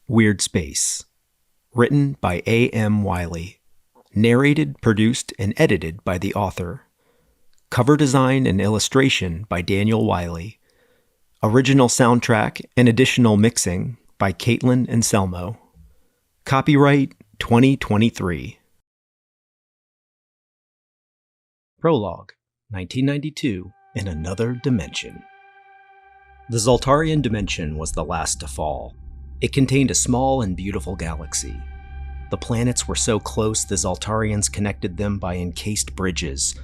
Weird Space. Written by A.M. Wiley. Narrated, produced, and edited by the author. Cover design and illustration by Daniel Wiley. Original soundtrack and additional mixing by Caitlin Anselmo. Copyright 2023. Prologue, 1992, in another dimension. The Zoltarian dimension was the last to fall. It contained a small and beautiful galaxy. The planets were so close the Zoltarians connected them by encased bridges.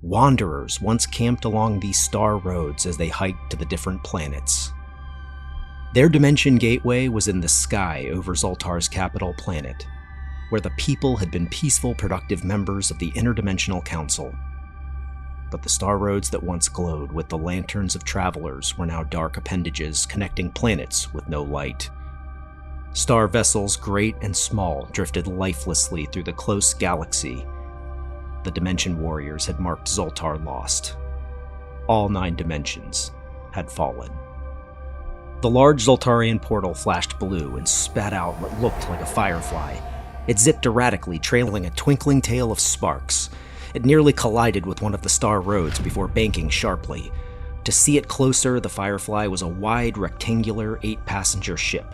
Wanderers once camped along these star roads as they hiked to the different planets. Their dimension gateway was in the sky over Zoltar's capital planet, where the people had been peaceful, productive members of the Interdimensional Council. But the star roads that once glowed with the lanterns of travelers were now dark appendages connecting planets with no light. Star vessels, great and small, drifted lifelessly through the close galaxy. The Dimension Warriors had marked Zoltar lost. All 9 dimensions had fallen. The large Zoltarian portal flashed blue and spat out what looked like a firefly. It zipped erratically, trailing a twinkling tail of sparks. It nearly collided with one of the star roads before banking sharply. To see it closer, the firefly was a wide, rectangular 8-passenger ship.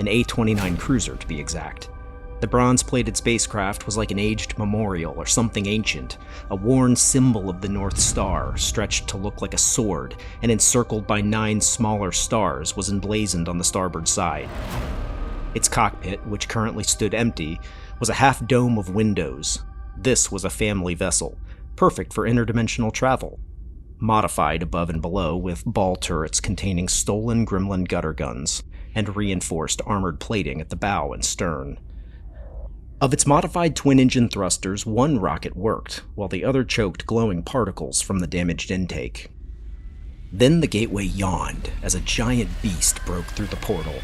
An A-29 cruiser, to be exact. The bronze-plated spacecraft was like an aged memorial or something ancient, a worn symbol of the North Star, stretched to look like a sword, and encircled by 9 smaller stars, was emblazoned on the starboard side. Its cockpit, which currently stood empty, was a half-dome of windows. This was a family vessel, perfect for interdimensional travel. Modified above and below with ball turrets containing stolen Gremlin gutter guns, and reinforced armored plating at the bow and stern. Of its modified twin-engine thrusters, one rocket worked, while the other choked glowing particles from the damaged intake. Then the gateway yawned as a giant beast broke through the portal.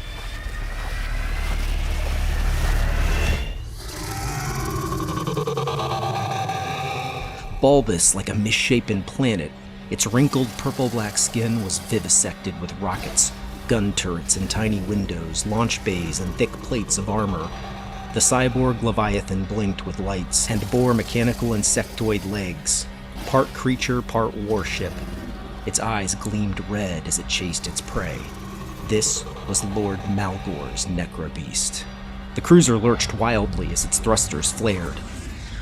Bulbous like a misshapen planet, its wrinkled purple-black skin was vivisected with rockets, gun turrets and tiny windows, launch bays and thick plates of armor. The cyborg Leviathan blinked with lights and bore mechanical insectoid legs, part creature, part warship. Its eyes gleamed red as it chased its prey. This was Lord Malgore's necrobeast. The cruiser lurched wildly as its thrusters flared.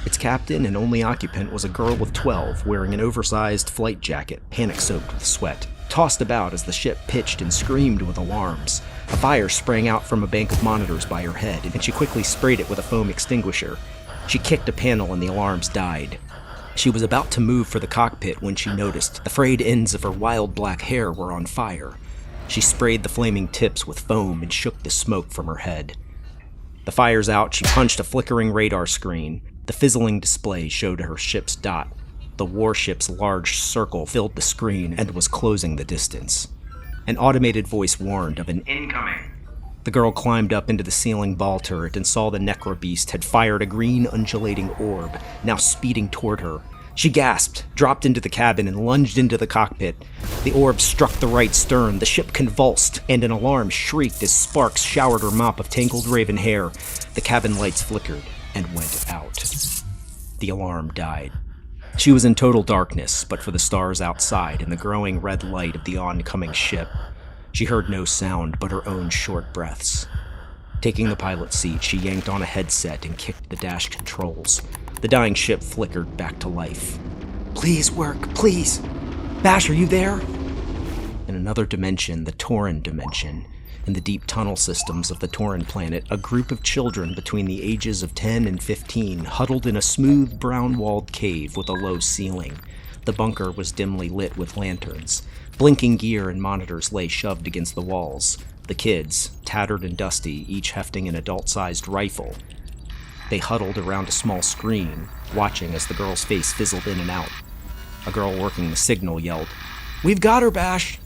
Its captain and only occupant was a girl of 12 wearing an oversized flight jacket, panic-soaked with sweat, tossed about as the ship pitched and screamed with alarms. A fire sprang out from a bank of monitors by her head, and she quickly sprayed it with a foam extinguisher. She kicked a panel and the alarms died. She was about to move for the cockpit when she noticed the frayed ends of her wild black hair were on fire. She sprayed the flaming tips with foam and shook the smoke from her head. The fire's out, she punched a flickering radar screen. The fizzling display showed her ship's dot. The warship's large circle filled the screen and was closing the distance. An automated voice warned of an incoming. The girl climbed up into the ceiling ball turret and saw the necrobeast had fired a green undulating orb, now speeding toward her. She gasped, dropped into the cabin, and lunged into the cockpit. The orb struck the right stern, the ship convulsed, and an alarm shrieked as sparks showered her mop of tangled raven hair. The cabin lights flickered and went out. The alarm died. She was in total darkness, but for the stars outside and the growing red light of the oncoming ship. She heard no sound but her own short breaths. Taking the pilot's seat, she yanked on a headset and kicked the dash controls. The dying ship flickered back to life. "Please work, please! Bash, are you there?" In another dimension, the Tauran dimension, in the deep tunnel systems of the Tauran planet, a group of children between the ages of 10 and 15 huddled in a smooth, brown-walled cave with a low ceiling. The bunker was dimly lit with lanterns. Blinking gear and monitors lay shoved against the walls. The kids, tattered and dusty, each hefting an adult-sized rifle. They huddled around a small screen, watching as the girl's face fizzled in and out. A girl working the signal yelled, "We've got her, Bash!"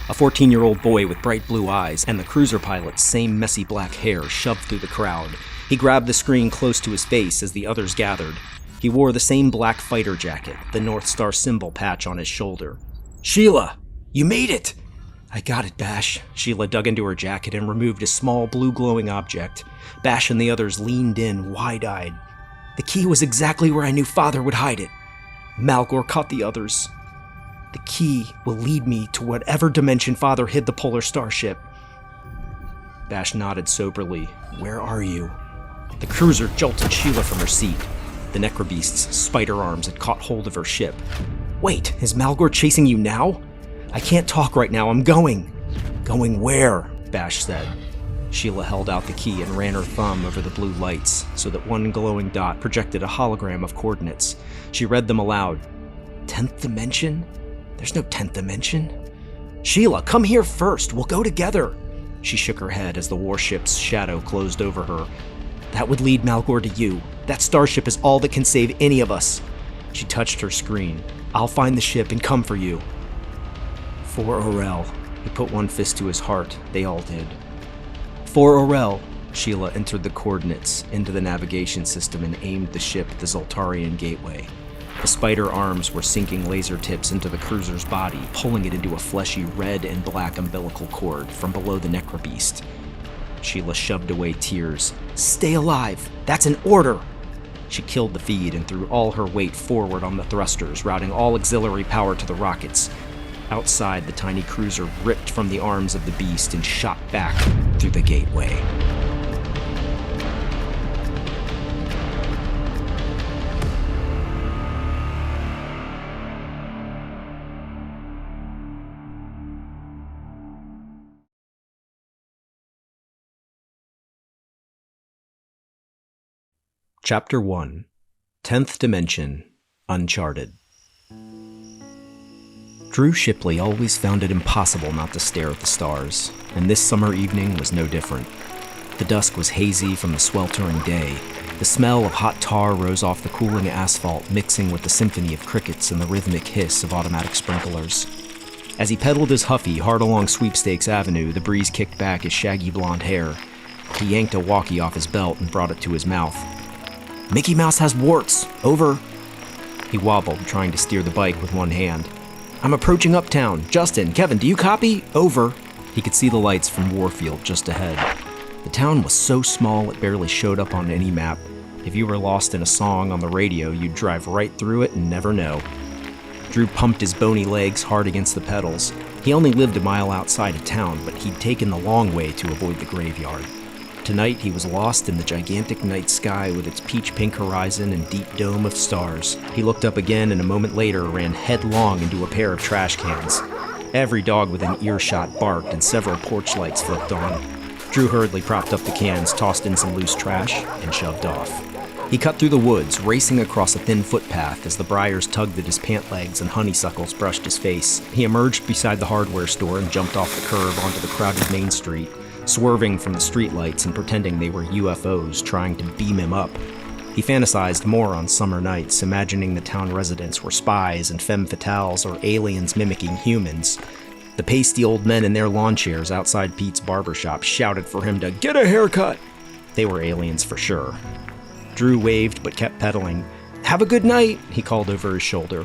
A 14-year-old boy with bright blue eyes and the cruiser pilot's same messy black hair shoved through the crowd. He grabbed the screen close to his face as the others gathered. He wore the same black fighter jacket, the North Star symbol patch on his shoulder. "Sheela, you made it!" I got it, Bash. Sheela dug into her jacket and removed a small blue glowing object. Bash and the others leaned in, wide-eyed. The key was exactly where I knew Father would hide it. Malgore caught the others. The key will lead me to whatever dimension Father hid the polar starship. Bash nodded soberly. Where are you? The cruiser jolted Sheela from her seat. The necrobeast's spider arms had caught hold of her ship. Wait, is Malgore chasing you now? I can't talk right now, I'm going. Going where? Bash said. Sheela held out the key and ran her thumb over the blue lights so that one glowing dot projected a hologram of coordinates. She read them aloud. 10th dimension? There's no 10th dimension. Sheela, come here first, we'll go together. She shook her head as the warship's shadow closed over her. That would lead Malgore to you. That starship is all that can save any of us. She touched her screen. I'll find the ship and come for you. For Orel. He put one fist to his heart. They all did. For Orel. Sheela entered the coordinates into the navigation system and aimed the ship at the Zoltarian gateway. The spider arms were sinking laser tips into the cruiser's body, pulling it into a fleshy red and black umbilical cord from below the necrobeast. Sheela shoved away tears. Stay alive! That's an order! She killed the feed and threw all her weight forward on the thrusters, routing all auxiliary power to the rockets. Outside, the tiny cruiser ripped from the arms of the beast and shot back through the gateway. Chapter 1. 10th Dimension, Uncharted. Drew Shipley always found it impossible not to stare at the stars, and this summer evening was no different. The dusk was hazy from the sweltering day. The smell of hot tar rose off the cooling asphalt, mixing with the symphony of crickets and the rhythmic hiss of automatic sprinklers. As he pedaled his Huffy hard along Sweepstakes Avenue, the breeze kicked back his shaggy blonde hair. He yanked a walkie off his belt and brought it to his mouth. Mickey Mouse has warts. Over. He wobbled, trying to steer the bike with one hand. I'm approaching Uptown. Justin, Kevin, do you copy? Over. He could see the lights from Warfield just ahead. The town was so small it barely showed up on any map. If you were lost in a song on the radio, you'd drive right through it and never know. Drew pumped his bony legs hard against the pedals. He only lived a mile outside of town, but he'd taken the long way to avoid the graveyard. Tonight, he was lost in the gigantic night sky with its peach-pink horizon and deep dome of stars. He looked up again and a moment later ran headlong into a pair of trash cans. Every dog within earshot barked and several porch lights flipped on. Drew hurriedly propped up the cans, tossed in some loose trash, and shoved off. He cut through the woods, racing across a thin footpath as the briars tugged at his pant legs and honeysuckles brushed his face. He emerged beside the hardware store and jumped off the curb onto the crowded main street, swerving from the streetlights and pretending they were UFOs trying to beam him up. He fantasized more on summer nights, imagining the town residents were spies and femme fatales or aliens mimicking humans. The pasty old men in their lawn chairs outside Pete's barbershop shouted for him to get a haircut. They were aliens for sure. Drew waved but kept pedaling. Have a good night, he called over his shoulder.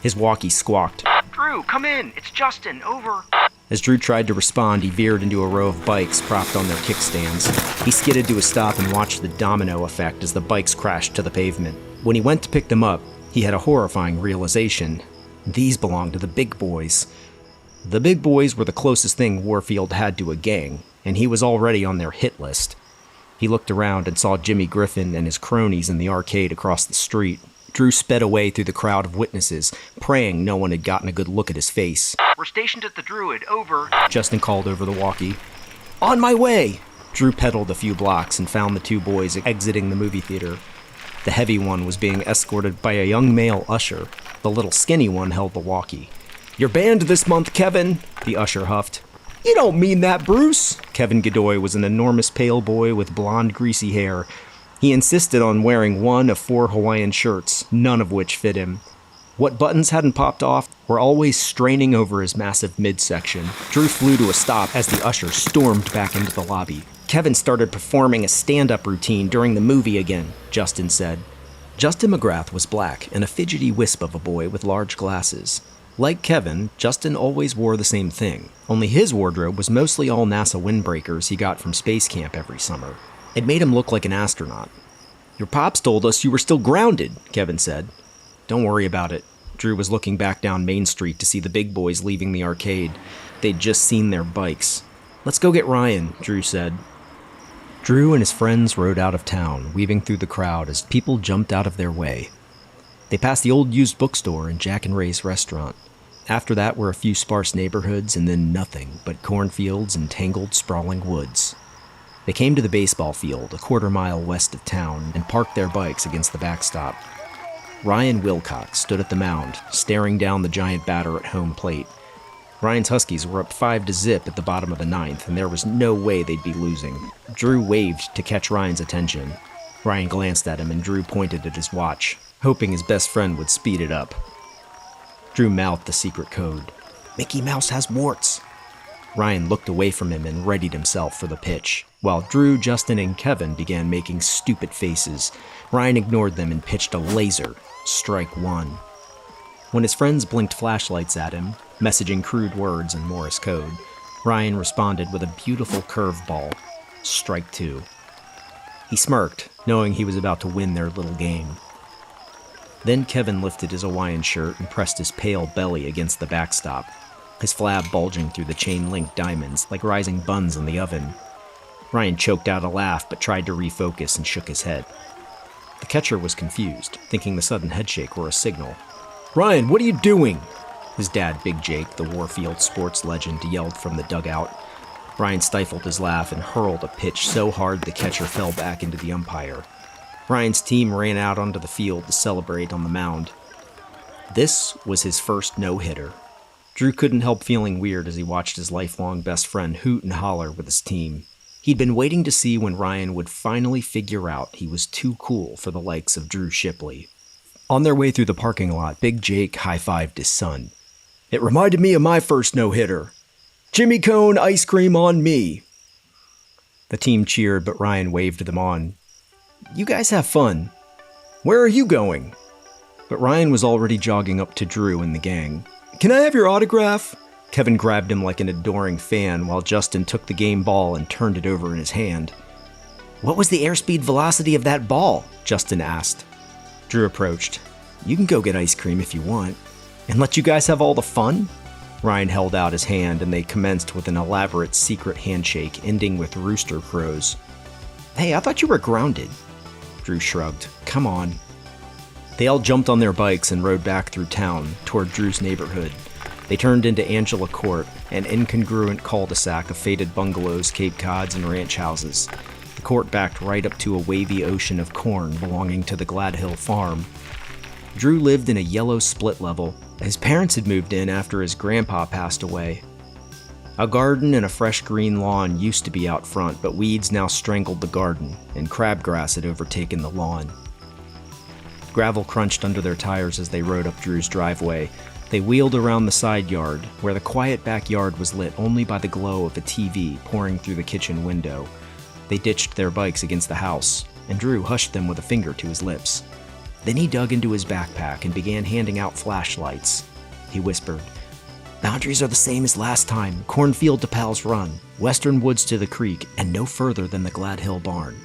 His walkie squawked. Drew, come in, it's Justin, over. As Drew tried to respond, he veered into a row of bikes propped on their kickstands. He skidded to a stop and watched the domino effect as the bikes crashed to the pavement. When he went to pick them up, he had a horrifying realization. These belonged to the big boys. The big boys were the closest thing Warfield had to a gang, and he was already on their hit list. He looked around and saw Jimmy Griffin and his cronies in the arcade across the street. Drew sped away through the crowd of witnesses, praying no one had gotten a good look at his face. We're stationed at the Druid, over. Justin called over the walkie. On my way! Drew pedaled a few blocks and found the two boys exiting the movie theater. The heavy one was being escorted by a young male usher. The little skinny one held the walkie. You're banned this month, Kevin, the usher huffed. You don't mean that, Bruce! Kevin Godoy was an enormous pale boy with blonde, greasy hair. He insisted on wearing one of 4 Hawaiian shirts, none of which fit him. What buttons hadn't popped off were always straining over his massive midsection. Drew flew to a stop as the usher stormed back into the lobby. Kevin started performing a stand-up routine during the movie again, Justin said. Justin McGrath was black and a fidgety wisp of a boy with large glasses. Like Kevin, Justin always wore the same thing, only his wardrobe was mostly all NASA windbreakers he got from space camp every summer. It made him look like an astronaut. "Your pops told us you were still grounded," Kevin said. "Don't worry about it." Drew was looking back down Main Street to see the big boys leaving the arcade. They'd just seen their bikes. "Let's go get Ryan," Drew said. Drew and his friends rode out of town, weaving through the crowd as people jumped out of their way. They passed the old used bookstore and Jack and Ray's restaurant. After that were a few sparse neighborhoods and then nothing but cornfields and tangled, sprawling woods. They came to the baseball field, a quarter-mile west of town, and parked their bikes against the backstop. Ryan Wilcox stood at the mound, staring down the giant batter at home plate. Ryan's Huskies were up 5-0 at the bottom of the ninth, and there was no way they'd be losing. Drew waved to catch Ryan's attention. Ryan glanced at him, and Drew pointed at his watch, hoping his best friend would speed it up. Drew mouthed the secret code. "Mickey Mouse has warts." Ryan looked away from him and readied himself for the pitch. While Drew, Justin, and Kevin began making stupid faces, Ryan ignored them and pitched a laser. Strike one. When his friends blinked flashlights at him, messaging crude words in Morse code, Ryan responded with a beautiful curveball. Strike two. He smirked, knowing he was about to win their little game. Then Kevin lifted his Hawaiian shirt and pressed his pale belly against the backstop, his flab bulging through the chain-link diamonds like rising buns in the oven. Ryan choked out a laugh but tried to refocus and shook his head. The catcher was confused, thinking the sudden headshake were a signal. "Ryan, what are you doing?" His dad, Big Jake, the Warfield sports legend, yelled from the dugout. Ryan stifled his laugh and hurled a pitch so hard the catcher fell back into the umpire. Ryan's team ran out onto the field to celebrate on the mound. This was his first no-hitter. Drew couldn't help feeling weird as he watched his lifelong best friend hoot and holler with his team. He'd been waiting to see when Ryan would finally figure out he was too cool for the likes of Drew Shipley. On their way through the parking lot, Big Jake high-fived his son. "It reminded me of my first no-hitter. Jimmy Cone ice cream on me." The team cheered, but Ryan waved them on. "You guys have fun. Where are you going?" But Ryan was already jogging up to Drew and the gang. "Can I have your autograph?" Kevin grabbed him like an adoring fan while Justin took the game ball and turned it over in his hand. "What was the airspeed velocity of that ball?" Justin asked. Drew approached. "You can go get ice cream if you want. And let you guys have all the fun?" Ryan held out his hand and they commenced with an elaborate secret handshake ending with rooster crows. "Hey, I thought you were grounded." Drew shrugged. "Come on." They all jumped on their bikes and rode back through town, toward Drew's neighborhood. They turned into Angela Court, an incongruent cul-de-sac of faded bungalows, Cape Cods, and ranch houses. The court backed right up to a wavy ocean of corn belonging to the Gladhill farm. Drew lived in a yellow split level. His parents had moved in after his grandpa passed away. A garden and a fresh green lawn used to be out front, but weeds now strangled the garden, and crabgrass had overtaken the lawn. Gravel crunched under their tires as they rode up Drew's driveway. They wheeled around the side yard, where the quiet backyard was lit only by the glow of a TV pouring through the kitchen window. They ditched their bikes against the house, and Drew hushed them with a finger to his lips. Then he dug into his backpack and began handing out flashlights. He whispered, "Boundaries are the same as last time. Cornfield to Pal's Run, western woods to the creek, and no further than the Gladhill barn."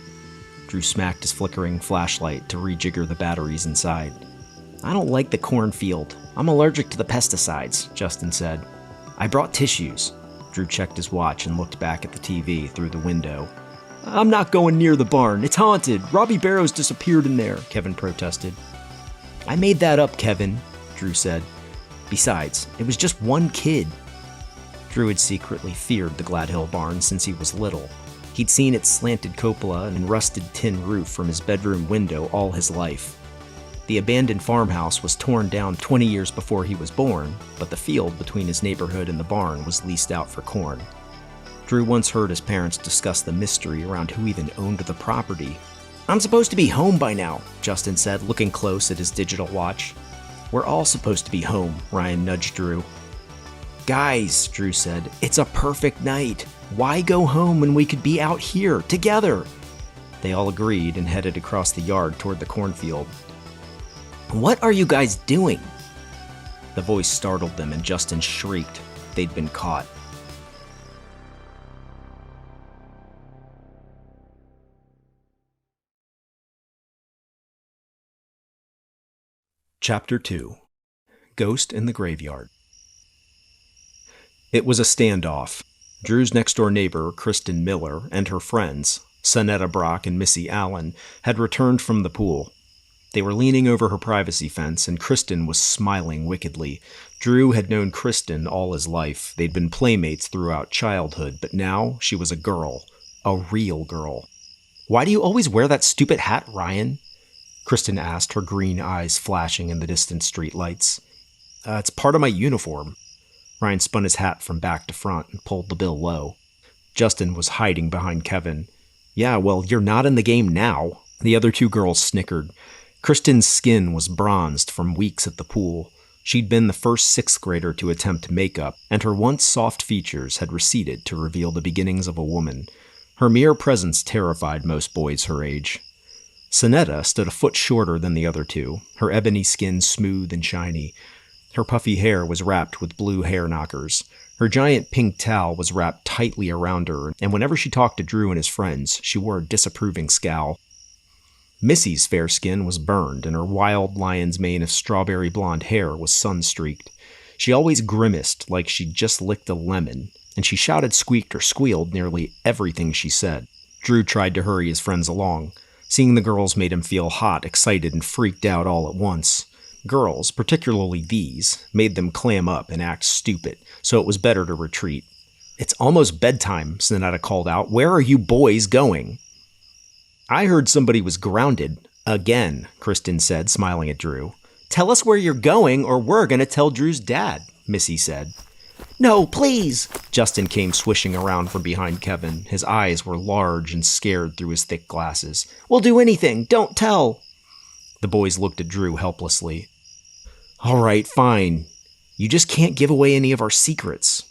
Drew smacked his flickering flashlight to rejigger the batteries inside. "I don't like the cornfield. I'm allergic to the pesticides," Justin said. "I brought tissues." Drew checked his watch and looked back at the TV through the window. "I'm not going near the barn. It's haunted. Robbie Barrows disappeared in there," Kevin protested. "I made that up, Kevin," Drew said. "Besides, it was just one kid." Drew had secretly feared the Gladhill barn since he was little. He'd seen its slanted cupola and rusted tin roof from his bedroom window all his life. The abandoned farmhouse was torn down 20 years before he was born, but the field between his neighborhood and the barn was leased out for corn. Drew once heard his parents discuss the mystery around who even owned the property. "I'm supposed to be home by now," Justin said, looking close at his digital watch. "We're all supposed to be home," Ryan nudged Drew. "Guys," Drew said, "it's a perfect night. Why go home when we could be out here, together?" They all agreed and headed across the yard toward the cornfield. "What are you guys doing?" The voice startled them, and Justin shrieked. They'd been caught. Chapter 2. Ghost in the Graveyard. It was a standoff. Drew's next-door neighbor, Kristen Miller, and her friends, Sonetta Brock and Missy Allen, had returned from the pool. They were leaning over her privacy fence, and Kristen was smiling wickedly. Drew had known Kristen all his life. They'd been playmates throughout childhood, but now she was a girl. A real girl. "Why do you always wear that stupid hat, Ryan?" Kristen asked, her green eyes flashing in the distant streetlights. It's part of my uniform." Ryan spun his hat from back to front and pulled the bill low. Justin was hiding behind Kevin. "Yeah, well, you're not in the game now." The other two girls snickered. Kristen's skin was bronzed from weeks at the pool. She'd been the first sixth grader to attempt makeup, and her once soft features had receded to reveal the beginnings of a woman. Her mere presence terrified most boys her age. Sonetta stood a foot shorter than the other two, her ebony skin smooth and shiny. Her puffy hair was wrapped with blue hair knockers. Her giant pink towel was wrapped tightly around her, and whenever she talked to Drew and his friends, she wore a disapproving scowl. Missy's fair skin was burned, and her wild lion's mane of strawberry blonde hair was sun-streaked. She always grimaced like she'd just licked a lemon, and she shouted, squeaked, or squealed nearly everything she said. Drew tried to hurry his friends along. Seeing the girls made him feel hot, excited, and freaked out all at once. Girls, particularly these, made them clam up and act stupid, so it was better to retreat. "It's almost bedtime," Sonetta called out. "Where are you boys going?" "I heard somebody was grounded. Again," Kristen said, smiling at Drew. "Tell us where you're going, or we're going to tell Drew's dad," Missy said. "No, please!" Justin came swishing around from behind Kevin. His eyes were large and scared through his thick glasses. "We'll do anything. Don't tell." The boys looked at Drew helplessly. "All right, fine. You just can't give away any of our secrets."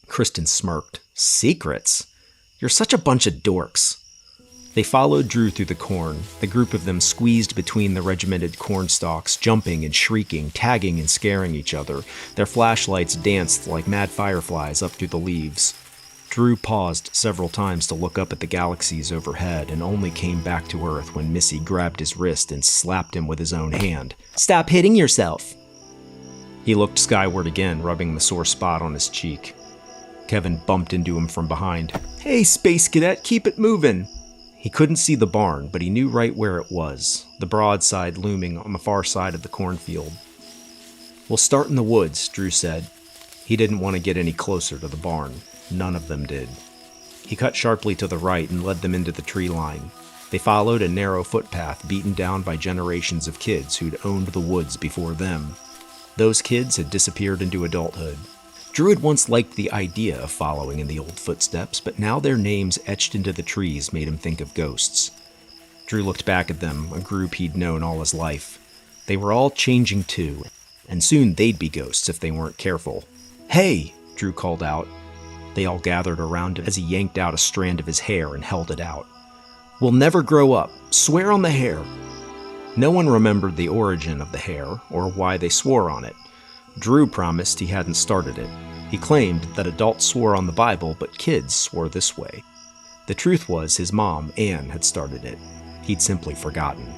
Kristen smirked. "Secrets? You're such a bunch of dorks." They followed Drew through the corn. The group of them squeezed between the regimented corn stalks, jumping and shrieking, tagging and scaring each other. Their flashlights danced like mad fireflies up through the leaves. Drew paused several times to look up at the galaxies overhead and only came back to Earth when Missy grabbed his wrist and slapped him with his own hand. "Stop hitting yourself!" He looked skyward again, rubbing the sore spot on his cheek. Kevin bumped into him from behind. "Hey, Space Cadet, keep it moving!" He couldn't see the barn, but he knew right where it was, the broadside looming on the far side of the cornfield. "We'll start in the woods," Drew said. He didn't want to get any closer to the barn. None of them did. He cut sharply to the right and led them into the tree line. They followed a narrow footpath beaten down by generations of kids who'd owned the woods before them. Those kids had disappeared into adulthood. Drew had once liked the idea of following in the old footsteps, but now their names etched into the trees made him think of ghosts. Drew looked back at them, a group he'd known all his life. They were all changing too, and soon they'd be ghosts if they weren't careful. "Hey!" Drew called out. They all gathered around him as he yanked out a strand of his hair and held it out. "We'll never grow up. Swear on the hair." No one remembered the origin of the hair or why they swore on it. Drew promised he hadn't started it. He claimed that adults swore on the Bible, but kids swore this way. The truth was his mom, Anne, had started it. He'd simply forgotten.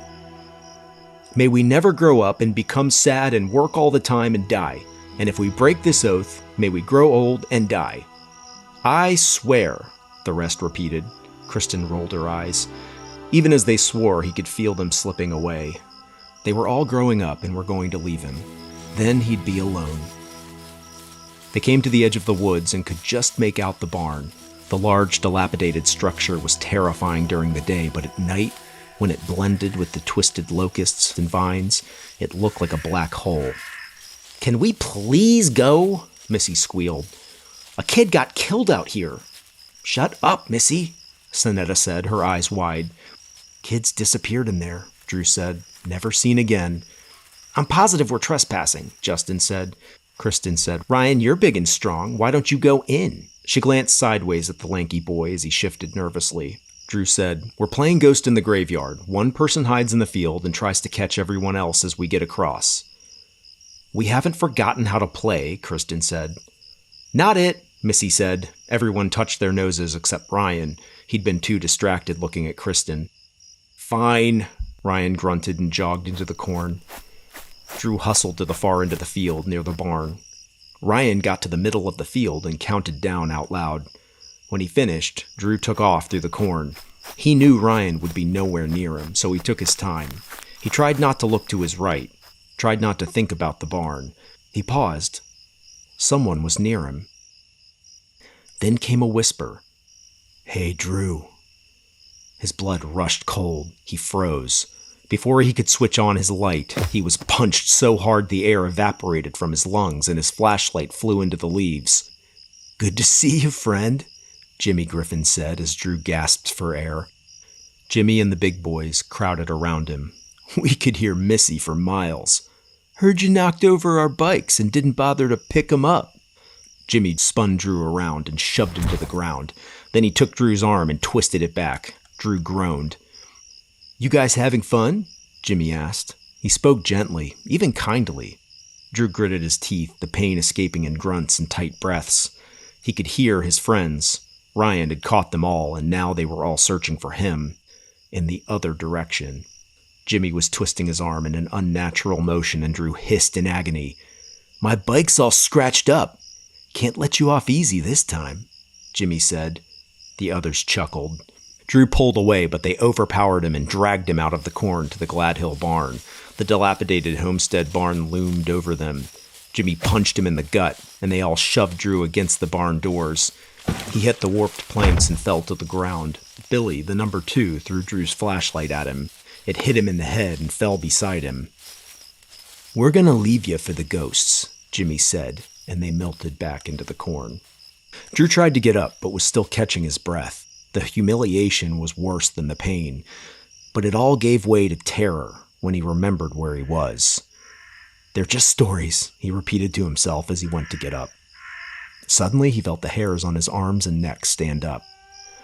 "May we never grow up and become sad and work all the time and die. And if we break this oath, may we grow old and die." "I swear," the rest repeated. Kristen rolled her eyes. Even as they swore, he could feel them slipping away. They were all growing up and were going to leave him. Then he'd be alone. They came to the edge of the woods and could just make out the barn. The large, dilapidated structure was terrifying during the day, but at night, when it blended with the twisted locusts and vines, it looked like a black hole. "Can we please go?" Missy squealed. "A kid got killed out here." "Shut up, Missy," Sonetta said, her eyes wide. "Kids disappeared in there," Drew said. "Never seen again." "I'm positive we're trespassing," Justin said. Kristen said, "Ryan, you're big and strong. Why don't you go in?" She glanced sideways at the lanky boy as he shifted nervously. Drew said, "We're playing Ghost in the Graveyard. One person hides in the field and tries to catch everyone else as we get across." "We haven't forgotten how to play," Kristen said. "Not it," Missy said. Everyone touched their noses except Ryan. He'd been too distracted looking at Kristen. "Fine," Ryan grunted and jogged into the corn. Drew hustled to the far end of the field near the barn. Ryan got to the middle of the field and counted down out loud. When he finished, Drew took off through the corn. He knew Ryan would be nowhere near him, so he took his time. He tried not to look to his right, tried not to think about the barn. He paused. Someone was near him. Then came a whisper. "Hey, Drew." His blood rushed cold. He froze. Before he could switch on his light, he was punched so hard the air evaporated from his lungs and his flashlight flew into the leaves. "Good to see you, friend," Jimmy Griffin said as Drew gasped for air. Jimmy and the big boys crowded around him. "We could hear Missy for miles. Heard you knocked over our bikes and didn't bother to pick 'em up." Jimmy spun Drew around and shoved him to the ground. Then he took Drew's arm and twisted it back. Drew groaned. "You guys having fun?" Jimmy asked. He spoke gently, even kindly. Drew gritted his teeth, the pain escaping in grunts and tight breaths. He could hear his friends. Ryan had caught them all, and now they were all searching for him. In the other direction. Jimmy was twisting his arm in an unnatural motion, and Drew hissed in agony. "My bike's all scratched up. Can't let you off easy this time," Jimmy said. The others chuckled. Drew pulled away, but they overpowered him and dragged him out of the corn to the Gladhill barn. The dilapidated homestead barn loomed over them. Jimmy punched him in the gut, and they all shoved Drew against the barn doors. He hit the warped planks and fell to the ground. Billy, the number 2, threw Drew's flashlight at him. It hit him in the head and fell beside him. "We're gonna leave you for the ghosts," Jimmy said, and they melted back into the corn. Drew tried to get up, but was still catching his breath. The humiliation was worse than the pain, but it all gave way to terror when he remembered where he was. "They're just stories," he repeated to himself as he went to get up. Suddenly, he felt the hairs on his arms and neck stand up.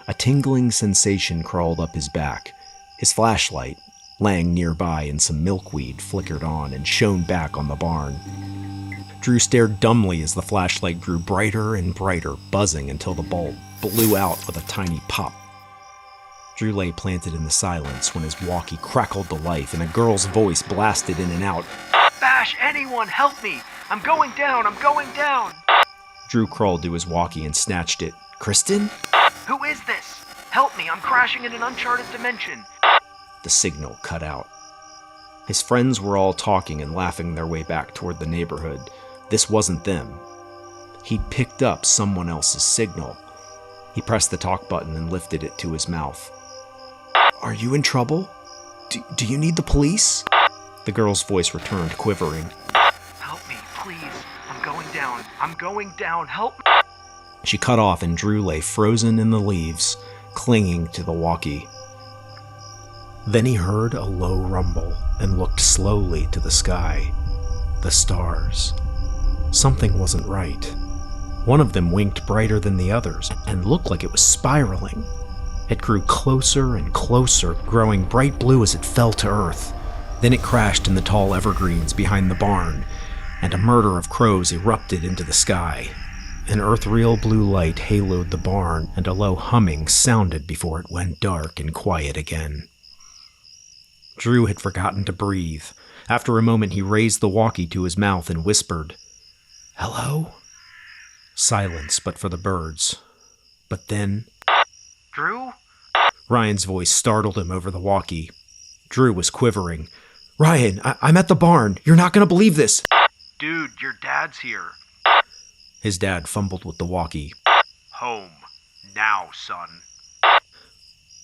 A tingling sensation crawled up his back. His flashlight, laying nearby in some milkweed, flickered on and shone back on the barn. Drew stared dumbly as the flashlight grew brighter and brighter, buzzing until the bulb blew out with a tiny pop. Drew lay planted in the silence when his walkie crackled to life and a girl's voice blasted in and out. "Bash, anyone, help me! I'm going down, I'm going down!" Drew crawled to his walkie and snatched it. "Kristen?" "Who is this? Help me, I'm crashing in an uncharted dimension." The signal cut out. His friends were all talking and laughing their way back toward the neighborhood. This wasn't them. He'd picked up someone else's signal. He pressed the talk button and lifted it to his mouth. "Are you in trouble? Do you need the police?" The girl's voice returned, quivering. "Help me, please. I'm going down, help me." She cut off and Drew lay frozen in the leaves, clinging to the walkie. Then he heard a low rumble and looked slowly to the sky. The stars. Something wasn't right. One of them winked brighter than the others and looked like it was spiraling. It grew closer and closer, growing bright blue as it fell to earth. Then it crashed in the tall evergreens behind the barn, and a murder of crows erupted into the sky. An earthreal blue light haloed the barn, and a low humming sounded before it went dark and quiet again. Drew had forgotten to breathe. After a moment, he raised the walkie to his mouth and whispered, "Hello?" Silence, but for the birds. But then... "Drew?" Ryan's voice startled him over the walkie. Drew was quivering. "Ryan, I'm at the barn. You're not going to believe this." "Dude, your dad's here." His dad fumbled with the walkie. "Home. Now, son."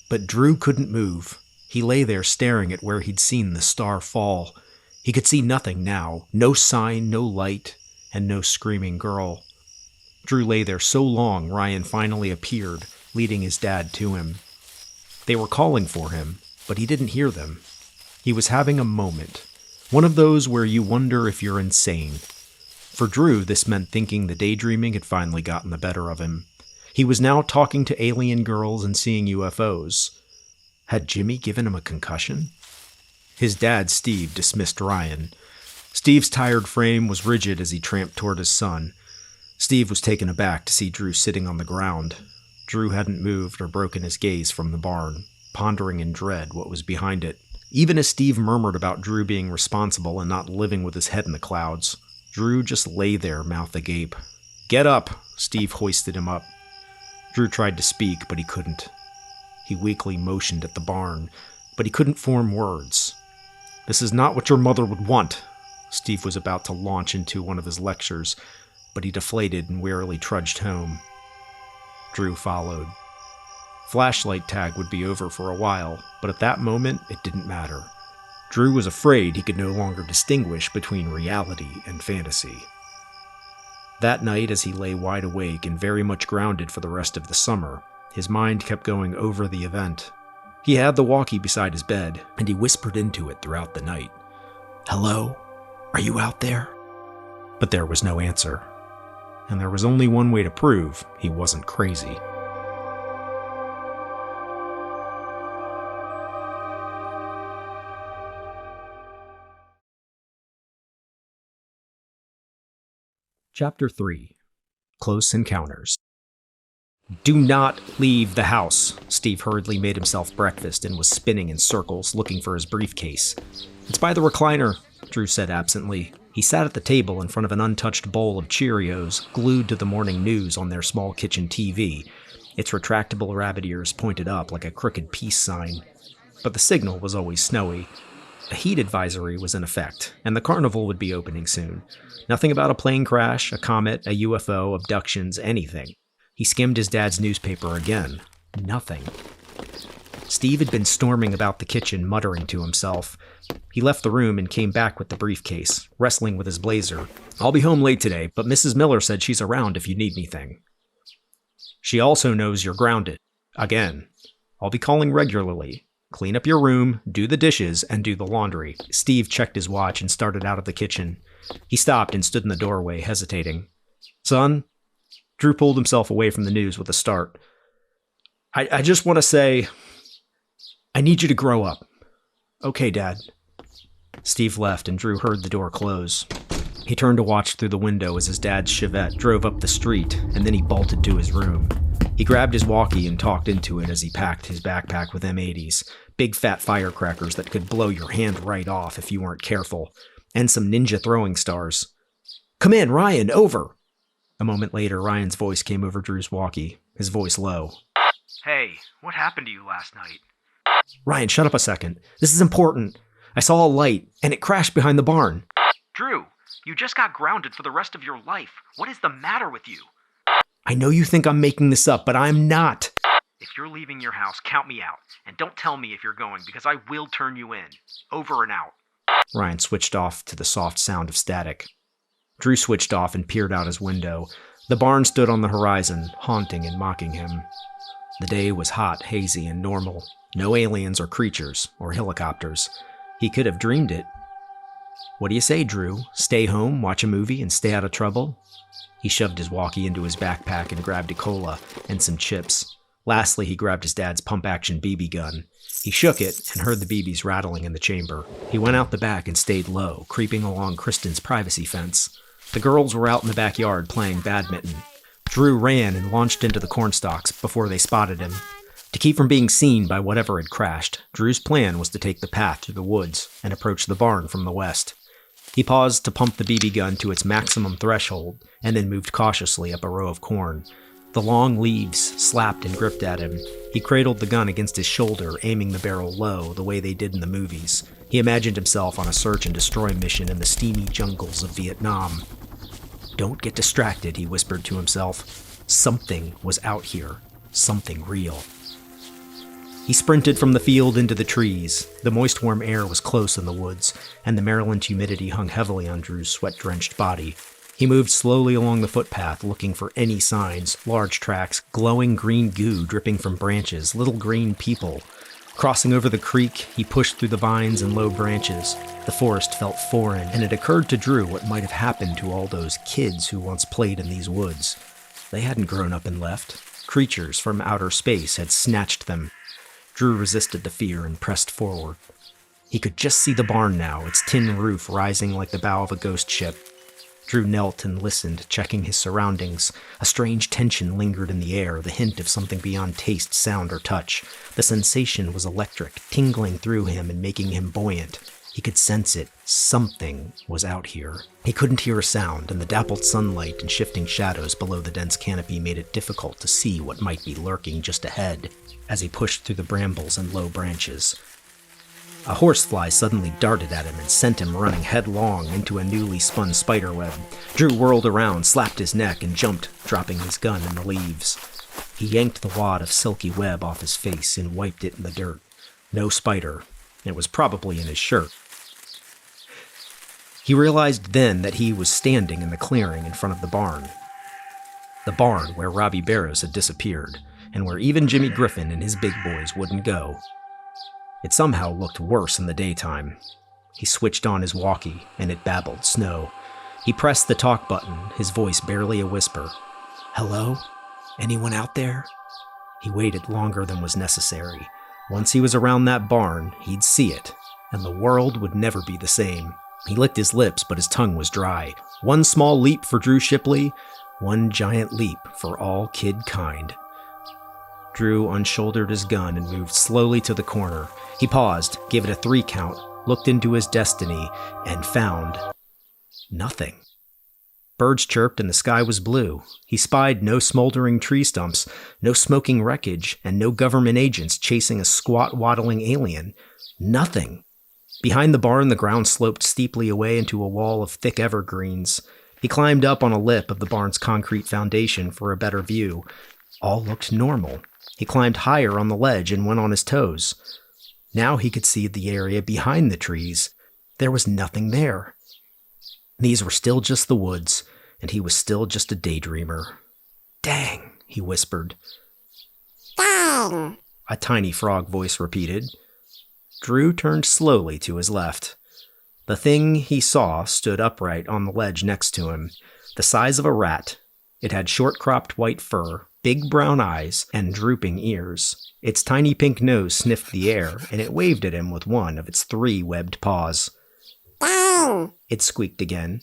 But Drew couldn't move. He lay there staring at where he'd seen the star fall. He could see nothing now. No sign, no light, and no screaming girl. Drew lay there so long, Ryan finally appeared, leading his dad to him. They were calling for him, but he didn't hear them. He was having a moment. One of those where you wonder if you're insane. For Drew, this meant thinking the daydreaming had finally gotten the better of him. He was now talking to alien girls and seeing UFOs. Had Jimmy given him a concussion? His dad, Steve, dismissed Ryan. Steve's tired frame was rigid as he tramped toward his son. Steve was taken aback to see Drew sitting on the ground. Drew hadn't moved or broken his gaze from the barn, pondering in dread what was behind it. Even as Steve murmured about Drew being responsible and not living with his head in the clouds, Drew just lay there, mouth agape. "Get up!" Steve hoisted him up. Drew tried to speak, but he couldn't. He weakly motioned at the barn, but he couldn't form words. "This is not what your mother would want." Steve was about to launch into one of his lectures, but he deflated and wearily trudged home. Drew followed. Flashlight tag would be over for a while, but at that moment, it didn't matter. Drew was afraid he could no longer distinguish between reality and fantasy. That night, as he lay wide awake and very much grounded for the rest of the summer, his mind kept going over the event. He had the walkie beside his bed, and he whispered into it throughout the night. "Hello? Are you out there?" But there was no answer. And there was only one way to prove he wasn't crazy. Chapter 3. Close Encounters. "Do not leave the house." Steve hurriedly made himself breakfast and was spinning in circles, looking for his briefcase. "It's by the recliner," Drew said absently. He sat at the table in front of an untouched bowl of Cheerios, glued to the morning news on their small kitchen TV, its retractable rabbit ears pointed up like a crooked peace sign. But the signal was always snowy. A heat advisory was in effect, and the carnival would be opening soon. Nothing about a plane crash, a comet, a UFO, abductions, anything. He skimmed his dad's newspaper again. Nothing. Steve had been storming about the kitchen, muttering to himself. He left the room and came back with the briefcase, wrestling with his blazer. "I'll be home late today, but Mrs. Miller said she's around if you need anything. She also knows you're grounded. Again. I'll be calling regularly. Clean up your room, do the dishes, and do the laundry." Steve checked his watch and started out of the kitchen. He stopped and stood in the doorway, hesitating. "Son?" Drew pulled himself away from the news with a start. I just want to say, I need you to grow up." "Okay, Dad." Steve left and Drew heard the door close. He turned to watch through the window as his dad's Chevette drove up the street, and then he bolted to his room. He grabbed his walkie and talked into it as he packed his backpack with M80s, big fat firecrackers that could blow your hand right off if you weren't careful, and some ninja throwing stars. "Come in, Ryan, over!" A moment later, Ryan's voice came over Drew's walkie, his voice low. Hey, what happened to you last night? "Ryan, shut up a second. This is important. I saw a light, and it crashed behind the barn." Drew, you just got grounded for the rest of your life. What is the matter with you? "I know you think I'm making this up, but I'm not." If you're leaving your house, count me out. And don't tell me if you're going, because I will turn you in. Over and out. Ryan switched off to the soft sound of static. Drew switched off and peered out his window. The barn stood on the horizon, haunting and mocking him. The day was hot, hazy, and normal. No aliens or creatures, or helicopters. He could have dreamed it. "What do you say, Drew? Stay home, watch a movie, and stay out of trouble?" He shoved his walkie into his backpack and grabbed a cola and some chips. Lastly, he grabbed his dad's pump-action BB gun. He shook it and heard the BBs rattling in the chamber. He went out the back and stayed low, creeping along Kristen's privacy fence. The girls were out in the backyard playing badminton. Drew ran and launched into the cornstalks before they spotted him. To keep from being seen by whatever had crashed, Drew's plan was to take the path through the woods and approach the barn from the west. He paused to pump the BB gun to its maximum threshold, and then moved cautiously up a row of corn. The long leaves slapped and gripped at him. He cradled the gun against his shoulder, aiming the barrel low, the way they did in the movies. He imagined himself on a search and destroy mission in the steamy jungles of Vietnam. "Don't get distracted," he whispered to himself. Something was out here. Something real. He sprinted from the field into the trees. The moist, warm air was close in the woods, and the Maryland humidity hung heavily on Drew's sweat-drenched body. He moved slowly along the footpath, looking for any signs, large tracks, glowing green goo dripping from branches, little green people. Crossing over the creek, he pushed through the vines and low branches. The forest felt foreign, and it occurred to Drew what might have happened to all those kids who once played in these woods. They hadn't grown up and left. Creatures from outer space had snatched them. Drew resisted the fear and pressed forward. He could just see the barn now, its tin roof rising like the bow of a ghost ship. Drew knelt and listened, checking his surroundings. A strange tension lingered in the air, the hint of something beyond taste, sound, or touch. The sensation was electric, tingling through him and making him buoyant. He could sense it. Something was out here. He couldn't hear a sound, and the dappled sunlight and shifting shadows below the dense canopy made it difficult to see what might be lurking just ahead as he pushed through the brambles and low branches. A horsefly suddenly darted at him and sent him running headlong into a newly spun spiderweb. Drew whirled around, slapped his neck, and jumped, dropping his gun in the leaves. He yanked the wad of silky web off his face and wiped it in the dirt. No spider. It was probably in his shirt. He realized then that he was standing in the clearing in front of the barn. The barn where Robbie Barrows had disappeared, and where even Jimmy Griffin and his big boys wouldn't go. It somehow looked worse in the daytime. He switched on his walkie, and it babbled snow. He pressed the talk button, his voice barely a whisper. "Hello? Anyone out there?" He waited longer than was necessary. Once he was around that barn, he'd see it, and the world would never be the same. He licked his lips, but his tongue was dry. One small leap for Drew Shipley, one giant leap for all kid kind. Drew unshouldered his gun and moved slowly to the corner. He paused, gave it a 3 count, looked into his destiny, and found nothing. Birds chirped and the sky was blue. He spied no smoldering tree stumps, no smoking wreckage, and no government agents chasing a squat, waddling alien. Nothing. Behind the barn, the ground sloped steeply away into a wall of thick evergreens. He climbed up on a lip of the barn's concrete foundation for a better view. All looked normal. He climbed higher on the ledge and went on his toes. Now he could see the area behind the trees. There was nothing there. These were still just the woods, and he was still just a daydreamer. "Dang," he whispered. "Dang," a tiny frog voice repeated. Drew turned slowly to his left. The thing he saw stood upright on the ledge next to him, the size of a rat. It had short-cropped white fur, big brown eyes, and drooping ears. Its tiny pink nose sniffed the air, and it waved at him with one of its 3 webbed paws. "Dang," it squeaked again.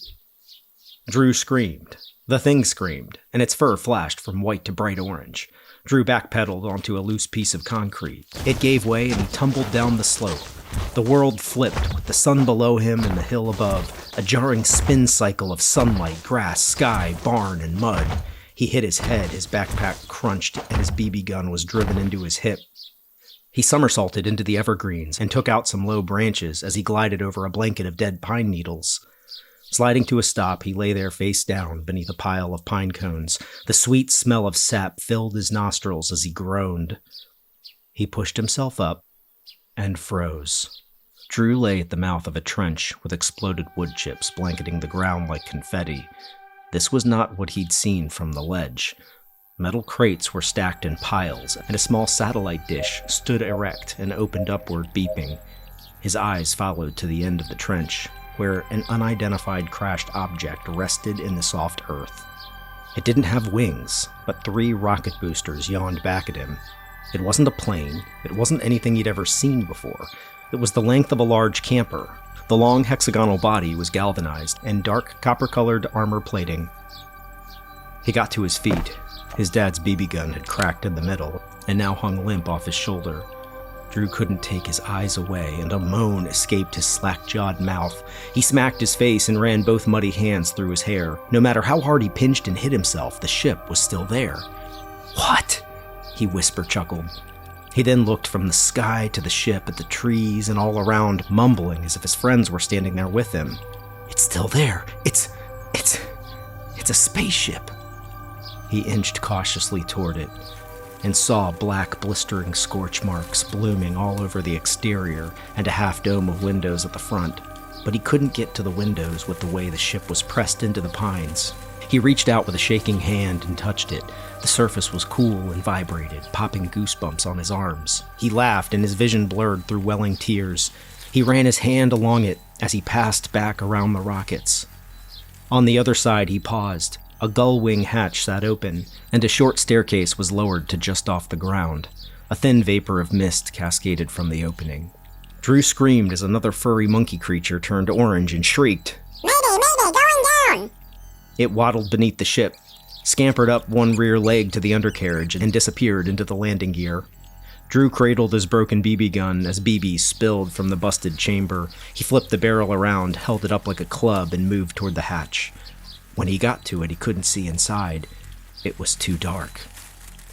Drew screamed. The thing screamed, and its fur flashed from white to bright orange. Drew backpedaled onto a loose piece of concrete. It gave way, and he tumbled down the slope. The world flipped, with the sun below him and the hill above, a jarring spin cycle of sunlight, grass, sky, barn, and mud. He hit his head, his backpack crunched, and his BB gun was driven into his hip. He somersaulted into the evergreens and took out some low branches as he glided over a blanket of dead pine needles. Sliding to a stop, he lay there face down beneath a pile of pine cones. The sweet smell of sap filled his nostrils as he groaned. He pushed himself up and froze. Drew lay at the mouth of a trench with exploded wood chips blanketing the ground like confetti. This was not what he'd seen from the ledge. Metal crates were stacked in piles, and a small satellite dish stood erect and opened upward, beeping. His eyes followed to the end of the trench, where an unidentified crashed object rested in the soft earth. It didn't have wings, but 3 rocket boosters yawned back at him. It wasn't a plane. It wasn't anything he'd ever seen before. It was the length of a large camper. The long hexagonal body was galvanized and dark copper-colored armor plating. He got to his feet. His dad's BB gun had cracked in the middle and now hung limp off his shoulder. Drew couldn't take his eyes away, and a moan escaped his slack-jawed mouth. He smacked his face and ran both muddy hands through his hair. No matter how hard he pinched and hit himself, the ship was still there. "What?" he whisper-chuckled. He then looked from the sky to the ship at the trees and all around, mumbling as if his friends were standing there with him. "It's still there. It's a spaceship." He inched cautiously toward it and saw black, blistering scorch marks blooming all over the exterior and a half-dome of windows at the front, but he couldn't get to the windows with the way the ship was pressed into the pines. He reached out with a shaking hand and touched it. The surface was cool and vibrated, popping goosebumps on his arms. He laughed, and his vision blurred through welling tears. He ran his hand along it as he passed back around the rockets. On the other side, he paused. A gull-wing hatch sat open, and a short staircase was lowered to just off the ground. A thin vapor of mist cascaded from the opening. Drew screamed as another furry monkey creature turned orange and shrieked. Mayday, going down! It waddled beneath the ship, scampered up one rear leg to the undercarriage, and disappeared into the landing gear. Drew cradled his broken BB gun as BBs spilled from the busted chamber. He flipped the barrel around, held it up like a club, and moved toward the hatch. When he got to it, he couldn't see inside. It was too dark.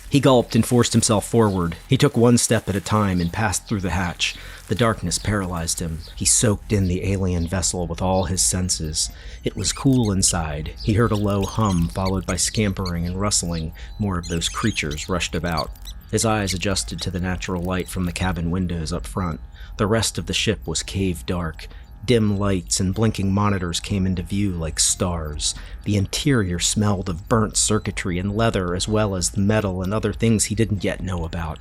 He gulped and forced himself forward. He took one step at a time and passed through the hatch. The darkness paralyzed him. He soaked in the alien vessel with all his senses. It was cool inside. He heard a low hum, followed by scampering and rustling. More of those creatures rushed about. His eyes adjusted to the natural light from the cabin windows up front. The rest of the ship was cave dark. Dim lights and blinking monitors came into view like stars. The interior smelled of burnt circuitry and leather, as well as the metal and other things he didn't yet know about.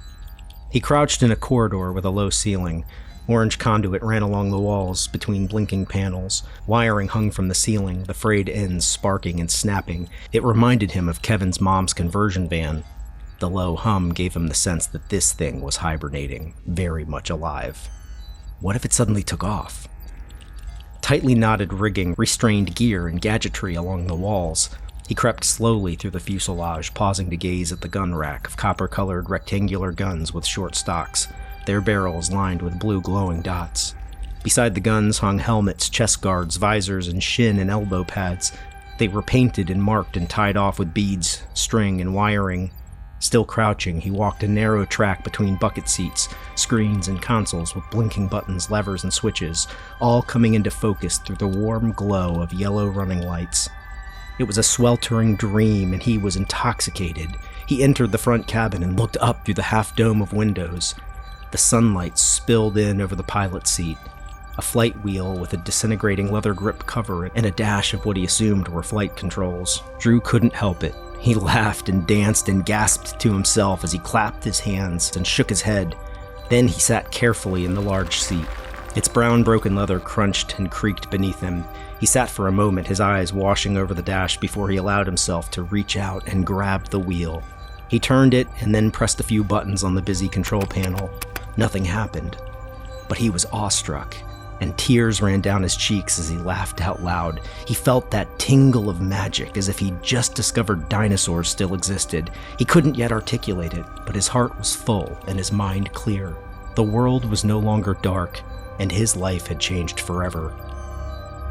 He crouched in a corridor with a low ceiling. Orange conduit ran along the walls between blinking panels. Wiring hung from the ceiling, the frayed ends sparking and snapping. It reminded him of Kevin's mom's conversion van. The low hum gave him the sense that this thing was hibernating, very much alive. What if it suddenly took off? Tightly knotted rigging restrained gear and gadgetry along the walls. He crept slowly through the fuselage, pausing to gaze at the gun rack of copper-colored rectangular guns with short stocks, their barrels lined with blue glowing dots. Beside the guns hung helmets, chest guards, visors, and shin and elbow pads. They were painted and marked and tied off with beads, string, and wiring. Still crouching, he walked a narrow track between bucket seats, screens, and consoles with blinking buttons, levers, and switches, all coming into focus through the warm glow of yellow running lights. It was a sweltering dream, and he was intoxicated. He entered the front cabin and looked up through the half-dome of windows. The sunlight spilled in over the pilot's seat. A flight wheel with a disintegrating leather grip cover and a dash of what he assumed were flight controls. Drew couldn't help it. He laughed and danced and gasped to himself as he clapped his hands and shook his head. Then he sat carefully in the large seat. Its brown broken leather crunched and creaked beneath him. He sat for a moment, his eyes washing over the dash before he allowed himself to reach out and grab the wheel. He turned it and then pressed a few buttons on the busy control panel. Nothing happened, but he was awestruck, and tears ran down his cheeks as he laughed out loud. He felt that tingle of magic, as if he'd just discovered dinosaurs still existed. He couldn't yet articulate it, but his heart was full and his mind clear. The world was no longer dark, and his life had changed forever.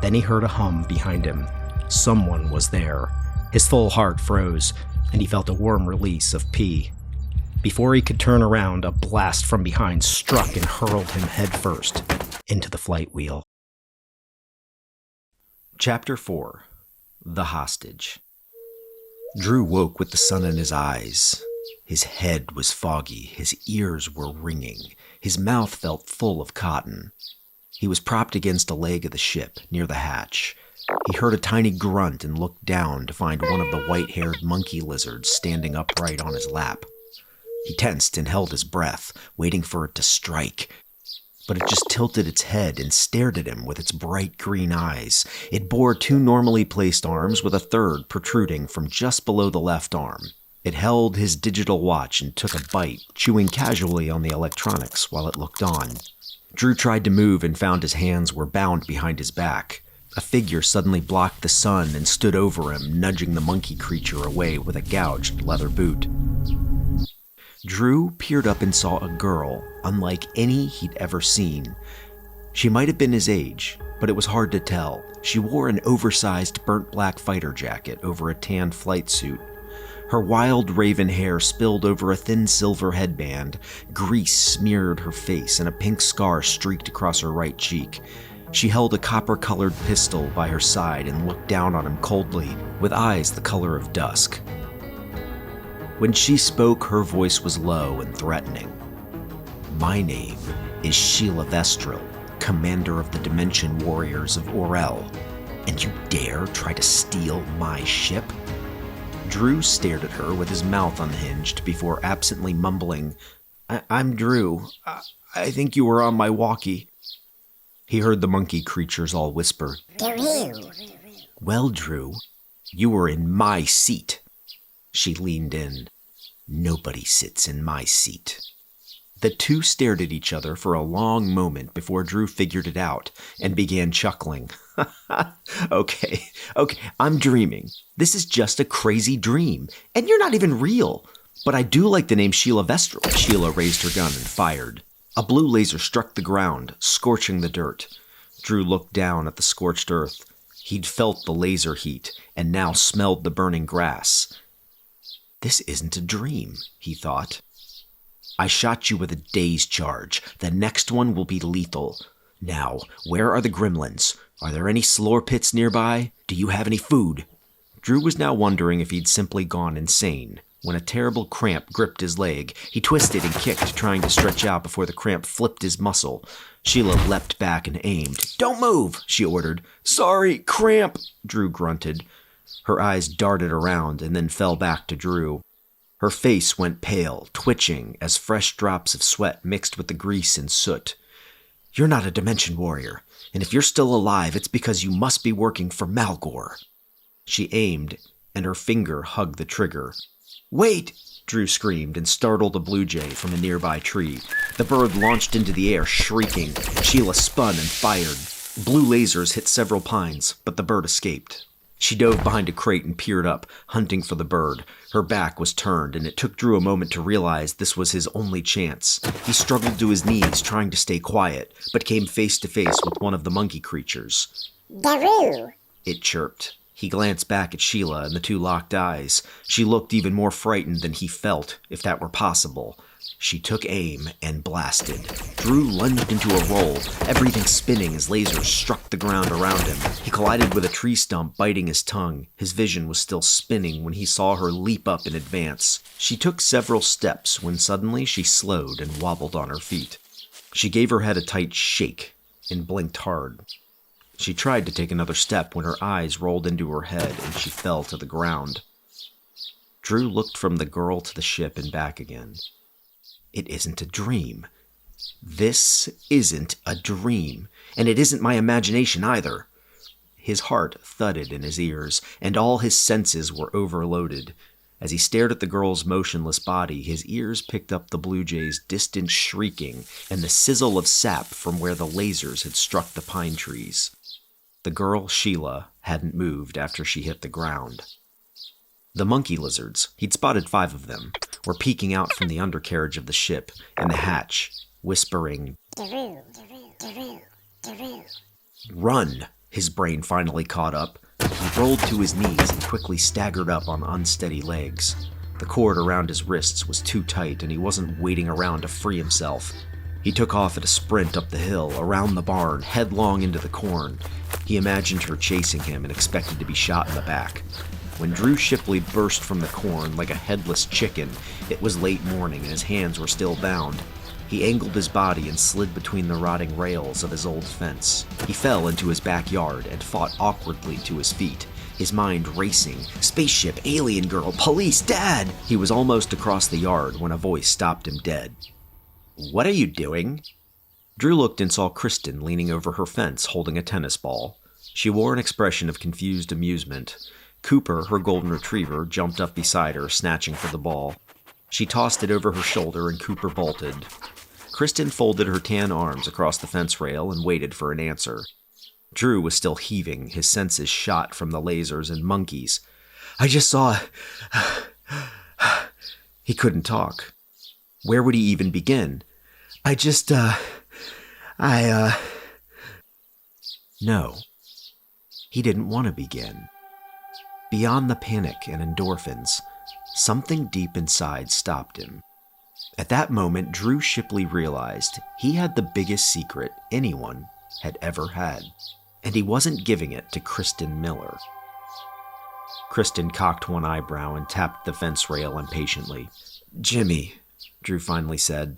Then he heard a hum behind him. Someone was there. His full heart froze, and he felt a warm release of pee. Before he could turn around, a blast from behind struck and hurled him headfirst into the flight wheel. Chapter 4. The Hostage. Drew woke with the sun in his eyes. His head was foggy, his ears were ringing, his mouth felt full of cotton. He was propped against a leg of the ship, near the hatch. He heard a tiny grunt and looked down to find one of the white-haired monkey lizards standing upright on his lap. He tensed and held his breath, waiting for it to strike. But it just tilted its head and stared at him with its bright green eyes. It bore two normally placed arms with a third protruding from just below the left arm. It held his digital watch and took a bite, chewing casually on the electronics while it looked on. Drew tried to move and found his hands were bound behind his back. A figure suddenly blocked the sun and stood over him, nudging the monkey creature away with a gouged leather boot. Drew peered up and saw a girl, unlike any he'd ever seen. She might have been his age, but it was hard to tell. She wore an oversized burnt black fighter jacket over a tan flight suit. Her wild raven hair spilled over a thin silver headband. Grease smeared her face and a pink scar streaked across her right cheek. She held a copper-colored pistol by her side and looked down on him coldly, with eyes the color of dusk. When she spoke, her voice was low and threatening. "My name is Sheela Vestril, commander of the Dimension Warriors of Orel, and you dare try to steal my ship?" Drew stared at her with his mouth unhinged before absently mumbling, I'm Drew. I think you were on my walkie." He heard the monkey creatures all whisper, Drew. "Well, Drew, you were in my seat." She leaned in. "Nobody sits in my seat." The two stared at each other for a long moment before Drew figured it out and began chuckling. Okay, I'm dreaming. This is just a crazy dream, and you're not even real. But I do like the name Sheela Vestril. Sheela raised her gun and fired. A blue laser struck the ground, scorching the dirt. Drew looked down at the scorched earth. He'd felt the laser heat, and now smelled the burning grass. This isn't a dream, he thought. I shot you with a daze charge. The next one will be lethal. Now, where are the gremlins? Are there any slore pits nearby? Do you have any food? Drew was now wondering if he'd simply gone insane. When a terrible cramp gripped his leg, he twisted and kicked, trying to stretch out before the cramp flipped his muscle. Sheela leapt back and aimed. Don't move, she ordered. Sorry, cramp, Drew grunted. Her eyes darted around and then fell back to Drew. Her face went pale, twitching, as fresh drops of sweat mixed with the grease and soot. You're not a Dimension Warrior, and if you're still alive, it's because you must be working for Malgore. She aimed, and her finger hugged the trigger. Wait! Drew screamed and startled a blue jay from a nearby tree. The bird launched into the air, shrieking. Sheela spun and fired. Blue lasers hit several pines, but the bird escaped. She dove behind a crate and peered up, hunting for the bird. Her back was turned, and it took Drew a moment to realize this was his only chance. He struggled to his knees, trying to stay quiet, but came face to face with one of the monkey creatures. Daru! It chirped. He glanced back at Sheela, and the two locked eyes. She looked even more frightened than he felt, if that were possible. She took aim and blasted. Drew lunged into a roll, everything spinning as lasers struck the ground around him. He collided with a tree stump, biting his tongue. His vision was still spinning when he saw her leap up in advance. She took several steps when suddenly she slowed and wobbled on her feet. She gave her head a tight shake and blinked hard. She tried to take another step when her eyes rolled into her head and she fell to the ground. Drew looked from the girl to the ship and back again. It isn't a dream. This isn't a dream, and it isn't my imagination either. His heart thudded in his ears, and all his senses were overloaded. As he stared at the girl's motionless body, his ears picked up the blue jay's distant shrieking and the sizzle of sap from where the lasers had struck the pine trees. The girl, Sheela, hadn't moved after she hit the ground. The monkey lizards, he'd spotted 5 of them, were peeking out from the undercarriage of the ship and the hatch, whispering, Daru, Daru, Daru. Run! His brain finally caught up. He rolled to his knees and quickly staggered up on unsteady legs. The cord around his wrists was too tight and he wasn't waiting around to free himself. He took off at a sprint up the hill, around the barn, headlong into the corn. He imagined her chasing him and expected to be shot in the back. When Drew Shipley burst from the corn like a headless chicken, it was late morning and his hands were still bound. He angled his body and slid between the rotting rails of his old fence. He fell into his backyard and fought awkwardly to his feet, his mind racing. Spaceship, alien girl, police, dad! He was almost across the yard when a voice stopped him dead. What are you doing? Drew looked and saw Kristen leaning over her fence holding a tennis ball. She wore an expression of confused amusement. Cooper, her golden retriever, jumped up beside her, snatching for the ball. She tossed it over her shoulder and Cooper bolted. Kristen folded her tan arms across the fence rail and waited for an answer. Drew was still heaving, his senses shot from the lasers and monkeys. I just saw... He couldn't talk. Where would he even begin? No. He didn't want to begin. Beyond the panic and endorphins, something deep inside stopped him. At that moment, Drew Shipley realized he had the biggest secret anyone had ever had, and he wasn't giving it to Kristen Miller. Kristen cocked one eyebrow and tapped the fence rail impatiently. Jimmy, Drew finally said.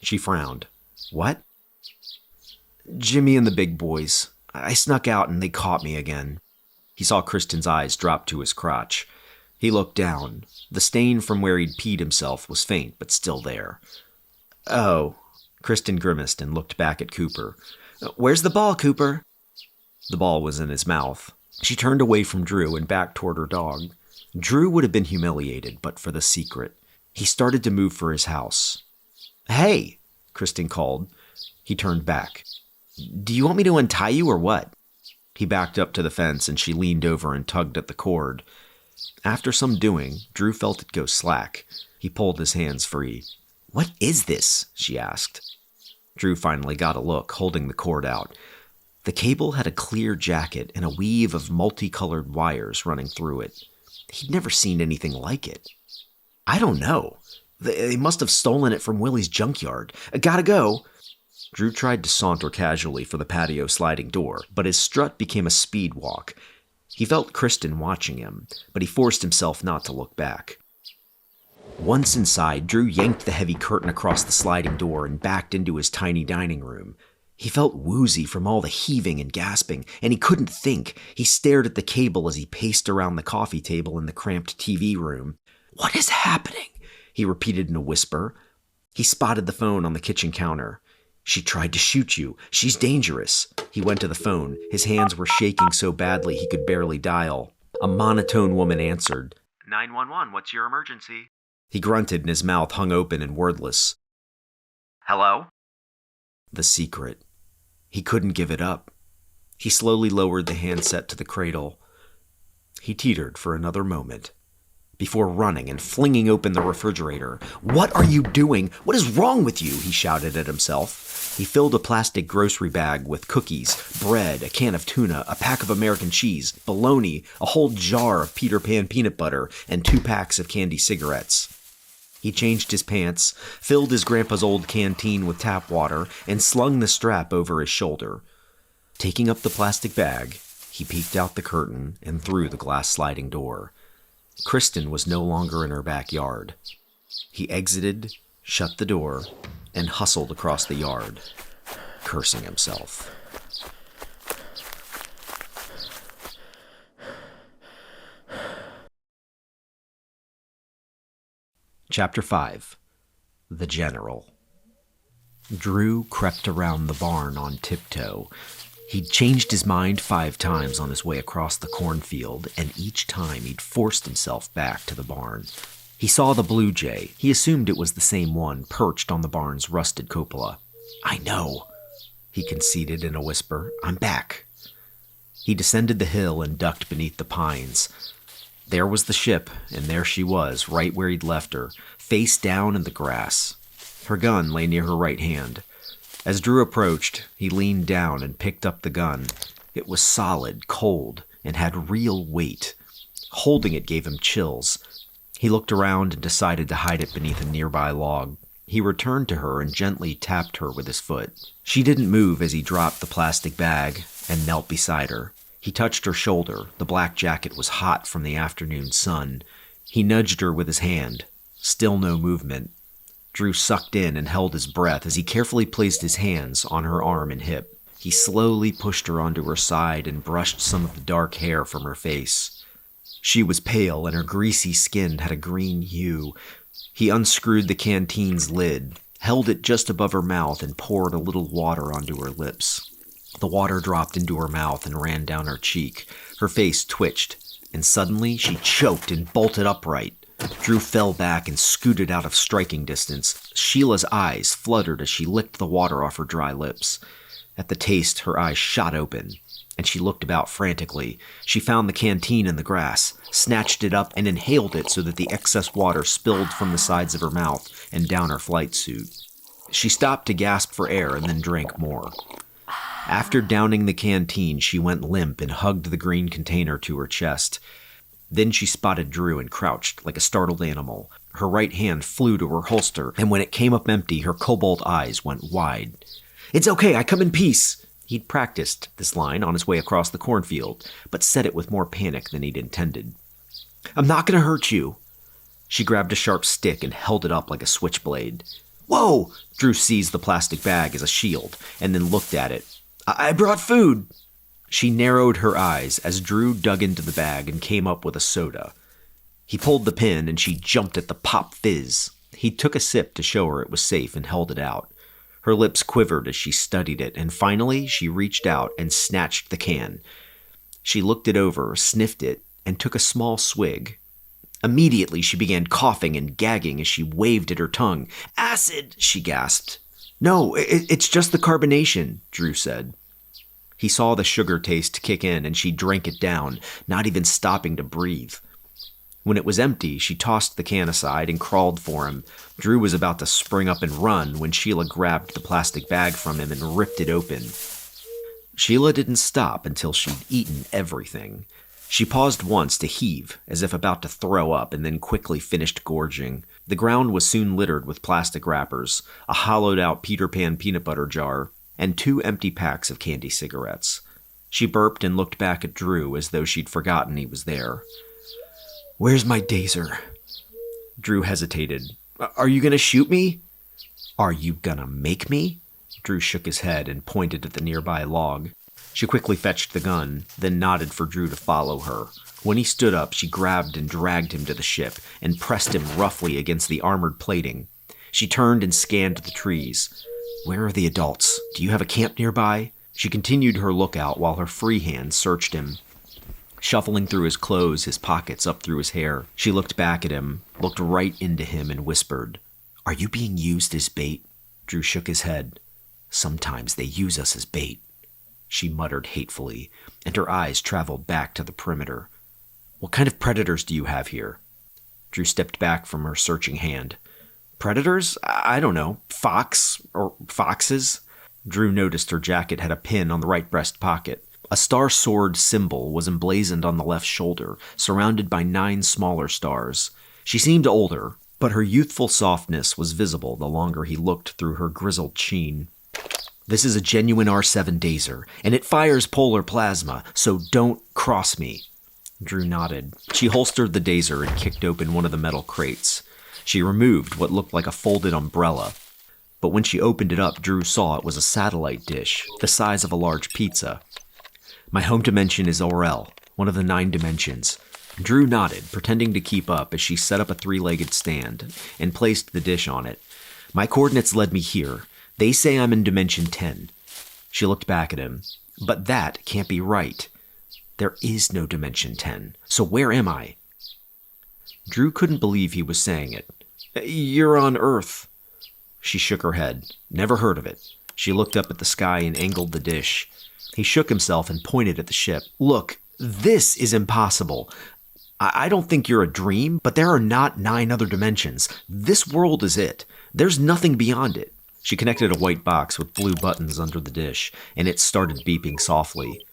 She frowned. What? Jimmy and the big boys. I snuck out and they caught me again. He saw Kristen's eyes drop to his crotch. He looked down. The stain from where he'd peed himself was faint, but still there. Oh. Kristen grimaced and looked back at Cooper. Where's the ball, Cooper? The ball was in his mouth. She turned away from Drew and back toward her dog. Drew would have been humiliated, but for the secret. He started to move for his house. "Hey," Kristen called. He turned back. "Do you want me to untie you or what?" He backed up to the fence and she leaned over and tugged at the cord. After some doing, Drew felt it go slack. He pulled his hands free. "What is this?" she asked. Drew finally got a look, holding the cord out. The cable had a clear jacket and a weave of multicolored wires running through it. He'd never seen anything like it. "I don't know. They must have stolen it from Willie's junkyard. I gotta go." Drew tried to saunter casually for the patio sliding door, but his strut became a speed walk. He felt Kristen watching him, but he forced himself not to look back. Once inside, Drew yanked the heavy curtain across the sliding door and backed into his tiny dining room. He felt woozy from all the heaving and gasping, and he couldn't think. He stared at the cable as he paced around the coffee table in the cramped TV room. "What is happening?" he repeated in a whisper. He spotted the phone on the kitchen counter. "She tried to shoot you. She's dangerous." He went to the phone. His hands were shaking so badly he could barely dial. A monotone woman answered. 911, what's your emergency? He grunted and his mouth hung open and wordless. Hello? The secret. He couldn't give it up. He slowly lowered the handset to the cradle. He teetered for another moment before running and flinging open the refrigerator. "What are you doing? What is wrong with you?" he shouted at himself. He filled a plastic grocery bag with cookies, bread, a can of tuna, a pack of American cheese, bologna, a whole jar of Peter Pan peanut butter, and 2 packs of candy cigarettes. He changed his pants, filled his grandpa's old canteen with tap water, and slung the strap over his shoulder. Taking up the plastic bag, he peeked out the curtain and through the glass sliding door. Kristen was no longer in her backyard. He exited, shut the door, and hustled across the yard, cursing himself. Chapter 5. The General. Drew crept around the barn on tiptoe. He'd changed his mind 5 times on his way across the cornfield, and each time he'd forced himself back to the barn. He saw the blue jay. He assumed it was the same one, perched on the barn's rusted cupola. "I know," he conceded in a whisper. "I'm back." He descended the hill and ducked beneath the pines. There was the ship, and there she was, right where he'd left her, face down in the grass. Her gun lay near her right hand. As Drew approached, he leaned down and picked up the gun. It was solid, cold, and had real weight. Holding it gave him chills. He looked around and decided to hide it beneath a nearby log. He returned to her and gently tapped her with his foot. She didn't move as he dropped the plastic bag and knelt beside her. He touched her shoulder. The black jacket was hot from the afternoon sun. He nudged her with his hand. Still no movement. Drew sucked in and held his breath as he carefully placed his hands on her arm and hip. He slowly pushed her onto her side and brushed some of the dark hair from her face. She was pale and her greasy skin had a green hue. He unscrewed the canteen's lid, held it just above her mouth, and poured a little water onto her lips. The water dropped into her mouth and ran down her cheek. Her face twitched, and suddenly she choked and bolted upright. Drew fell back and scooted out of striking distance. Sheila's eyes fluttered as she licked the water off her dry lips. At the taste, her eyes shot open, and she looked about frantically. She found the canteen in the grass, snatched it up, and inhaled it so that the excess water spilled from the sides of her mouth and down her flight suit. She stopped to gasp for air and then drank more. After downing the canteen, she went limp and hugged the green container to her chest. Then she spotted Drew and crouched like a startled animal. Her right hand flew to her holster, and when it came up empty, her cobalt eyes went wide. "It's okay, I come in peace." He'd practiced this line on his way across the cornfield, but said it with more panic than he'd intended. "I'm not going to hurt you." She grabbed a sharp stick and held it up like a switchblade. "Whoa!" Drew seized the plastic bag as a shield, and then looked at it. I brought food." She narrowed her eyes as Drew dug into the bag and came up with a soda. He pulled the pin and she jumped at the pop fizz. He took a sip to show her it was safe and held it out. Her lips quivered as she studied it, and finally she reached out and snatched the can. She looked it over, sniffed it, and took a small swig. Immediately, she began coughing and gagging as she waved at her tongue. "Acid!" she gasped. "No, it's just the carbonation," Drew said. He saw the sugar taste kick in, and she drank it down, not even stopping to breathe. When it was empty, she tossed the can aside and crawled for him. Drew was about to spring up and run when Sheela grabbed the plastic bag from him and ripped it open. Sheela didn't stop until she'd eaten everything. She paused once to heave, as if about to throw up, and then quickly finished gorging. The ground was soon littered with plastic wrappers, a hollowed-out Peter Pan peanut butter jar, and 2 empty packs of candy cigarettes. She burped and looked back at Drew as though she'd forgotten he was there. "Where's my dazer?" Drew hesitated. "Are you gonna shoot me?" "Are you gonna make me?" Drew shook his head and pointed at the nearby log. She quickly fetched the gun, then nodded for Drew to follow her. When he stood up, she grabbed and dragged him to the ship and pressed him roughly against the armored plating. She turned and scanned the trees. "Where are the adults? Do you have a camp nearby?" She continued her lookout while her free hand searched him. Shuffling through his clothes, his pockets up through his hair, she looked back at him, looked right into him, and whispered, "Are you being used as bait?" Drew shook his head. "Sometimes they use us as bait," she muttered hatefully, and her eyes traveled back to the perimeter. "What kind of predators do you have here?" Drew stepped back from her searching hand. "Predators? I don't know. Fox or foxes?" Drew noticed her jacket had a pin on the right breast pocket. A star sword symbol was emblazoned on the left shoulder, surrounded by 9 smaller stars. She seemed older, but her youthful softness was visible the longer he looked through her grizzled sheen. "This is a genuine R7 Dazer, and it fires polar plasma, so don't cross me." Drew nodded. She holstered the Dazer and kicked open one of the metal crates. She removed what looked like a folded umbrella. But when she opened it up, Drew saw it was a satellite dish, the size of a large pizza. "My home dimension is Orel, one of the 9 dimensions." Drew nodded, pretending to keep up as she set up a 3-legged stand and placed the dish on it. "My coordinates led me here. They say I'm in Dimension 10. She looked back at him. "But that can't be right. There is no Dimension 10. So where am I?" Drew couldn't believe he was saying it. "You're on Earth." She shook her head. "Never heard of it." She looked up at the sky and angled the dish. He shook himself and pointed at the ship. "Look, this is impossible. I don't think you're a dream, but there are not 9 other dimensions. This world is it. There's nothing beyond it." She connected a white box with blue buttons under the dish, and it started beeping softly.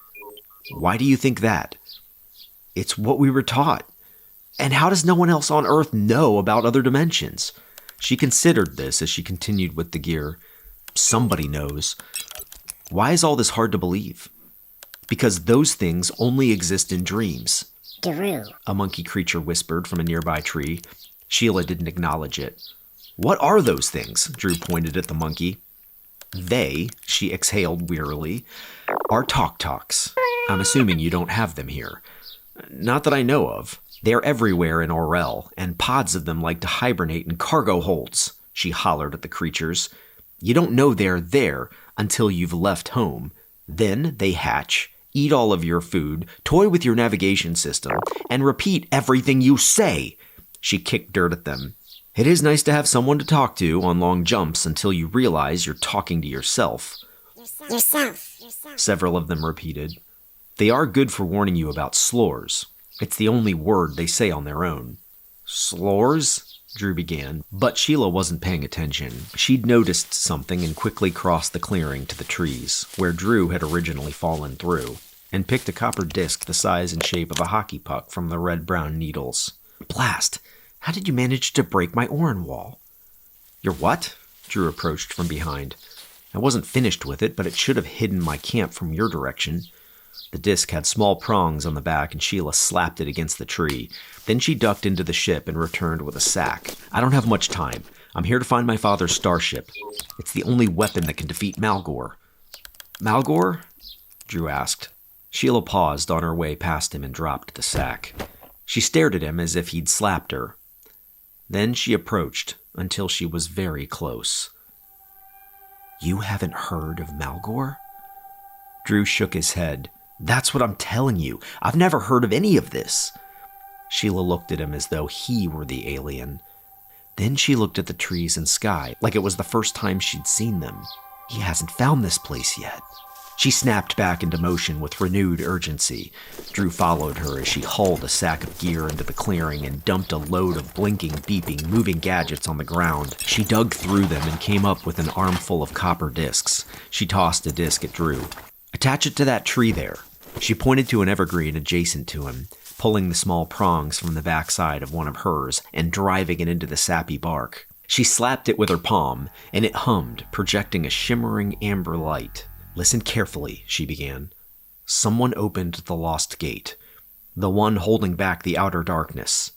"Why do you think that?" "It's what we were taught. And how does no one else on Earth know about other dimensions?" She considered this as she continued with the gear. "Somebody knows. Why is all this hard to believe?" "Because those things only exist in dreams," Drew. a monkey creature whispered from a nearby tree. Sheela didn't acknowledge it. "What are those things?" Drew pointed at the monkey. "They," she exhaled wearily, "are talks. I'm assuming you don't have them here." "Not that I know of. They're everywhere in Orel, and pods of them like to hibernate in cargo holds," she hollered at the creatures. "You don't know they're there until you've left home. Then they hatch, eat all of your food, toy with your navigation system, and repeat everything you say." She kicked dirt at them. "It is nice to have someone to talk to on long jumps until you realize you're talking to yourself." Yourself. Several of them repeated. "They are good for warning you about slores. It's the only word they say on their own." "Slores?" Drew began, but Sheela wasn't paying attention. She'd noticed something and quickly crossed the clearing to the trees, where Drew had originally fallen through, and picked a copper disc the size and shape of a hockey puck from the red-brown needles. "Blast! How did you manage to break my Orin wall?" "Your what?" Drew approached from behind. "I wasn't finished with it, but it should have hidden my camp from your direction." The disc had small prongs on the back, and Sheela slapped it against the tree. Then she ducked into the ship and returned with a sack. "I don't have much time. I'm here to find my father's starship. It's the only weapon that can defeat Malgore." "Malgore?" Drew asked. Sheela paused on her way past him and dropped the sack. She stared at him as if he'd slapped her. Then she approached until she was very close. "You haven't heard of Malgore?" Drew shook his head. "That's what I'm telling you. I've never heard of any of this." Sheela looked at him as though he were the alien. Then she looked at the trees and sky, like it was the first time she'd seen them. He hasn't found this place yet. She snapped back into motion with renewed urgency. Drew followed her as she hauled a sack of gear into the clearing and dumped a load of blinking, beeping, moving gadgets on the ground. She dug through them and came up with an armful of copper discs. She tossed a disc at Drew. "Attach it to that tree there." She pointed to an evergreen adjacent to him, pulling the small prongs from the backside of one of hers and driving it into the sappy bark. She slapped it with her palm, and it hummed, projecting a shimmering amber light. "Listen carefully," she began. "Someone opened the lost gate, the one holding back the outer darkness."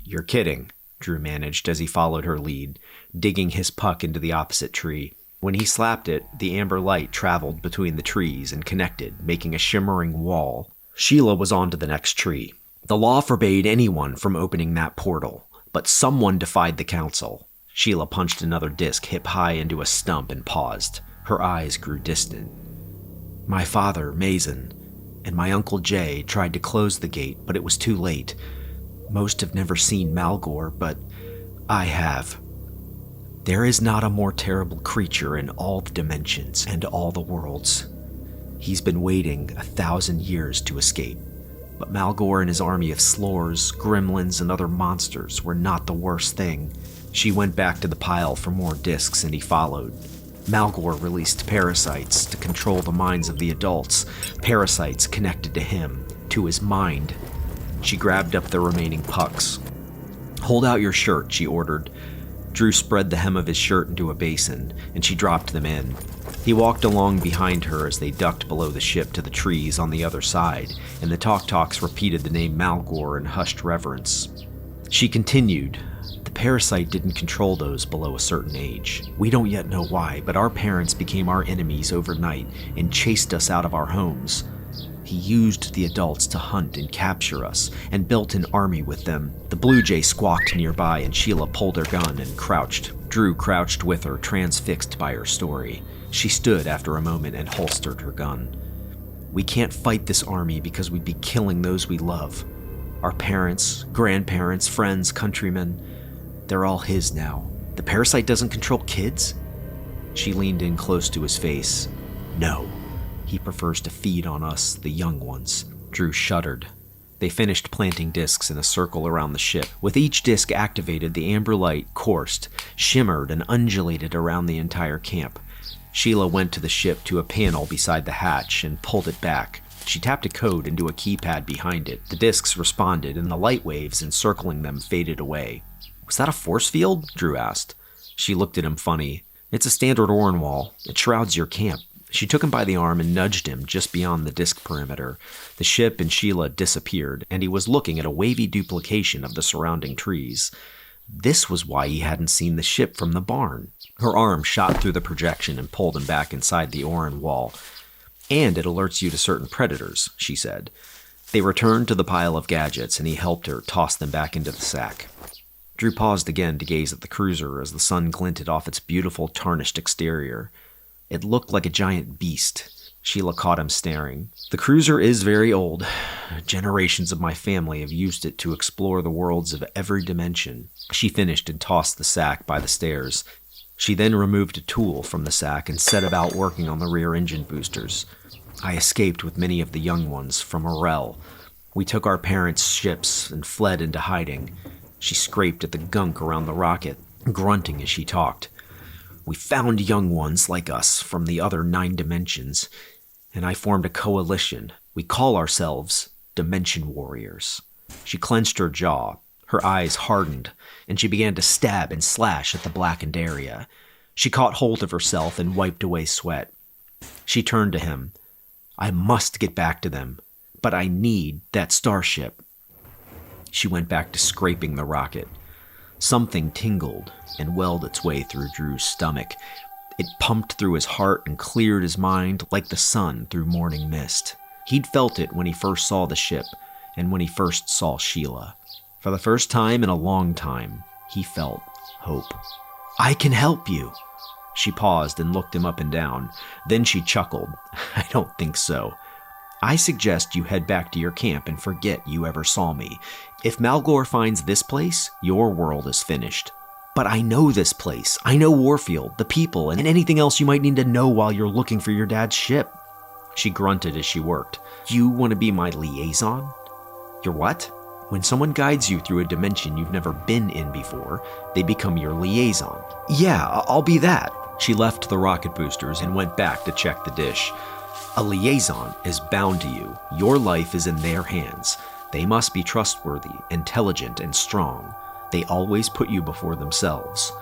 "You're kidding," Drew managed as he followed her lead, digging his puck into the opposite tree. When he slapped it, the amber light traveled between the trees and connected, making a shimmering wall. Sheela was on to the next tree. The law forbade anyone from opening that portal, but someone defied the council. Sheela punched another disc hip high into a stump and paused. Her eyes grew distant. "My father, Mason, and my Uncle Jay tried to close the gate, but it was too late. Most have never seen Malgore, but I have. There is not a more terrible creature in all the dimensions and all the worlds. He's been waiting 1,000 years to escape. But Malgore and his army of slores, gremlins, and other monsters were not the worst thing." She went back to the pile for more discs and he followed. Malgore released parasites to control the minds of the adults, parasites connected to him, to his mind. She grabbed up the remaining pucks. "Hold out your shirt," she ordered. Drew spread the hem of his shirt into a basin, and she dropped them in. He walked along behind her as they ducked below the ship to the trees on the other side, and the Talk-Talks repeated the name Malgore in hushed reverence. She continued. "The parasite didn't control those below a certain age. We don't yet know why, but our parents became our enemies overnight and chased us out of our homes. He used the adults to hunt and capture us, and built an army with them." The blue jay squawked nearby, and Sheela pulled her gun and crouched. Drew crouched with her, transfixed by her story. She stood after a moment and holstered her gun. "We can't fight this army because we'd be killing those we love. Our parents, grandparents, friends, countrymen, they're all his now. The parasite doesn't control kids?" She leaned in close to his face. "No. He prefers to feed on us, the young ones." Drew shuddered. They finished planting discs in a circle around the ship. With each disc activated, the amber light coursed, shimmered, and undulated around the entire camp. Sheela went to the ship to a panel beside the hatch and pulled it back. She tapped a code into a keypad behind it. The discs responded, and the light waves encircling them faded away. "Was that a force field?" Drew asked. She looked at him funny. "It's a standard Orin wall. It shrouds your camp." She took him by the arm and nudged him just beyond the disc perimeter. The ship and Sheela disappeared, and he was looking at a wavy duplication of the surrounding trees. This was why he hadn't seen the ship from the barn. Her arm shot through the projection and pulled him back inside the Orin wall. "And it alerts you to certain predators," she said. They returned to the pile of gadgets, and he helped her toss them back into the sack. Drew paused again to gaze at the cruiser as the sun glinted off its beautiful tarnished exterior. It looked like a giant beast. Sheela caught him staring. "The cruiser is very old. Generations of my family have used it to explore the worlds of every dimension." She finished and tossed the sack by the stairs. She then removed a tool from the sack and set about working on the rear engine boosters. "I escaped with many of the young ones from Orel. We took our parents' ships and fled into hiding." She scraped at the gunk around the rocket, grunting as she talked. "We found young ones like us from the other 9 dimensions, and I formed a coalition. We call ourselves Dimension Warriors." She clenched her jaw. Her eyes hardened, and she began to stab and slash at the blackened area. She caught hold of herself and wiped away sweat. She turned to him. "I must get back to them, but I need that starship." She went back to scraping the rocket. Something tingled and welled its way through Drew's stomach. It pumped through his heart and cleared his mind like the sun through morning mist. He'd felt it when he first saw the ship and when he first saw Sheela. For the first time in a long time, he felt hope. "I can help you." She paused and looked him up and down. Then she chuckled. "I don't think so. I suggest you head back to your camp and forget you ever saw me. If Malgore finds this place, your world is finished. But I know this place. I know Warfield, the people, and anything else you might need to know while you're looking for your dad's ship." She grunted as she worked. "You want to be my liaison?" "Your what?" "When someone guides you through a dimension you've never been in before, they become your liaison." "Yeah, I'll be that." She left the rocket boosters and went back to check the dish. "A liaison is bound to you. Your life is in their hands. They must be trustworthy, intelligent, and strong. They always put you before themselves.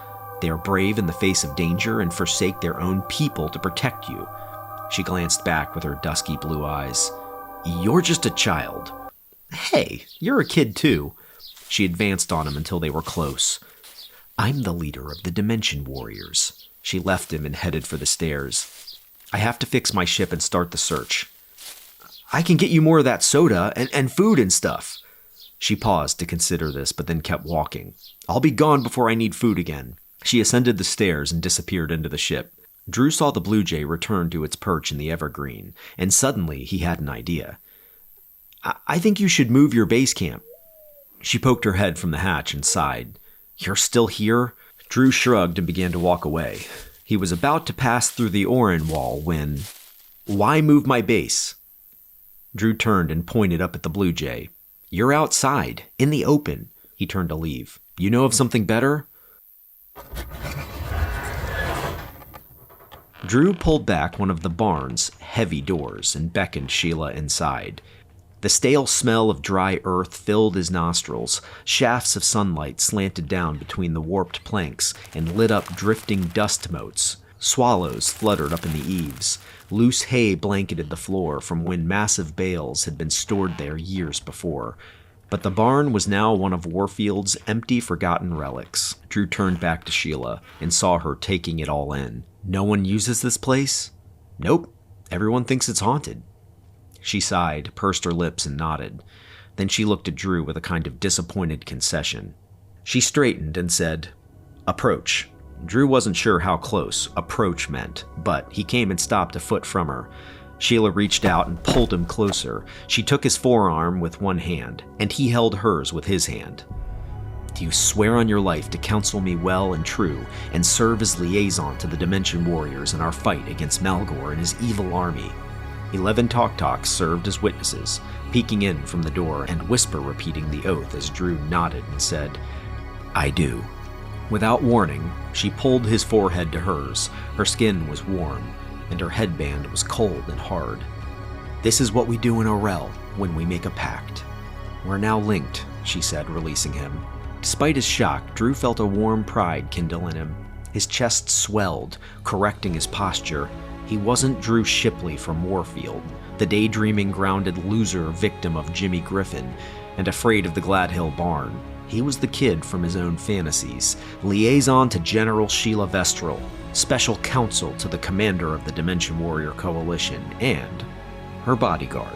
They are brave in the face of danger and forsake their own people to protect you." She glanced back with her dusky blue eyes. "You're just a child." "Hey, you're a kid too." She advanced on him until they were close. "I'm the leader of the Dimension Warriors." She left him and headed for the stairs. "I have to fix my ship and start the search." "I can get you more of that soda and food and stuff." She paused to consider this, but then kept walking. "I'll be gone before I need food again." She ascended the stairs and disappeared into the ship. Drew saw the Blue Jay return to its perch in the evergreen, and suddenly he had an idea. I think you should move your base camp." She poked her head from the hatch and sighed. "You're still here?" Drew shrugged and began to walk away. He was about to pass through the Orin wall when... "Why move my base?" Drew turned and pointed up at the Blue Jay. "You're outside, in the open." He turned to leave. "You know of something better?" Drew pulled back one of the barn's heavy doors and beckoned Sheela inside. The stale smell of dry earth filled his nostrils. Shafts of sunlight slanted down between the warped planks and lit up drifting dust motes. Swallows fluttered up in the eaves. Loose hay blanketed the floor from when massive bales had been stored there years before. But the barn was now one of Warfield's empty, forgotten relics. Drew turned back to Sheela and saw her taking it all in. "No one uses this place?" "Nope. Everyone thinks it's haunted." She sighed, pursed her lips, and nodded. Then she looked at Drew with a kind of disappointed concession. She straightened and said, "Approach." Drew wasn't sure how close approach meant, but he came and stopped a foot from her. Sheela reached out and pulled him closer. She took his forearm with one hand, and he held hers with his hand. "Do you swear on your life to counsel me well and true, and serve as liaison to the Dimension Warriors in our fight against Malgore and his evil army?" 11 Talk-Talks served as witnesses, peeking in from the door and whisper repeating the oath as Drew nodded and said, "I do." Without warning, she pulled his forehead to hers. Her skin was warm, and her headband was cold and hard. "This is what we do in Orel when we make a pact. We're now linked," she said, releasing him. Despite his shock, Drew felt a warm pride kindle in him. His chest swelled, correcting his posture. He wasn't Drew Shipley from Warfield, the daydreaming, grounded loser victim of Jimmy Griffin, and afraid of the Gladhill barn. He was the kid from his own fantasies, liaison to General Sheela Vestril, special counsel to the commander of the Dimension Warrior Coalition, and her bodyguard.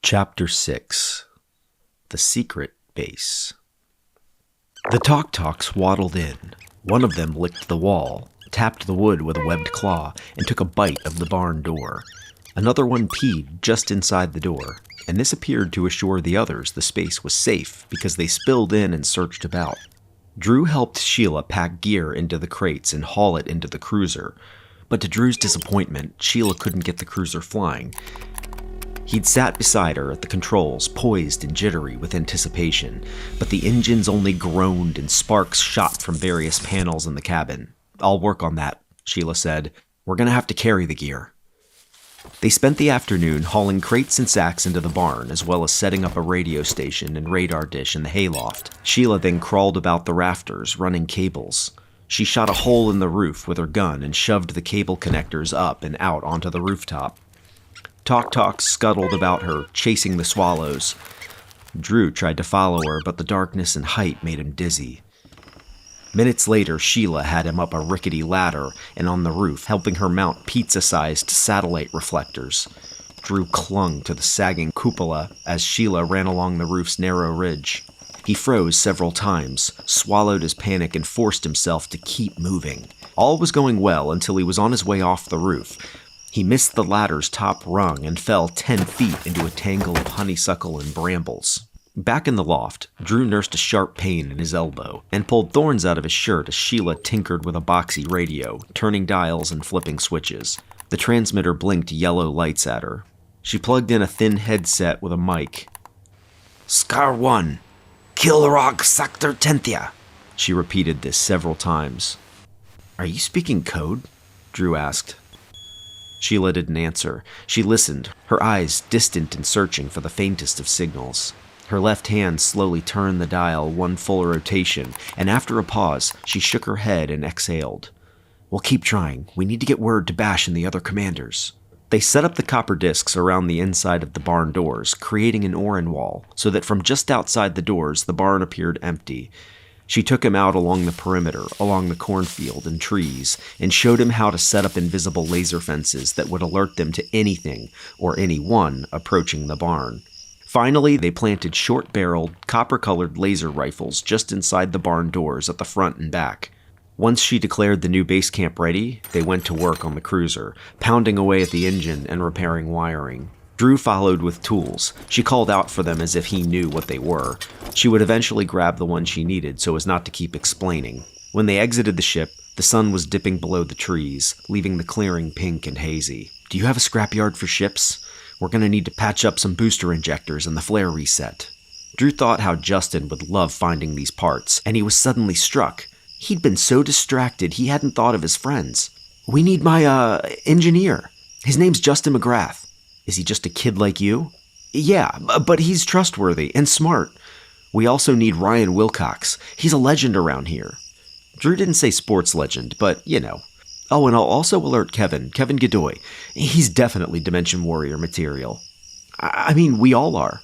Chapter 6. The Secret Base. The Talk-Talks waddled in. One of them licked the wall, tapped the wood with a webbed claw, and took a bite of the barn door. Another one peed just inside the door, and this appeared to assure the others the space was safe because they spilled in and searched about. Drew helped Sheela pack gear into the crates and haul it into the cruiser, but to Drew's disappointment, Sheela couldn't get the cruiser flying. He'd sat beside her at the controls, poised and jittery with anticipation, but the engines only groaned and sparks shot from various panels in the cabin. "I'll work on that," Sheela said. "We're gonna have to carry the gear." They spent the afternoon hauling crates and sacks into the barn, as well as setting up a radio station and radar dish in the hayloft. Sheela then crawled about the rafters, running cables. She shot a hole in the roof with her gun and shoved the cable connectors up and out onto the rooftop. Talk-Talks scuttled about her, chasing the swallows. Drew tried to follow her, but the darkness and height made him dizzy. Minutes later, Sheela had him up a rickety ladder and on the roof, helping her mount pizza-sized satellite reflectors. Drew clung to the sagging cupola as Sheela ran along the roof's narrow ridge. He froze several times, swallowed his panic, and forced himself to keep moving. All was going well until he was on his way off the roof. He missed the ladder's top rung and fell 10 feet into a tangle of honeysuckle and brambles. Back in the loft, Drew nursed a sharp pain in his elbow and pulled thorns out of his shirt as Sheela tinkered with a boxy radio, turning dials and flipping switches. The transmitter blinked yellow lights at her. She plugged in a thin headset with a mic. "Scar 1, Kilrock Sector Tenthia." She repeated this several times. "Are you speaking code?" Drew asked. Sheela didn't answer. She listened, her eyes distant and searching for the faintest of signals. Her left hand slowly turned the dial one full rotation, and after a pause, she shook her head and exhaled. "We'll keep trying. We need to get word to Bash and the other commanders." They set up the copper discs around the inside of the barn doors, creating an Orin wall, so that from just outside the doors, the barn appeared empty. She took him out along the perimeter, along the cornfield and trees, and showed him how to set up invisible laser fences that would alert them to anything or anyone approaching the barn. Finally, they planted short-barreled, copper-colored laser rifles just inside the barn doors at the front and back. Once she declared the new base camp ready, they went to work on the cruiser, pounding away at the engine and repairing wiring. Drew followed with tools. She called out for them as if he knew what they were. She would eventually grab the one she needed so as not to keep explaining. When they exited the ship, the sun was dipping below the trees, leaving the clearing pink and hazy. "Do you have a scrapyard for ships? We're going to need to patch up some booster injectors and the flare reset." Drew thought how Justin would love finding these parts, and he was suddenly struck. He'd been so distracted he hadn't thought of his friends. "We need my, engineer. His name's Justin McGrath." "Is he just a kid like you?" "Yeah, but he's trustworthy and smart. We also need Ryan Wilcox. He's a legend around here." Drew didn't say sports legend, but, you know. "Oh, and I'll also alert Kevin Godoy. He's definitely Dimension Warrior material." I mean, we all are."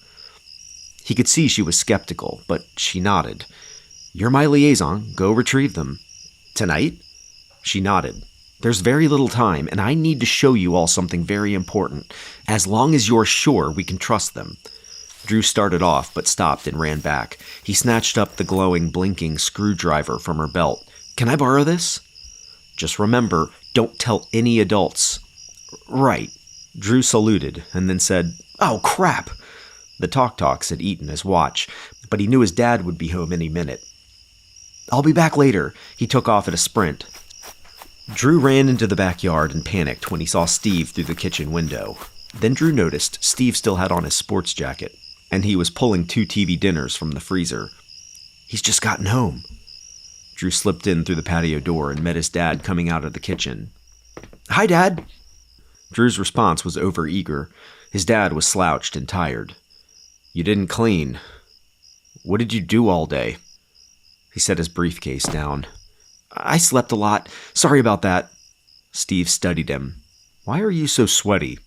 He could see she was skeptical, but she nodded. "You're my liaison. Go retrieve them." "Tonight?" She nodded. "There's very little time, and I need to show you all something very important, as long as you're sure we can trust them." Drew started off, but stopped and ran back. He snatched up the glowing, blinking screwdriver from her belt. "Can I borrow this?" "Just remember, don't tell any adults." "Right." Drew saluted, and then said, "Oh, crap!" The talk-talks had eaten his watch, but he knew his dad would be home any minute. "I'll be back later." He took off at a sprint. Drew ran into the backyard and panicked when he saw Steve through the kitchen window. Then Drew noticed Steve still had on his sports jacket, and he was pulling 2 TV dinners from the freezer. "He's just gotten home." Drew slipped in through the patio door and met his dad coming out of the kitchen. "Hi, Dad." Drew's response was overeager. His dad was slouched and tired. "You didn't clean. What did you do all day?" He set his briefcase down. "I slept a lot. Sorry about that." Steve studied him. "Why are you so sweaty?"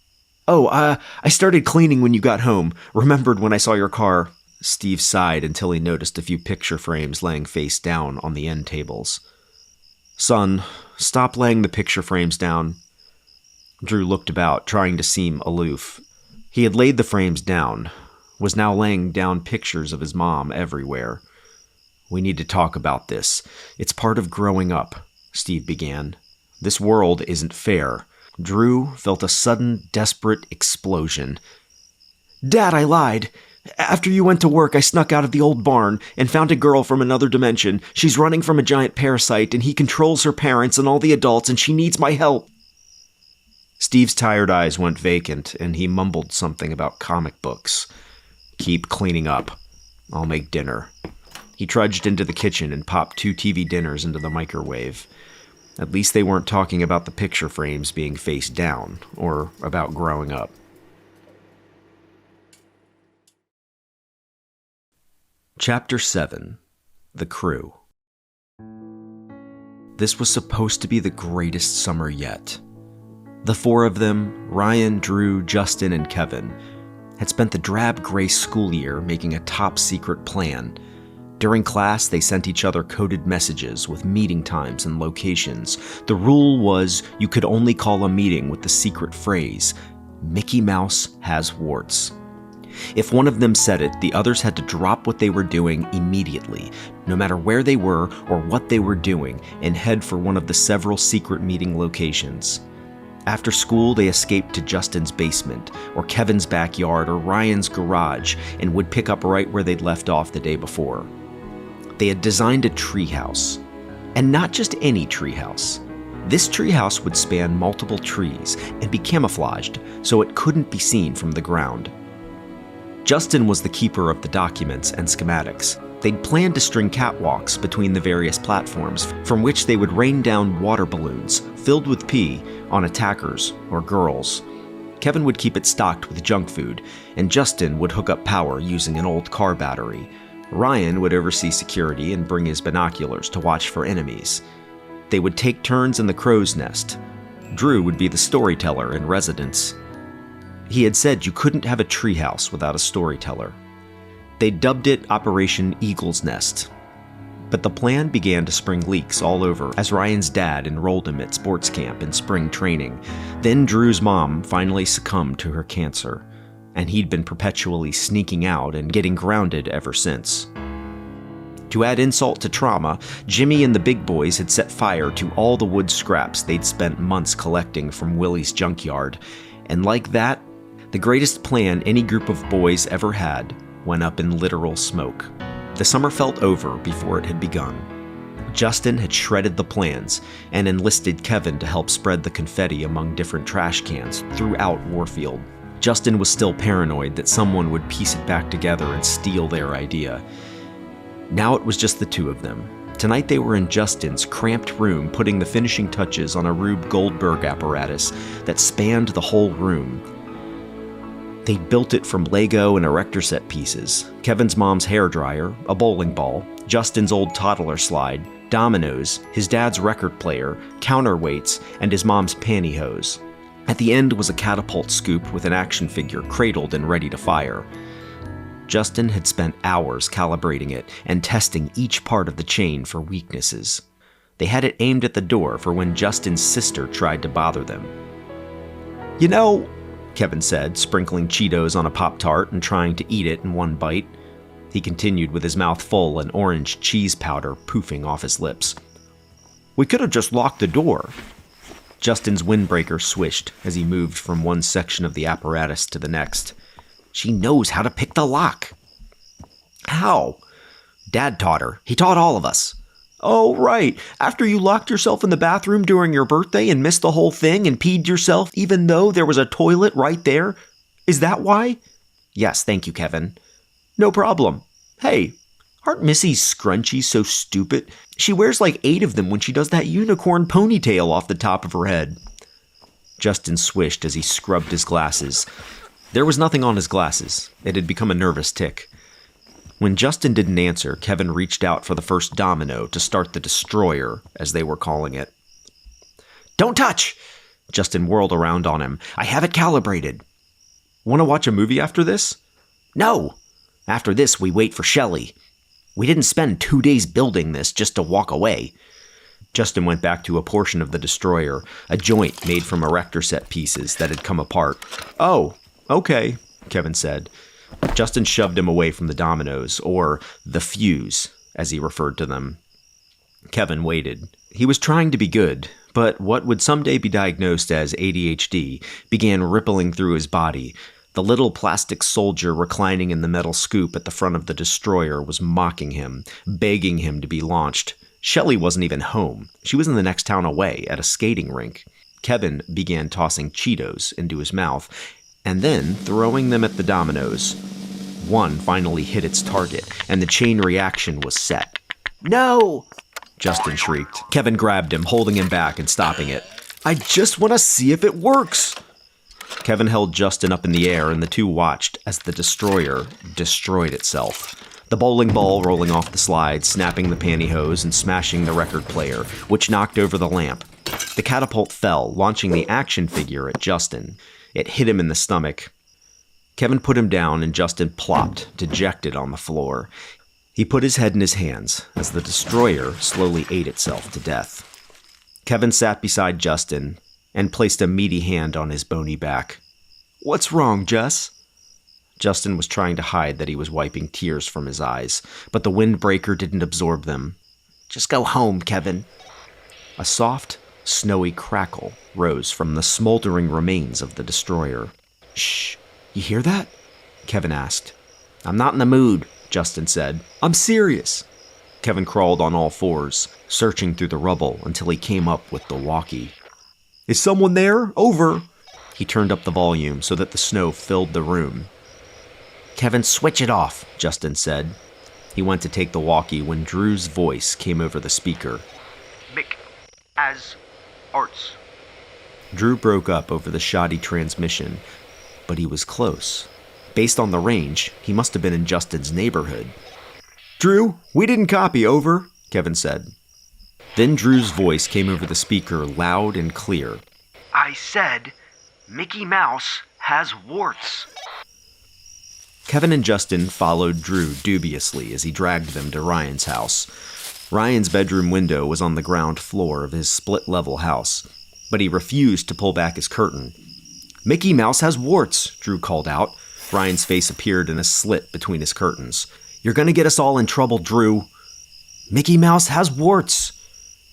"Oh, I started cleaning when you got home. Remembered when I saw your car." Steve sighed until he noticed a few picture frames laying face down on the end tables. "Son, stop laying the picture frames down." Drew looked about, trying to seem aloof. He had laid the frames down, was now laying down pictures of his mom everywhere. "We need to talk about this. It's part of growing up," Steve began. "This world isn't fair." Drew felt a sudden, desperate explosion. "Dad, I lied. After you went to work, I snuck out of the old barn and found a girl from another dimension. She's running from a giant parasite, and he controls her parents and all the adults, and she needs my help." Steve's tired eyes went vacant, and he mumbled something about comic books. "Keep cleaning up. I'll make dinner." He trudged into the kitchen and popped 2 TV dinners into the microwave. At least they weren't talking about the picture frames being face down, or about growing up. Chapter 7. The Crew. This was supposed to be the greatest summer yet. The 4 of them, Ryan, Drew, Justin, and Kevin, had spent the drab gray school year making a top-secret plan. During class, they sent each other coded messages with meeting times and locations. The rule was you could only call a meeting with the secret phrase, "Mickey Mouse has warts." If one of them said it, the others had to drop what they were doing immediately, no matter where they were or what they were doing, and head for one of the several secret meeting locations. After school, they escaped to Justin's basement, or Kevin's backyard, or Ryan's garage, and would pick up right where they'd left off the day before. They had designed a treehouse. And not just any treehouse. This treehouse would span multiple trees and be camouflaged, so it couldn't be seen from the ground. Justin was the keeper of the documents and schematics. They'd planned to string catwalks between the various platforms, from which they would rain down water balloons filled with pee on attackers or girls. Kevin would keep it stocked with junk food, and Justin would hook up power using an old car battery. Ryan would oversee security and bring his binoculars to watch for enemies. They would take turns in the crow's nest. Drew would be the storyteller in residence. He had said you couldn't have a treehouse without a storyteller. They dubbed it Operation Eagle's Nest. But the plan began to spring leaks all over as Ryan's dad enrolled him at sports camp and spring training. Then Drew's mom finally succumbed to her cancer, and he'd been perpetually sneaking out and getting grounded ever since. To add insult to trauma, Jimmy and the big boys had set fire to all the wood scraps they'd spent months collecting from Willie's junkyard, and like that, the greatest plan any group of boys ever had went up in literal smoke. The summer felt over before it had begun. Justin had shredded the plans and enlisted Kevin to help spread the confetti among different trash cans throughout Warfield. Justin was still paranoid that someone would piece it back together and steal their idea. Now it was just the two of them. Tonight they were in Justin's cramped room putting the finishing touches on a Rube Goldberg apparatus that spanned the whole room. They'd built it from Lego and erector set pieces, Kevin's mom's hairdryer, a bowling ball, Justin's old toddler slide, dominoes, his dad's record player, counterweights, and his mom's pantyhose. At the end was a catapult scoop with an action figure cradled and ready to fire. Justin had spent hours calibrating it and testing each part of the chain for weaknesses. They had it aimed at the door for when Justin's sister tried to bother them. "You know," Kevin said, sprinkling Cheetos on a Pop-Tart and trying to eat it in one bite. He continued with his mouth full and orange cheese powder poofing off his lips. "We could have just locked the door." Justin's windbreaker swished as he moved from one section of the apparatus to the next. "She knows how to pick the lock." "How?" "Dad taught her. He taught all of us." "Oh, right. After you locked yourself in the bathroom during your birthday and missed the whole thing and peed yourself even though there was a toilet right there? Is that why?" "Yes, thank you, Kevin." "No problem. Hey, aren't Missy's scrunchies so stupid? She wears like 8 of them when she does that unicorn ponytail off the top of her head." Justin swished as he scrubbed his glasses. There was nothing on his glasses. It had become a nervous tic. When Justin didn't answer, Kevin reached out for the first domino to start the destroyer, as they were calling it. "Don't touch!" Justin whirled around on him. "I have it calibrated." "Want to watch a movie after this?" "No! After this, we wait for Shelley. We didn't spend 2 days building this just to walk away." Justin went back to a portion of the destroyer, a joint made from erector set pieces that had come apart. "Oh, okay," Kevin said. Justin shoved him away from the dominoes, or the fuse, as he referred to them. Kevin waited. He was trying to be good, but what would someday be diagnosed as ADHD began rippling through his body. The little plastic soldier reclining in the metal scoop at the front of the destroyer was mocking him, begging him to be launched. Shelley wasn't even home. She was in the next town away, at a skating rink. Kevin began tossing Cheetos into his mouth, and then throwing them at the dominoes. One finally hit its target, and the chain reaction was set. "No!" Justin shrieked. Kevin grabbed him, holding him back and stopping it. "I just want to see if it works!" Kevin held Justin up in the air, and the two watched as the destroyer destroyed itself. The bowling ball rolling off the slide, snapping the pantyhose, and smashing the record player, which knocked over the lamp. The catapult fell, launching the action figure at Justin. It hit him in the stomach. Kevin put him down, and Justin plopped, dejected, on the floor. He put his head in his hands as the destroyer slowly ate itself to death. Kevin sat beside Justin and placed a meaty hand on his bony back. "What's wrong, Jess?" Justin was trying to hide that he was wiping tears from his eyes, but the windbreaker didn't absorb them. "Just go home, Kevin." A soft, snowy crackle rose from the smoldering remains of the destroyer. "Shh, you hear that?" Kevin asked. "I'm not in the mood," Justin said. "I'm serious." Kevin crawled on all fours, searching through the rubble until he came up with the walkie. "Is someone there? Over." He turned up the volume so that the snow filled the room. "Kevin, switch it off," Justin said. He went to take the walkie when Drew's voice came over the speaker. Mick, as arts. Drew broke up over the shoddy transmission, but he was close. Based on the range, he must have been in Justin's neighborhood. "Drew, we didn't copy, over," Kevin said. Then Drew's voice came over the speaker loud and clear. I said, Mickey Mouse has warts. Kevin and Justin followed Drew dubiously as he dragged them to Ryan's house. Ryan's bedroom window was on the ground floor of his split-level house, but he refused to pull back his curtain. "Mickey Mouse has warts," Drew called out. Ryan's face appeared in a slit between his curtains. "You're gonna get us all in trouble, Drew." "Mickey Mouse has warts."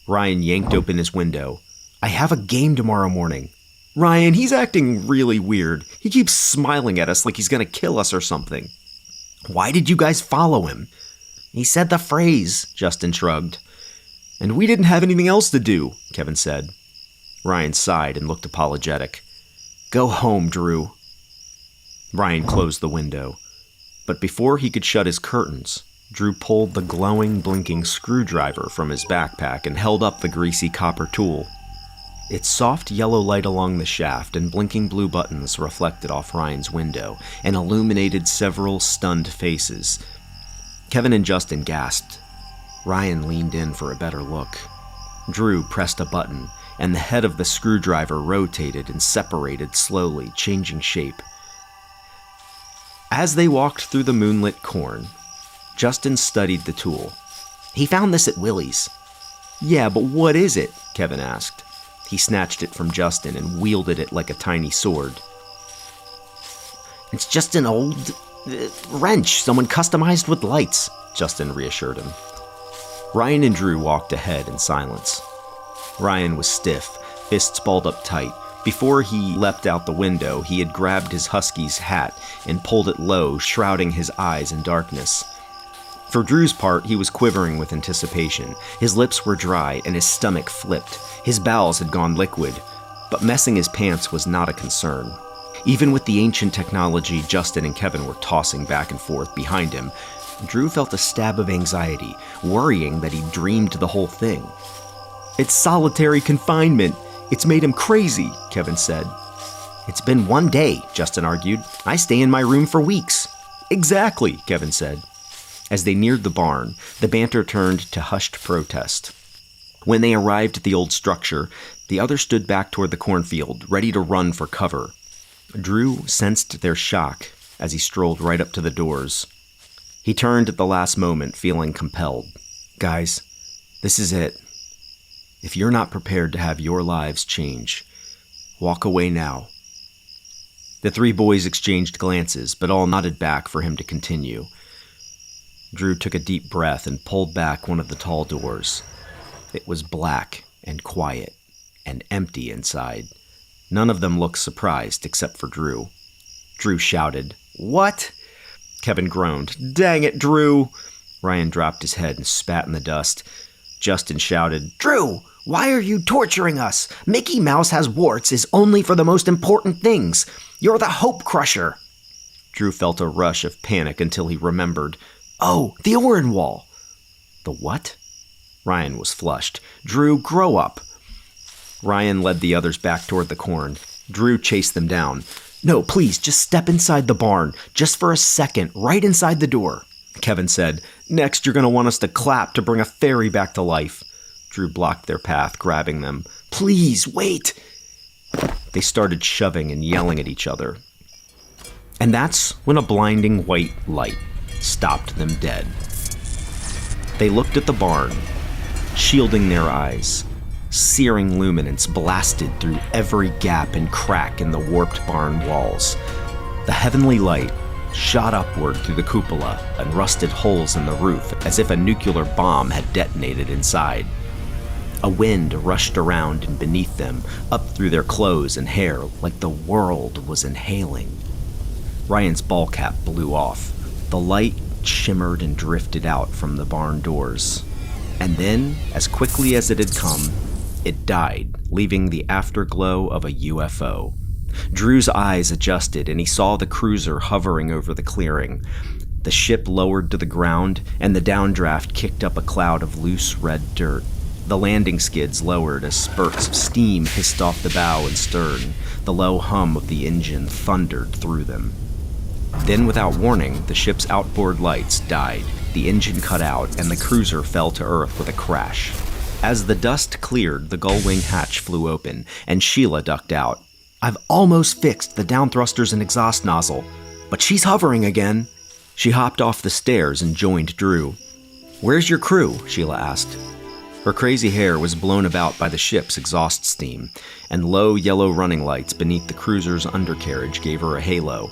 Ryan yanked open his window. "I have a game tomorrow morning." "Ryan, he's acting really weird. He keeps smiling at us like he's gonna kill us or something." "Why did you guys follow him?" "He said the phrase," Justin shrugged. "And we didn't have anything else to do," Kevin said. Ryan sighed and looked apologetic. "Go home, Drew." Ryan closed the window. But before he could shut his curtains, Drew pulled the glowing, blinking screwdriver from his backpack and held up the greasy copper tool. Its soft yellow light along the shaft and blinking blue buttons reflected off Ryan's window and illuminated several stunned faces. Kevin and Justin gasped. Ryan leaned in for a better look. Drew pressed a button, and the head of the screwdriver rotated and separated slowly, changing shape. As they walked through the moonlit corn, Justin studied the tool. "He found this at Willie's." "Yeah, but what is it?" Kevin asked. He snatched it from Justin and wielded it like a tiny sword. "It's just an old wrench someone customized with lights," Justin reassured him. Ryan and Drew walked ahead in silence. Ryan was stiff, fists balled up tight. Before he leapt out the window, he had grabbed his husky's hat and pulled it low, shrouding his eyes in darkness. For Drew's part, he was quivering with anticipation. His lips were dry and his stomach flipped. His bowels had gone liquid, but messing his pants was not a concern. Even with the ancient technology Justin and Kevin were tossing back and forth behind him, Drew felt a stab of anxiety, worrying that he'd dreamed the whole thing. "It's solitary confinement. It's made him crazy," Kevin said. "It's been one day," Justin argued. "I stay in my room for weeks." "Exactly," Kevin said. As they neared the barn, the banter turned to hushed protest. When they arrived at the old structure, the others stood back toward the cornfield, ready to run for cover. Drew sensed their shock as he strolled right up to the doors. He turned at the last moment, feeling compelled. "Guys, this is it. If you're not prepared to have your lives change, walk away now." The three boys exchanged glances, but all nodded back for him to continue. Drew took a deep breath and pulled back one of the tall doors. It was black and quiet and empty inside. None of them looked surprised except for Drew. Drew shouted, "What?" Kevin groaned, "Dang it, Drew!" Ryan dropped his head and spat in the dust. Justin shouted, "Drew, why are you torturing us? Mickey Mouse has warts is only for the most important things. You're the hope crusher." Drew felt a rush of panic until he remembered. "Oh, the Orin wall." "The what?" Ryan was flushed. "Drew, grow up." Ryan led the others back toward the corn. Drew chased them down. "No, please, just step inside the barn. Just for a second, right inside the door." Kevin said, "Next, you're going to want us to clap to bring a fairy back to life." Drew blocked their path, grabbing them. "Please, wait." They started shoving and yelling at each other. And that's when a blinding white light stopped them dead. They looked at the barn, shielding their eyes. Searing luminance blasted through every gap and crack in the warped barn walls. The heavenly light shot upward through the cupola and rusted holes in the roof as if a nuclear bomb had detonated inside. A wind rushed around and beneath them, up through their clothes and hair, like the world was inhaling. Ryan's ball cap blew off. The light shimmered and drifted out from the barn doors. And then, as quickly as it had come, it died, leaving the afterglow of a UFO. Drew's eyes adjusted, and he saw the cruiser hovering over the clearing. The ship lowered to the ground, and the downdraft kicked up a cloud of loose red dirt. The landing skids lowered as spurts of steam hissed off the bow and stern. The low hum of the engine thundered through them. Then, without warning, the ship's outboard lights died. The engine cut out, and the cruiser fell to earth with a crash. As the dust cleared, the gull-wing hatch flew open, and Sheela ducked out. "I've almost fixed the down thrusters and exhaust nozzle, but she's hovering again." She hopped off the stairs and joined Drew. "Where's your crew?" Sheela asked. Her crazy hair was blown about by the ship's exhaust steam, and low yellow running lights beneath the cruiser's undercarriage gave her a halo.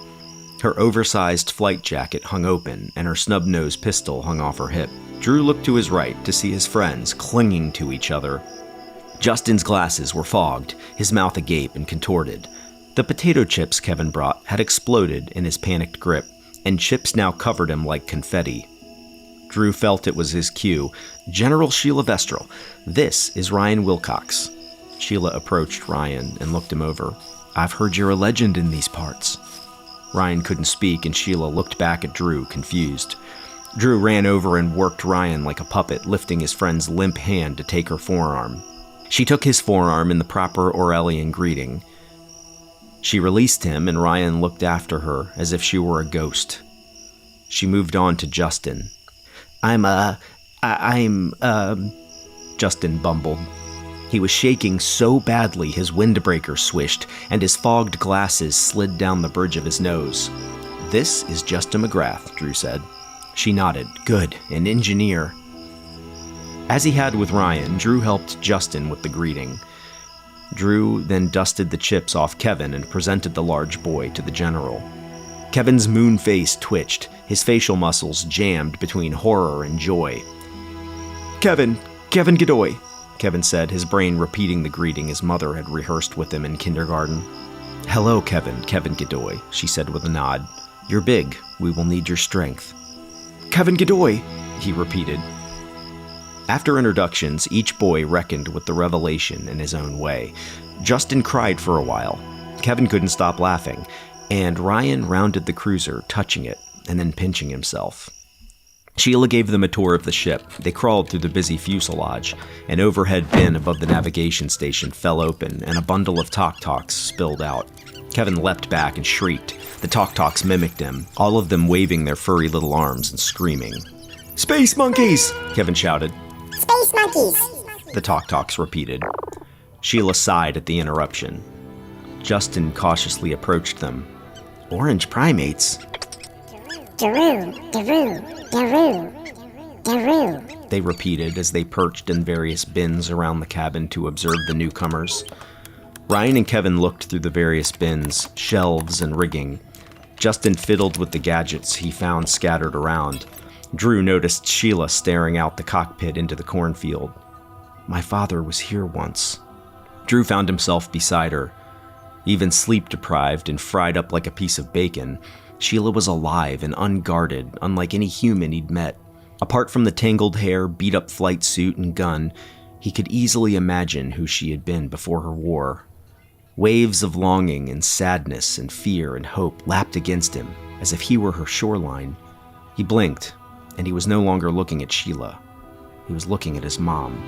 Her oversized flight jacket hung open, and her snub-nosed pistol hung off her hip. Drew looked to his right to see his friends clinging to each other. Justin's glasses were fogged, his mouth agape and contorted. The potato chips Kevin brought had exploded in his panicked grip, and chips now covered him like confetti. Drew felt it was his cue. "General Sheela Vestril, this is Ryan Wilcox." Sheela approached Ryan and looked him over. "I've heard you're a legend in these parts." Ryan couldn't speak, and Sheela looked back at Drew, confused. Drew ran over and worked Ryan like a puppet, lifting his friend's limp hand to take her forearm. She took his forearm in the proper Aurelian greeting. She released him, and Ryan looked after her as if she were a ghost. She moved on to Justin. Justin bumbled. He was shaking so badly his windbreaker swished, and his fogged glasses slid down the bridge of his nose. "This is Justin McGrath," Drew said. She nodded. "Good, an engineer." As he had with Ryan, Drew helped Justin with the greeting. Drew then dusted the chips off Kevin and presented the large boy to the general. Kevin's moon face twitched, his facial muscles jammed between horror and joy. Kevin Godoy," Kevin said, his brain repeating the greeting his mother had rehearsed with him in kindergarten. "Hello, Kevin Godoy," she said with a nod. "You're big. We will need your strength." "Kevin Godoy," he repeated. After introductions, each boy reckoned with the revelation in his own way. Justin cried for a while. Kevin couldn't stop laughing, and Ryan rounded the cruiser, touching it, and then pinching himself. Sheela gave them a tour of the ship. They crawled through the busy fuselage. An overhead bin above the navigation station fell open, and a bundle of Tok-Toks spilled out. Kevin leapt back and shrieked. The Tok-Toks mimicked him, all of them waving their furry little arms and screaming. "Space monkeys!" Kevin shouted. Space monkeys! The Tok-Toks repeated. Sheela sighed at the interruption. Justin cautiously approached them. "Orange primates?" Daru, they repeated as they perched in various bins around the cabin to observe the newcomers. Ryan and Kevin looked through the various bins, shelves, and rigging. Justin fiddled with the gadgets he found scattered around. Drew noticed Sheela staring out the cockpit into the cornfield. "My father was here once." Drew found himself beside her. Even sleep-deprived and fried up like a piece of bacon, Sheela was alive and unguarded, unlike any human he'd met. Apart from the tangled hair, beat-up flight suit, and gun, he could easily imagine who she had been before her war. Waves of longing and sadness and fear and hope lapped against him, as if he were her shoreline. He blinked, and he was no longer looking at Sheela. He was looking at his mom.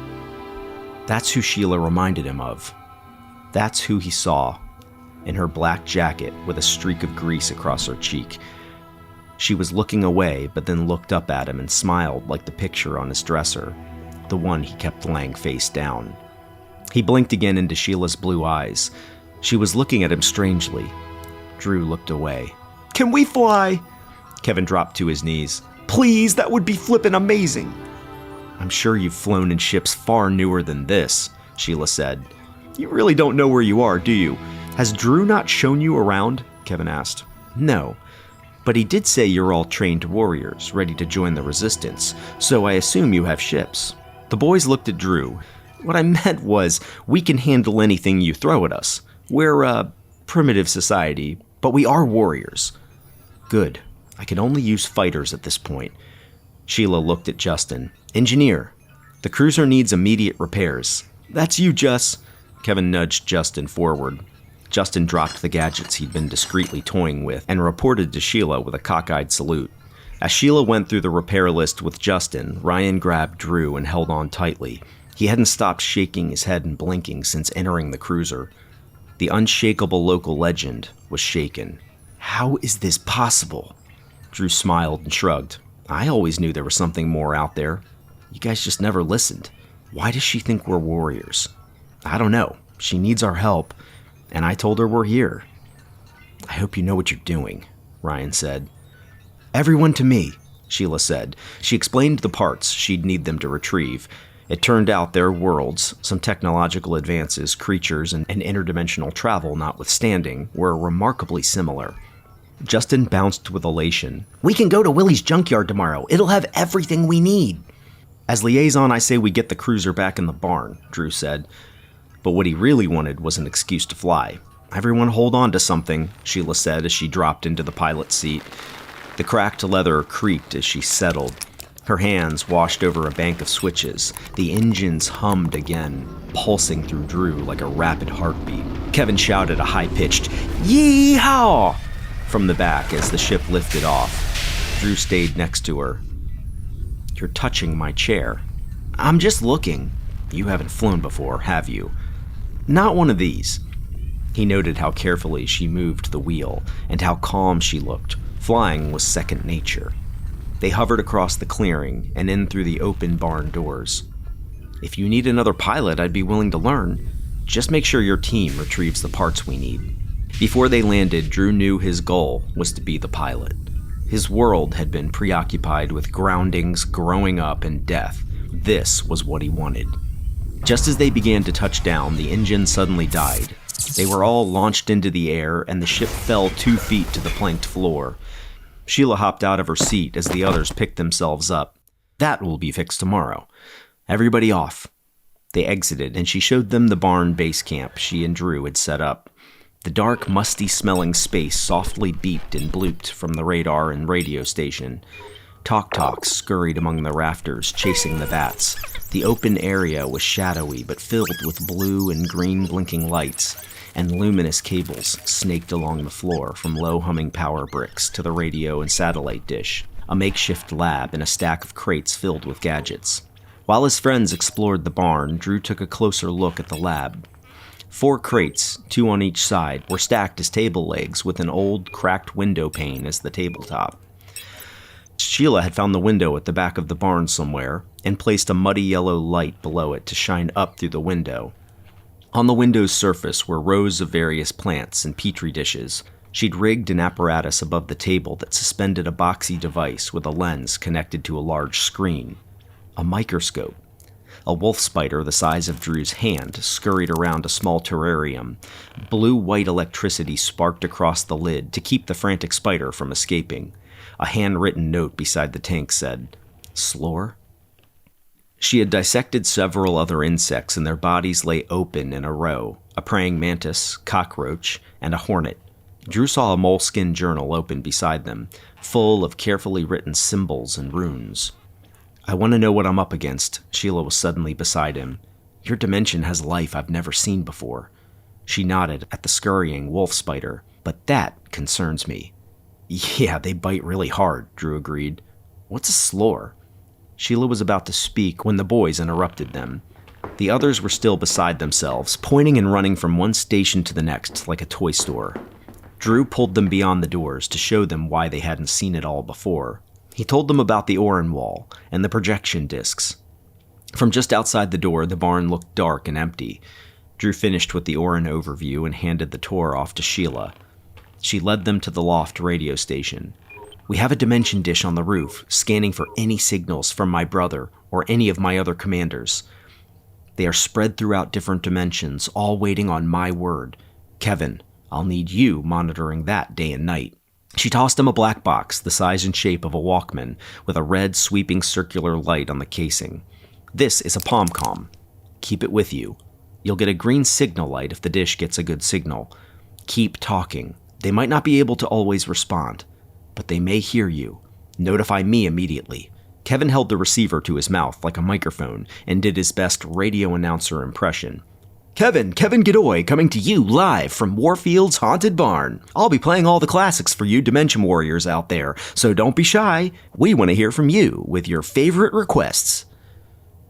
That's who Sheela reminded him of. That's who he saw, in her black jacket with a streak of grease across her cheek. She was looking away, but then looked up at him and smiled like the picture on his dresser, the one he kept laying face down. He blinked again into Sheila's blue eyes. She was looking at him strangely. Drew looked away. "Can we fly?" Kevin dropped to his knees. "Please, that would be flippin' amazing." I'm sure you've flown in ships far newer than this, Sheela said. You really don't know where you are, do you? Has Drew not shown you around? Kevin asked. No, but he did say you're all trained warriors, ready to join the resistance, so I assume you have ships. The boys looked at Drew. What I meant was, we can handle anything you throw at us. We're a primitive society, but we are warriors. Good. I can only use fighters at this point. Sheela looked at Justin. Engineer, the cruiser needs immediate repairs. That's you, Juss. Kevin nudged Justin forward. Justin dropped the gadgets he'd been discreetly toying with and reported to Sheela with a cockeyed salute. As Sheela went through the repair list with Justin, Ryan grabbed Drew and held on tightly. He hadn't stopped shaking his head and blinking since entering the cruiser. The unshakable local legend was shaken. How is this possible? Drew smiled and shrugged. I always knew there was something more out there. You guys just never listened. Why does she think we're warriors? I don't know. She needs our help, and I told her we're here. I hope you know what you're doing, Ryan said. Everyone to me, Sheela said. She explained the parts she'd need them to retrieve. It turned out their worlds, some technological advances, creatures, and interdimensional travel notwithstanding, were remarkably similar. Justin bounced with elation. We can go to Willie's junkyard tomorrow. It'll have everything we need. As liaison, I say we get the cruiser back in the barn, Drew said. But what he really wanted was an excuse to fly. Everyone hold on to something, Sheela said as she dropped into the pilot's seat. The cracked leather creaked as she settled. Her hands washed over a bank of switches. The engines hummed again, pulsing through Drew like a rapid heartbeat. Kevin shouted a high-pitched, "Yee-haw!" from the back as the ship lifted off. Drew stayed next to her. You're touching my chair. I'm just looking. You haven't flown before, have you? Not one of these. He noted how carefully she moved the wheel and how calm she looked. Flying was second nature. They hovered across the clearing and in through the open barn doors. If you need another pilot, I'd be willing to learn. Just make sure your team retrieves the parts we need. Before they landed, Drew knew his goal was to be the pilot. His world had been preoccupied with groundings, growing up, and death. This was what he wanted. Just as they began to touch down, the engine suddenly died. They were all launched into the air, and the ship fell 2 feet to the planked floor. Sheela hopped out of her seat as the others picked themselves up. That will be fixed tomorrow. Everybody off. They exited, and she showed them the barn base camp she and Drew had set up. The dark, musty-smelling space softly beeped and blooped from the radar and radio station. Talk-talks scurried among the rafters, chasing the bats. The open area was shadowy but filled with blue and green blinking lights, and luminous cables snaked along the floor from low-humming power bricks to the radio and satellite dish, a makeshift lab and a stack of crates filled with gadgets. While his friends explored the barn, Drew took a closer look at the lab. 4 crates, 2 on each side, were stacked as table legs with an old, cracked window pane as the tabletop. Sheela had found the window at the back of the barn somewhere and placed a muddy yellow light below it to shine up through the window. On the window's surface were rows of various plants and petri dishes. She'd rigged an apparatus above the table that suspended a boxy device with a lens connected to a large screen. A microscope. A wolf spider the size of Drew's hand scurried around a small terrarium. Blue-white electricity sparked across the lid to keep the frantic spider from escaping. A handwritten note beside the tank said, "Slore?" She had dissected several other insects, and their bodies lay open in a row, a praying mantis, cockroach, and a hornet. Drew saw a moleskin journal open beside them, full of carefully written symbols and runes. I want to know what I'm up against. Sheela was suddenly beside him. Your dimension has life I've never seen before. She nodded at the scurrying wolf spider. But that concerns me. Yeah, they bite really hard, Drew agreed. What's a slore? Sheela was about to speak when the boys interrupted them. The others were still beside themselves, pointing and running from one station to the next like a toy store. Drew pulled them beyond the doors to show them why they hadn't seen it all before. He told them about the Orin wall and the projection discs. From just outside the door, the barn looked dark and empty. Drew finished with the Orin overview and handed the tour off to Sheela. She led them to the loft radio station. We have a dimension dish on the roof, scanning for any signals from my brother or any of my other commanders. They are spread throughout different dimensions, all waiting on my word. Kevin, I'll need you monitoring that day and night." She tossed him a black box, the size and shape of a Walkman, with a red, sweeping circular light on the casing. "This is a PomCom. Keep it with you. You'll get a green signal light if the dish gets a good signal. Keep talking. They might not be able to always respond, but they may hear you. Notify me immediately." Kevin held the receiver to his mouth like a microphone and did his best radio announcer impression. Kevin Godoy coming to you live from Warfield's Haunted Barn. I'll be playing all the classics for you Dimension Warriors out there, so don't be shy. We want to hear from you with your favorite requests."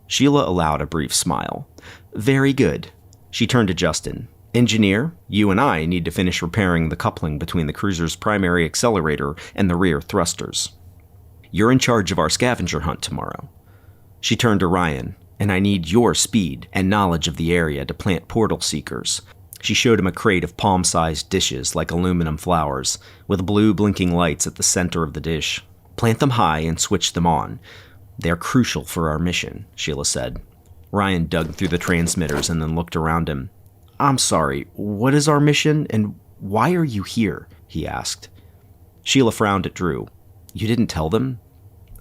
Sheela allowed a brief smile. "Very good." She turned to Justin. "Engineer, you and I need to finish repairing the coupling between the cruiser's primary accelerator and the rear thrusters. You're in charge of our scavenger hunt tomorrow." She turned to Ryan. "And I need your speed and knowledge of the area to plant portal seekers." She showed him a crate of palm-sized dishes like aluminum flowers, with blue blinking lights at the center of the dish. "Plant them high and switch them on. They're crucial for our mission," Sheela said. Ryan dug through the transmitters and then looked around him. "I'm sorry, what is our mission, and why are you here?" he asked. Sheela frowned at Drew. "You didn't tell them?"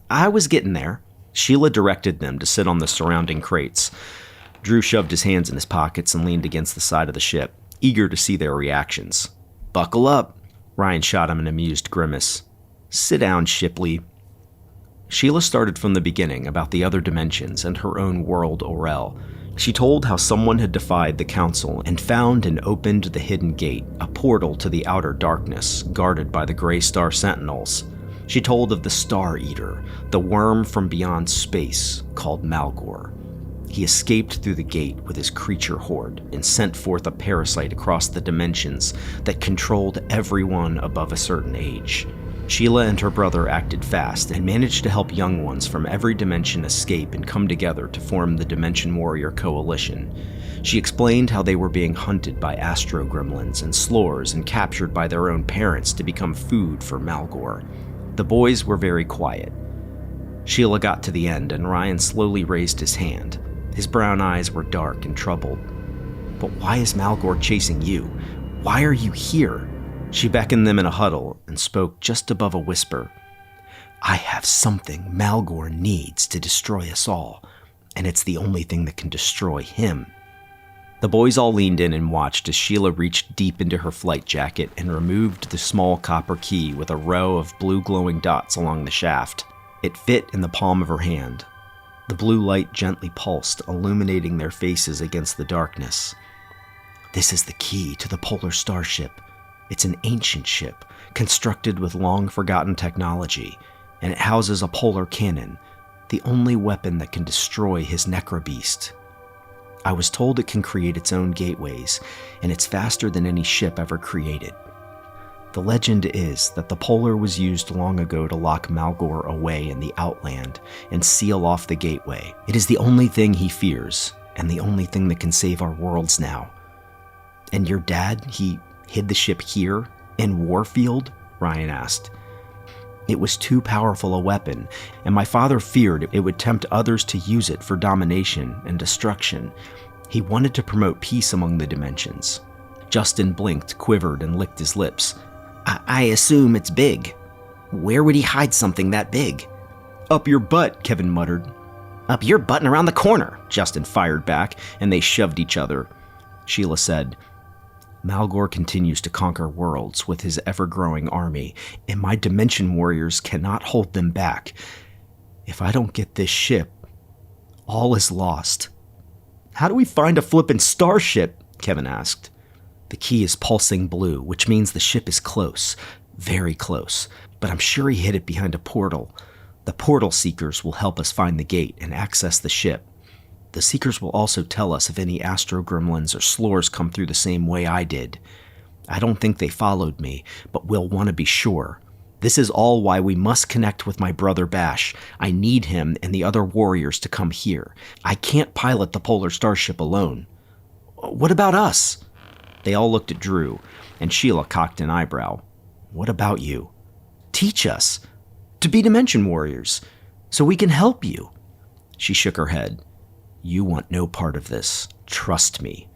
"I was getting there." Sheela directed them to sit on the surrounding crates. Drew shoved his hands in his pockets and leaned against the side of the ship, eager to see their reactions. "Buckle up." Ryan shot him an amused grimace. "Sit down, Shipley." Sheela started from the beginning about the other dimensions and her own world, Orel. She told how someone had defied the Council and found and opened the Hidden Gate, a portal to the outer darkness, guarded by the Grey Star Sentinels. She told of the Star Eater, the worm from beyond space called Malgore. He escaped through the gate with his creature horde and sent forth a parasite across the dimensions that controlled everyone above a certain age. Sheela and her brother acted fast and managed to help young ones from every dimension escape and come together to form the Dimension Warrior Coalition. She explained how they were being hunted by astro gremlins and slores and captured by their own parents to become food for Malgore. The boys were very quiet. Sheela got to the end, and Ryan slowly raised his hand. His brown eyes were dark and troubled. "But why is Malgore chasing you? Why are you here?" She beckoned them in a huddle and spoke just above a whisper. "I have something Malgore needs to destroy us all, and it's the only thing that can destroy him." The boys all leaned in and watched as Sheela reached deep into her flight jacket and removed the small copper key with a row of blue glowing dots along the shaft. It fit in the palm of her hand. The blue light gently pulsed, illuminating their faces against the darkness. "This is the key to the polar starship. It's an ancient ship, constructed with long-forgotten technology, and it houses a polar cannon, the only weapon that can destroy his necrobeast. I was told it can create its own gateways, and it's faster than any ship ever created. The legend is that the Polar was used long ago to lock Malgore away in the Outland and seal off the gateway. It is the only thing he fears, and the only thing that can save our worlds now." "And your dad, he hid the ship here, in Warfield?" Ryan asked. "It was too powerful a weapon, and my father feared it would tempt others to use it for domination and destruction. He wanted to promote peace among the dimensions." Justin blinked, quivered, and licked his lips. I assume it's big. Where would he hide something that big?" "Up your butt," Kevin muttered. "Up your butt and around the corner," Justin fired back, and they shoved each other. Sheela said, "Malgore continues to conquer worlds with his ever-growing army, and my Dimension Warriors cannot hold them back. If I don't get this ship, all is lost." "How do we find a flippin' starship?" Kevin asked. "The key is pulsing blue, which means the ship is close, very close, but I'm sure he hid it behind a portal. The portal seekers will help us find the gate and access the ship. The seekers will also tell us if any astro gremlins or slores come through the same way I did. I don't think they followed me, but we'll want to be sure. This is all why we must connect with my brother Bash. I need him and the other warriors to come here. I can't pilot the polar starship alone." "What about us?" They all looked at Drew, and Sheela cocked an eyebrow. "What about you?" "Teach us to be Dimension Warriors, so we can help you." She shook her head. You want no part of this. Trust me.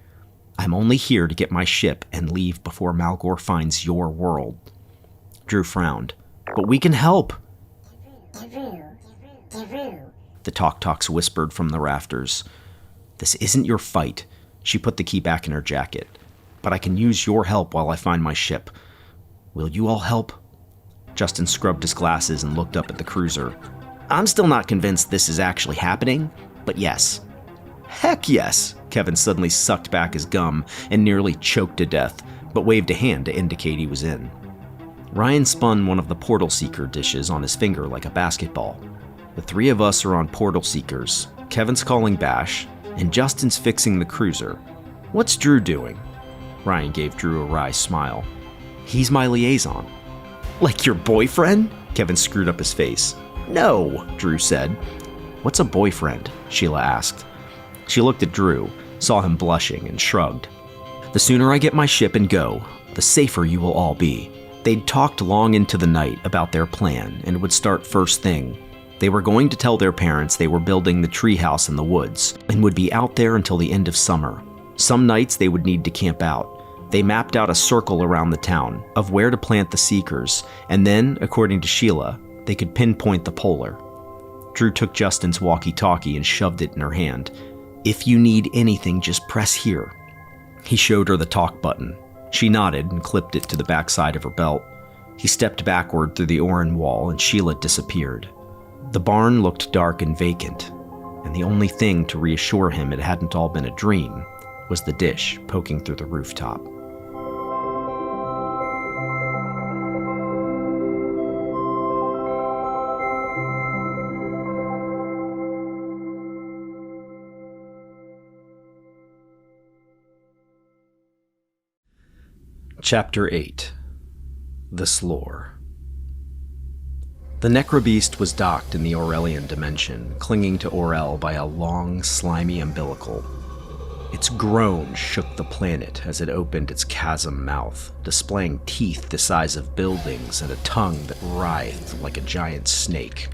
I'm only here to get my ship and leave before Malgore finds your world. Drew frowned. But we can help. The Talk-Talks whispered from the rafters. This isn't your fight. She put the key back in her jacket. But I can use your help while I find my ship. Will you all help? Justin scrubbed his glasses and looked up at the cruiser. I'm still not convinced this is actually happening, but yes. Heck yes! Kevin suddenly sucked back his gum and nearly choked to death, but waved a hand to indicate he was in. Ryan spun one of the Portal Seeker dishes on his finger like a basketball. The three of us are on Portal Seekers. Kevin's calling Bash, and Justin's fixing the cruiser. What's Drew doing? Ryan gave Drew a wry smile. He's my liaison. Like your boyfriend? Kevin screwed up his face. No, Drew said. What's a boyfriend? Sheela asked. She looked at Drew, saw him blushing, and shrugged. The sooner I get my ship and go, the safer you will all be. They'd talked long into the night about their plan, and would start first thing. They were going to tell their parents they were building the treehouse in the woods, and would be out there until the end of summer. Some nights they would need to camp out. They mapped out a circle around the town of where to plant the Seekers, and then, according to Sheela, they could pinpoint the polar. Drew took Justin's walkie-talkie and shoved it in her hand. If you need anything, just press here. He showed her the talk button. She nodded and clipped it to the backside of her belt. He stepped backward through the Orin wall and Sheela disappeared. The barn looked dark and vacant, and the only thing to reassure him it hadn't all been a dream was the dish poking through the rooftop. Chapter 8. The Slore. The Necrobeast was docked in the Aurelian dimension, clinging to Aurel by a long, slimy umbilical. Its groan shook the planet as it opened its chasm mouth, displaying teeth the size of buildings and a tongue that writhed like a giant snake.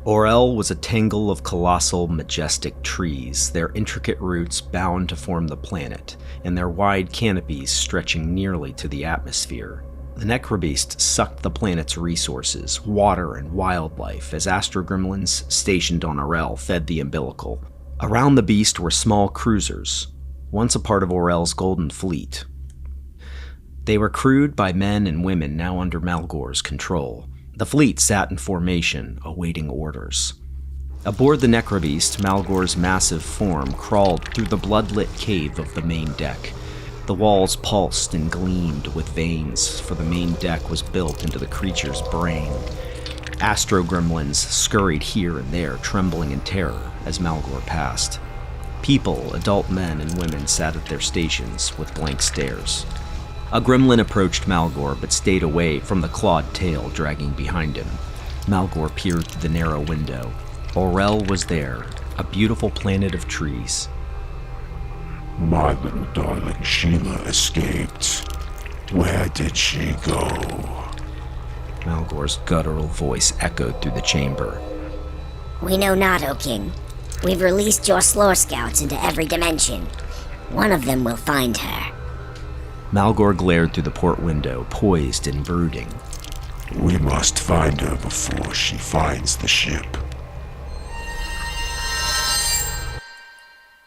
Aurel was a tangle of colossal, majestic trees, their intricate roots bound to form the planet, and their wide canopies stretching nearly to the atmosphere. The Necrobeast sucked the planet's resources, water and wildlife, as astrogremlins stationed on Aurel fed the umbilical. Around the beast were small cruisers, once a part of Aurel's Golden Fleet. They were crewed by men and women now under Malgore's control. The fleet sat in formation, awaiting orders. Aboard the Necrobeast, Malgore's massive form crawled through the blood-lit cave of the main deck. The walls pulsed and gleamed with veins, for the main deck was built into the creature's brain. Astro-gremlins scurried here and there, trembling in terror as Malgore passed. People, adult men and women, sat at their stations with blank stares. A gremlin approached Malgore, but stayed away from the clawed tail dragging behind him. Malgore peered through the narrow window. Aurel was there, a beautiful planet of trees. My little darling Sheela escaped. Where did she go? Malgore's guttural voice echoed through the chamber. We know not, O King. We've released your slore scouts into every dimension. One of them will find her. Malgore glared through the port window, poised and brooding. We must find her before she finds the ship.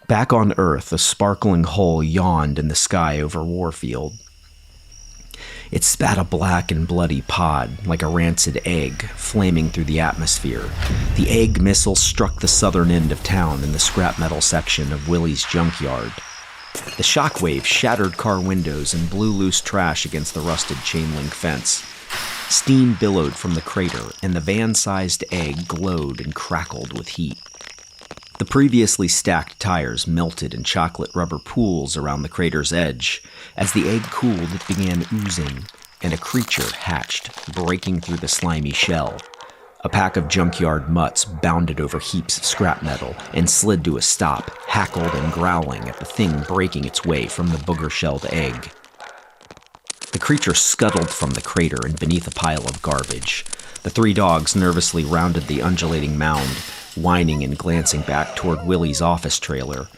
Back on Earth, a sparkling hole yawned in the sky over Warfield. It spat a black and bloody pod, like a rancid egg, flaming through the atmosphere. The egg missile struck the southern end of town in the scrap metal section of Willy's junkyard. The shockwave shattered car windows and blew loose trash against the rusted chain-link fence. Steam billowed from the crater, and the van-sized egg glowed and crackled with heat. The previously stacked tires melted in chocolate rubber pools around the crater's edge. As the egg cooled, it began oozing, and a creature hatched, breaking through the slimy shell. A pack of junkyard mutts bounded over heaps of scrap metal and slid to a stop, hackled and growling at the thing breaking its way from the booger-shelled egg. The creature scuttled from the crater and beneath a pile of garbage. The three dogs nervously rounded the undulating mound, whining and glancing back toward Willie's office trailer.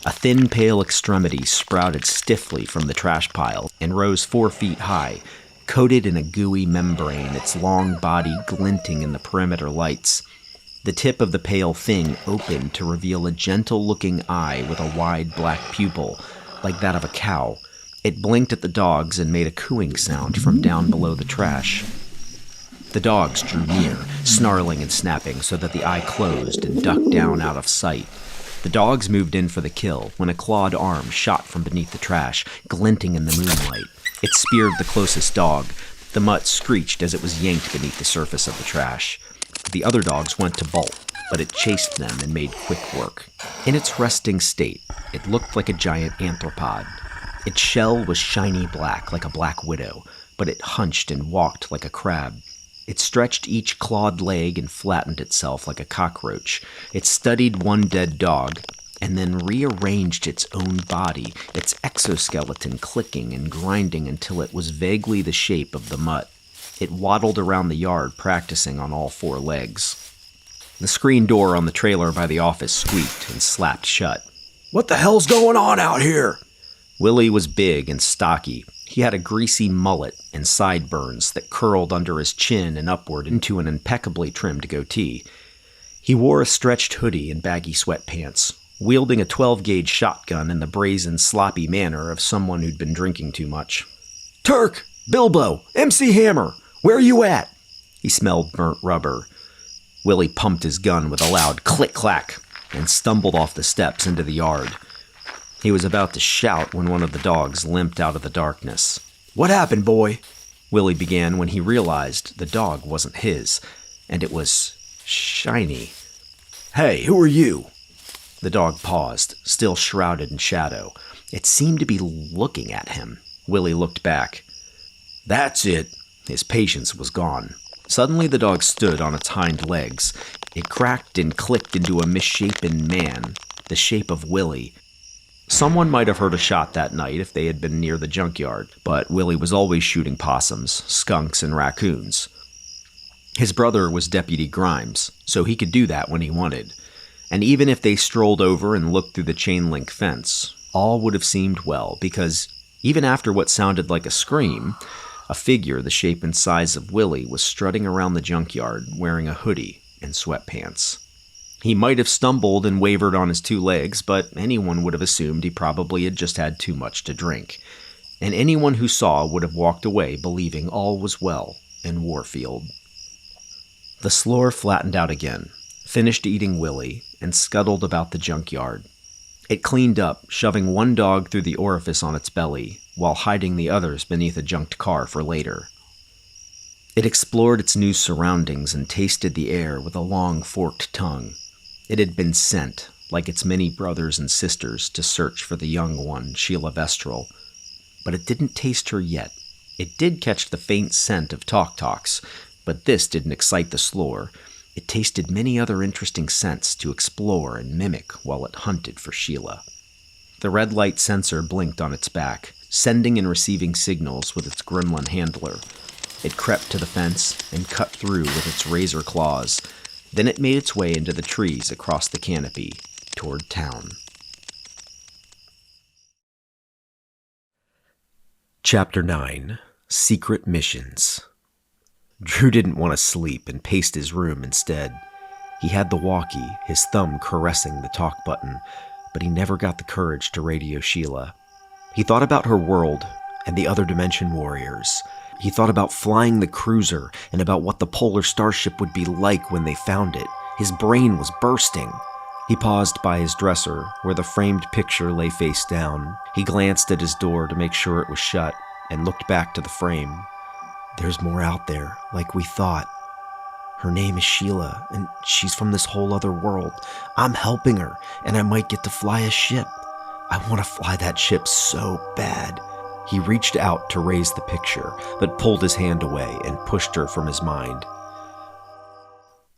A thin, pale extremity sprouted stiffly from the trash pile and rose 4 feet high, coated in a gooey membrane, its long body glinting in the perimeter lights. The tip of the pale thing opened to reveal a gentle-looking eye with a wide black pupil, like that of a cow. It blinked at the dogs and made a cooing sound from down below the trash. The dogs drew near, snarling and snapping so that the eye closed and ducked down out of sight. The dogs moved in for the kill when a clawed arm shot from beneath the trash, glinting in the moonlight. It speared the closest dog. The mutt screeched as it was yanked beneath the surface of the trash. The other dogs went to bolt, but it chased them and made quick work. In its resting state, it looked like a giant arthropod. Its shell was shiny black like a black widow, but it hunched and walked like a crab. It stretched each clawed leg and flattened itself like a cockroach. It studied one dead dog, and then rearranged its own body, its exoskeleton clicking and grinding until it was vaguely the shape of the mutt. It waddled around the yard, practicing on all 4 legs. The screen door on the trailer by the office squeaked and slapped shut. "What the hell's going on out here?" Willie was big and stocky. He had a greasy mullet and sideburns that curled under his chin and upward into an impeccably trimmed goatee. He wore a stretched hoodie and baggy sweatpants, wielding a 12-gauge shotgun in the brazen, sloppy manner of someone who'd been drinking too much. "Turk! Bilbo! MC Hammer! Where you at?" He smelled burnt rubber. Willie pumped his gun with a loud click-clack and stumbled off the steps into the yard. He was about to shout when one of the dogs limped out of the darkness. "What happened, boy?" Willie began when he realized the dog wasn't his, and it was shiny. "Hey, who are you?" The dog paused, still shrouded in shadow. It seemed to be looking at him. Willie looked back. "That's it." His patience was gone. Suddenly the dog stood on its hind legs. It cracked and clicked into a misshapen man, the shape of Willie. Someone might have heard a shot that night if they had been near the junkyard, but Willie was always shooting possums, skunks, and raccoons. His brother was Deputy Grimes, so he could do that when he wanted. And even if they strolled over and looked through the chain-link fence, all would have seemed well, because even after what sounded like a scream, a figure the shape and size of Willie was strutting around the junkyard wearing a hoodie and sweatpants. He might have stumbled and wavered on his 2 legs, but anyone would have assumed he probably had just had too much to drink. And anyone who saw would have walked away believing all was well in Warfield. The slore flattened out again, finished eating Willie, and scuttled about the junkyard. It cleaned up, shoving one dog through the orifice on its belly, while hiding the others beneath a junked car for later. It explored its new surroundings and tasted the air with a long, forked tongue. It had been sent, like its many brothers and sisters, to search for the young one, Sheela Vestril. But it didn't taste her yet. It did catch the faint scent of Tok-Toks, but this didn't excite the slore. It tasted many other interesting scents to explore and mimic while it hunted for Sheela. The red light sensor blinked on its back, sending and receiving signals with its gremlin handler. It crept to the fence and cut through with its razor claws. Then it made its way into the trees across the canopy, toward town. Chapter 9. Secret Missions. Drew didn't want to sleep and paced his room instead. He had the walkie, his thumb caressing the talk button, but he never got the courage to radio Sheela. He thought about her world and the other dimension warriors. He thought about flying the cruiser and about what the polar starship would be like when they found it. His brain was bursting. He paused by his dresser, where the framed picture lay face down. He glanced at his door to make sure it was shut, and looked back to the frame. There's more out there, like we thought. Her name is Sheela, and she's from this whole other world. I'm helping her, and I might get to fly a ship. I want to fly that ship so bad. He reached out to raise the picture, but pulled his hand away and pushed her from his mind.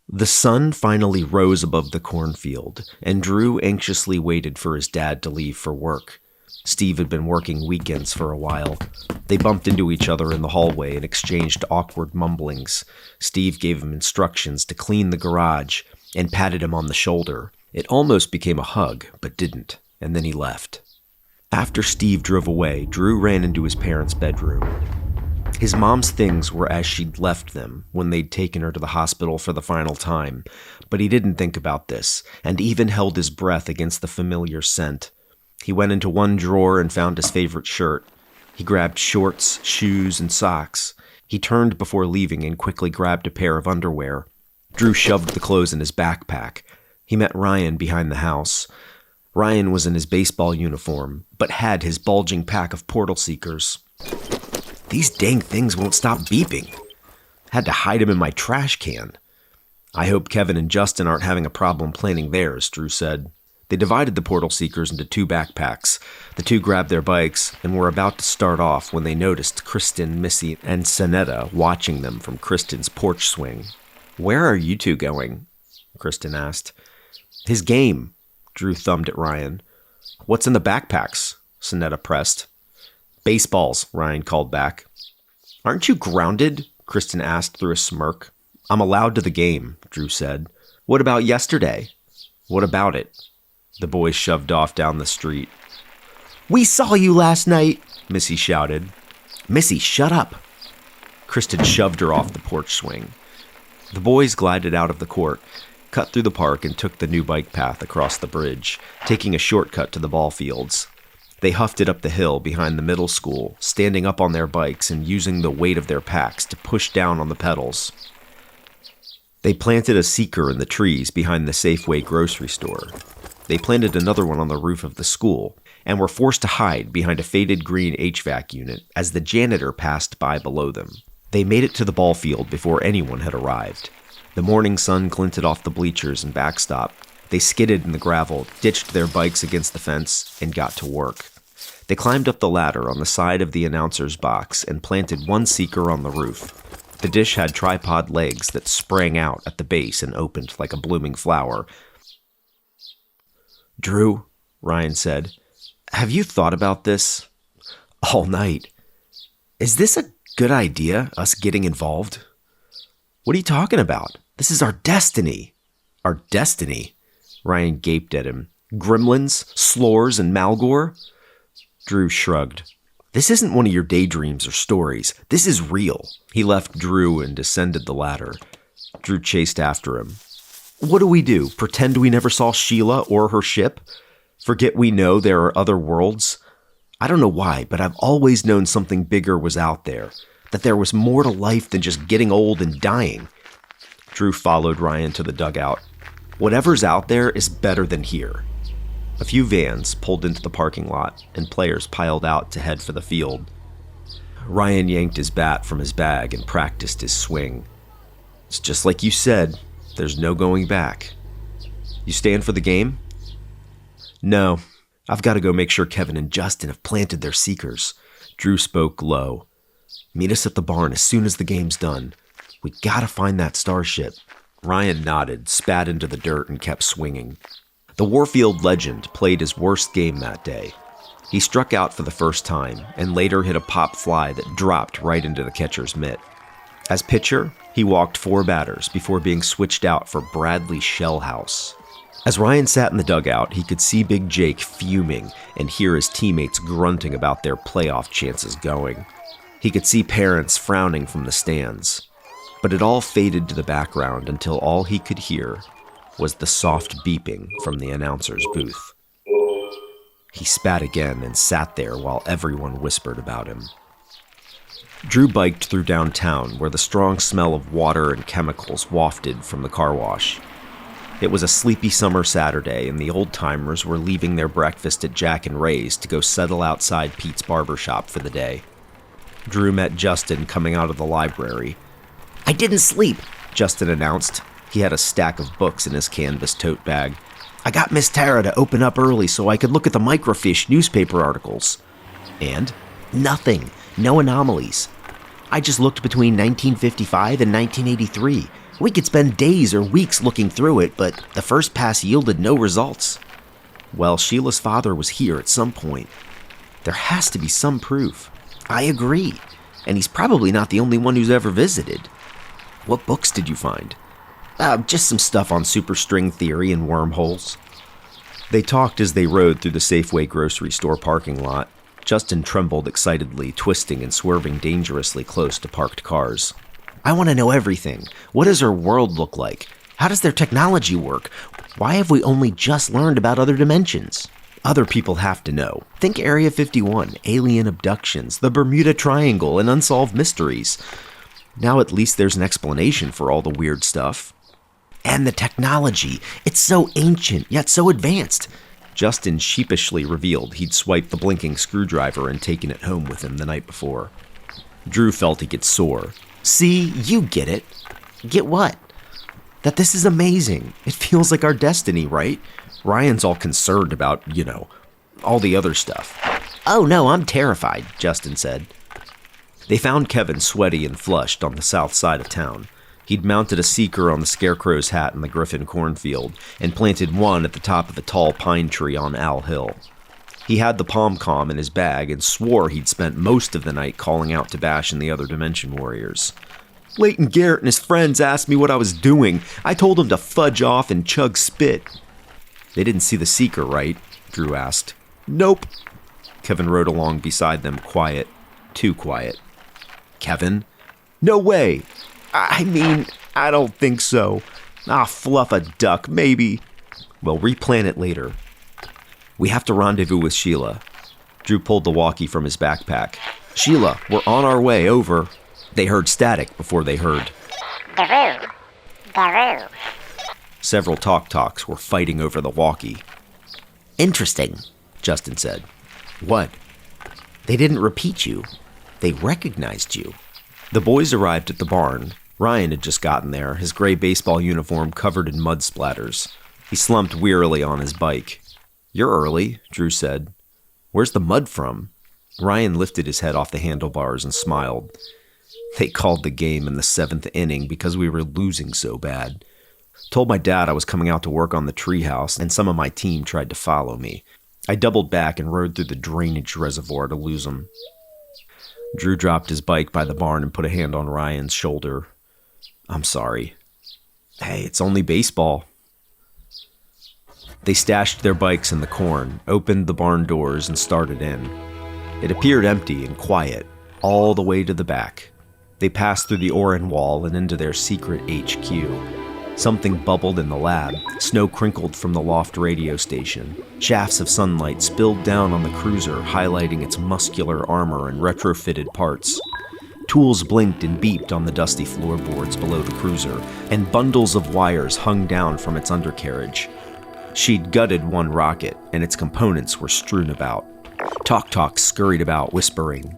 The sun finally rose above the cornfield, and Drew anxiously waited for his dad to leave for work. Steve had been working weekends for a while. They bumped into each other in the hallway and exchanged awkward mumblings. Steve gave him instructions to clean the garage. and patted him on the shoulder. It almost became a hug, but didn't, and then he left. After Steve drove away, Drew ran into his parents' bedroom. His mom's things were as she'd left them when they'd taken her to the hospital for the final time, but he didn't think about this, and even held his breath against the familiar scent. He went into one drawer and found his favorite shirt. He grabbed shorts, shoes, and socks. He turned before leaving and quickly grabbed a pair of underwear. Drew shoved the clothes in his backpack. He met Ryan behind the house. Ryan was in his baseball uniform, but had his bulging pack of portal seekers. These dang things won't stop beeping. Had to hide them in my trash can. I hope Kevin and Justin aren't having a problem planning theirs, Drew said. They divided the portal seekers into 2 backpacks. The 2 grabbed their bikes and were about to start off when they noticed Kristen, Missy, and Sonetta watching them from Kristen's porch swing. "Where are you 2 going?" Kristen asked. "His game." Drew thumbed at Ryan. "What's in the backpacks?" Sonetta pressed. "Baseballs," Ryan called back. "Aren't you grounded?" Kristen asked through a smirk. "I'm allowed to the game," Drew said. "What about yesterday?" "What about it?" The boys shoved off down the street. "We saw you last night," Missy shouted. "Missy, shut up." Kristen shoved her off the porch swing. The boys glided out of the court, cut through the park, and took the new bike path across the bridge, taking a shortcut to the ball fields. They huffed it up the hill behind the middle school, standing up on their bikes and using the weight of their packs to push down on the pedals. They planted a seeker in the trees behind the Safeway grocery store. They planted another one on the roof of the school, and were forced to hide behind a faded green HVAC unit as the janitor passed by below them. They made it to the ball field before anyone had arrived. The morning sun glinted off the bleachers and backstop. They skidded in the gravel, ditched their bikes against the fence, and got to work. They climbed up the ladder on the side of the announcer's box and planted one seeker on the roof. The dish had tripod legs that sprang out at the base and opened like a blooming flower. "Drew," Ryan said, "have you thought about this?" "All night." "Is this a good idea, us getting involved?" "What are you talking about? This is our destiny." "Our destiny?" Ryan gaped at him. "Gremlins, slores, and Malgore?" Drew shrugged. "This isn't one of your daydreams or stories. This is real." He left Drew and descended the ladder. Drew chased after him. "What do? Pretend we never saw Sheela or her ship? Forget we know there are other worlds? I don't know why, but I've always known something bigger was out there. That there was more to life than just getting old and dying." Drew followed Ryan to the dugout. "Whatever's out there is better than here." A few vans pulled into the parking lot, and players piled out to head for the field. Ryan yanked his bat from his bag and practiced his swing. "It's just like you said. There's no going back. You staying for the game?" "No. I've got to go make sure Kevin and Justin have planted their seekers." Drew spoke low. "Meet us at the barn as soon as the game's done. We gotta find that starship." Ryan nodded, spat into the dirt, and kept swinging. The Warfield legend played his worst game that day. He struck out for the first time, and later hit a pop fly that dropped right into the catcher's mitt. As pitcher, he walked 4 batters before being switched out for Bradley Shellhouse. As Ryan sat in the dugout, he could see Big Jake fuming and hear his teammates grunting about their playoff chances going. He could see parents frowning from the stands. But it all faded to the background until all he could hear was the soft beeping from the announcer's booth. He spat again and sat there while everyone whispered about him. Drew biked through downtown where the strong smell of water and chemicals wafted from the car wash. It was a sleepy summer Saturday, and the old-timers were leaving their breakfast at Jack and Ray's to go settle outside Pete's barbershop for the day. Drew met Justin coming out of the library. "I didn't sleep," Justin announced. He had a stack of books in his canvas tote bag. "I got Miss Tara to open up early so I could look at the microfiche newspaper articles." "And?" "Nothing. No anomalies. I just looked between 1955 and 1983. We could spend days or weeks looking through it, but the first pass yielded no results." "Well, Sheila's father was here at some point. There has to be some proof." "I agree. And he's probably not the only one who's ever visited." "What books did you find?" Just some stuff on superstring theory and wormholes. They talked as they rode through the Safeway grocery store parking lot. Justin trembled excitedly, twisting and swerving dangerously close to parked cars. I want to know everything. What does our world look like? How does their technology work? Why have we only just learned about other dimensions? Other people have to know. Think Area 51, alien abductions, the Bermuda Triangle, and unsolved mysteries. Now at least there's an explanation for all the weird stuff. And the technology. It's so ancient, yet so advanced. Justin sheepishly revealed he'd swiped the blinking screwdriver and taken it home with him the night before. Drew felt he'd get sore. See, you get it. Get what? That this is amazing. It feels like our destiny, right? Ryan's all concerned about, all the other stuff. Oh no, I'm terrified, Justin said. They found Kevin sweaty and flushed on the south side of town. He'd mounted a seeker on the scarecrow's hat in the Griffin cornfield and planted one at the top of a tall pine tree on Owl Hill. He had the pom-com in his bag and swore he'd spent most of the night calling out to Bash and the other Dimension Warriors. Leighton Garrett and his friends asked me what I was doing. I told them to fudge off and chug spit. They didn't see the seeker, right? Drew asked. Nope. Kevin rode along beside them, quiet. Too quiet. Kevin? No way. I don't think so. Fluff a duck, maybe. Well, replan it later. We have to rendezvous with Sheela. Drew pulled the walkie from his backpack. Sheela, we're on our way, over. They heard static before they heard. Drew. Drew. Several talks were fighting over the walkie. Interesting, Justin said. What? They didn't repeat you. They recognized you. The boys arrived at the barn. Ryan had just gotten there, his gray baseball uniform covered in mud splatters. He slumped wearily on his bike. You're early, Drew said. Where's the mud from? Ryan lifted his head off the handlebars and smiled. They called the game in the 7th inning because we were losing so bad. Told my dad I was coming out to work on the treehouse, and some of my team tried to follow me. I doubled back and rode through the drainage reservoir to lose them. Drew dropped his bike by the barn and put a hand on Ryan's shoulder. I'm sorry. Hey, it's only baseball. They stashed their bikes in the corn, opened the barn doors, and started in. It appeared empty and quiet, all the way to the back. They passed through the Orin wall and into their secret HQ. Something bubbled in the lab, snow crinkled from the loft radio station. Shafts of sunlight spilled down on the cruiser, highlighting its muscular armor and retrofitted parts. Tools blinked and beeped on the dusty floorboards below the cruiser, and bundles of wires hung down from its undercarriage. She'd gutted one rocket, and its components were strewn about. Talk scurried about, whispering.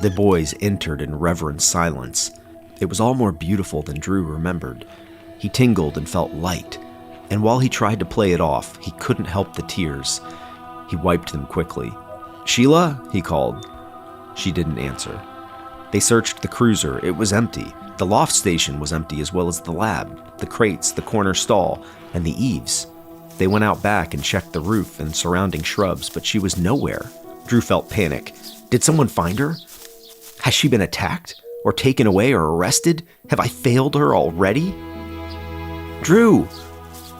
The boys entered in reverent silence. It was all more beautiful than Drew remembered. He tingled and felt light, and while he tried to play it off, he couldn't help the tears. He wiped them quickly. Sheela? He called. She didn't answer. They searched the cruiser. It was empty. The loft station was empty as well as the lab, the crates, the corner stall, and the eaves. They went out back and checked the roof and surrounding shrubs, but she was nowhere. Drew felt panic. Did someone find her? Has she been attacked? Or taken away or arrested? Have I failed her already? Drew!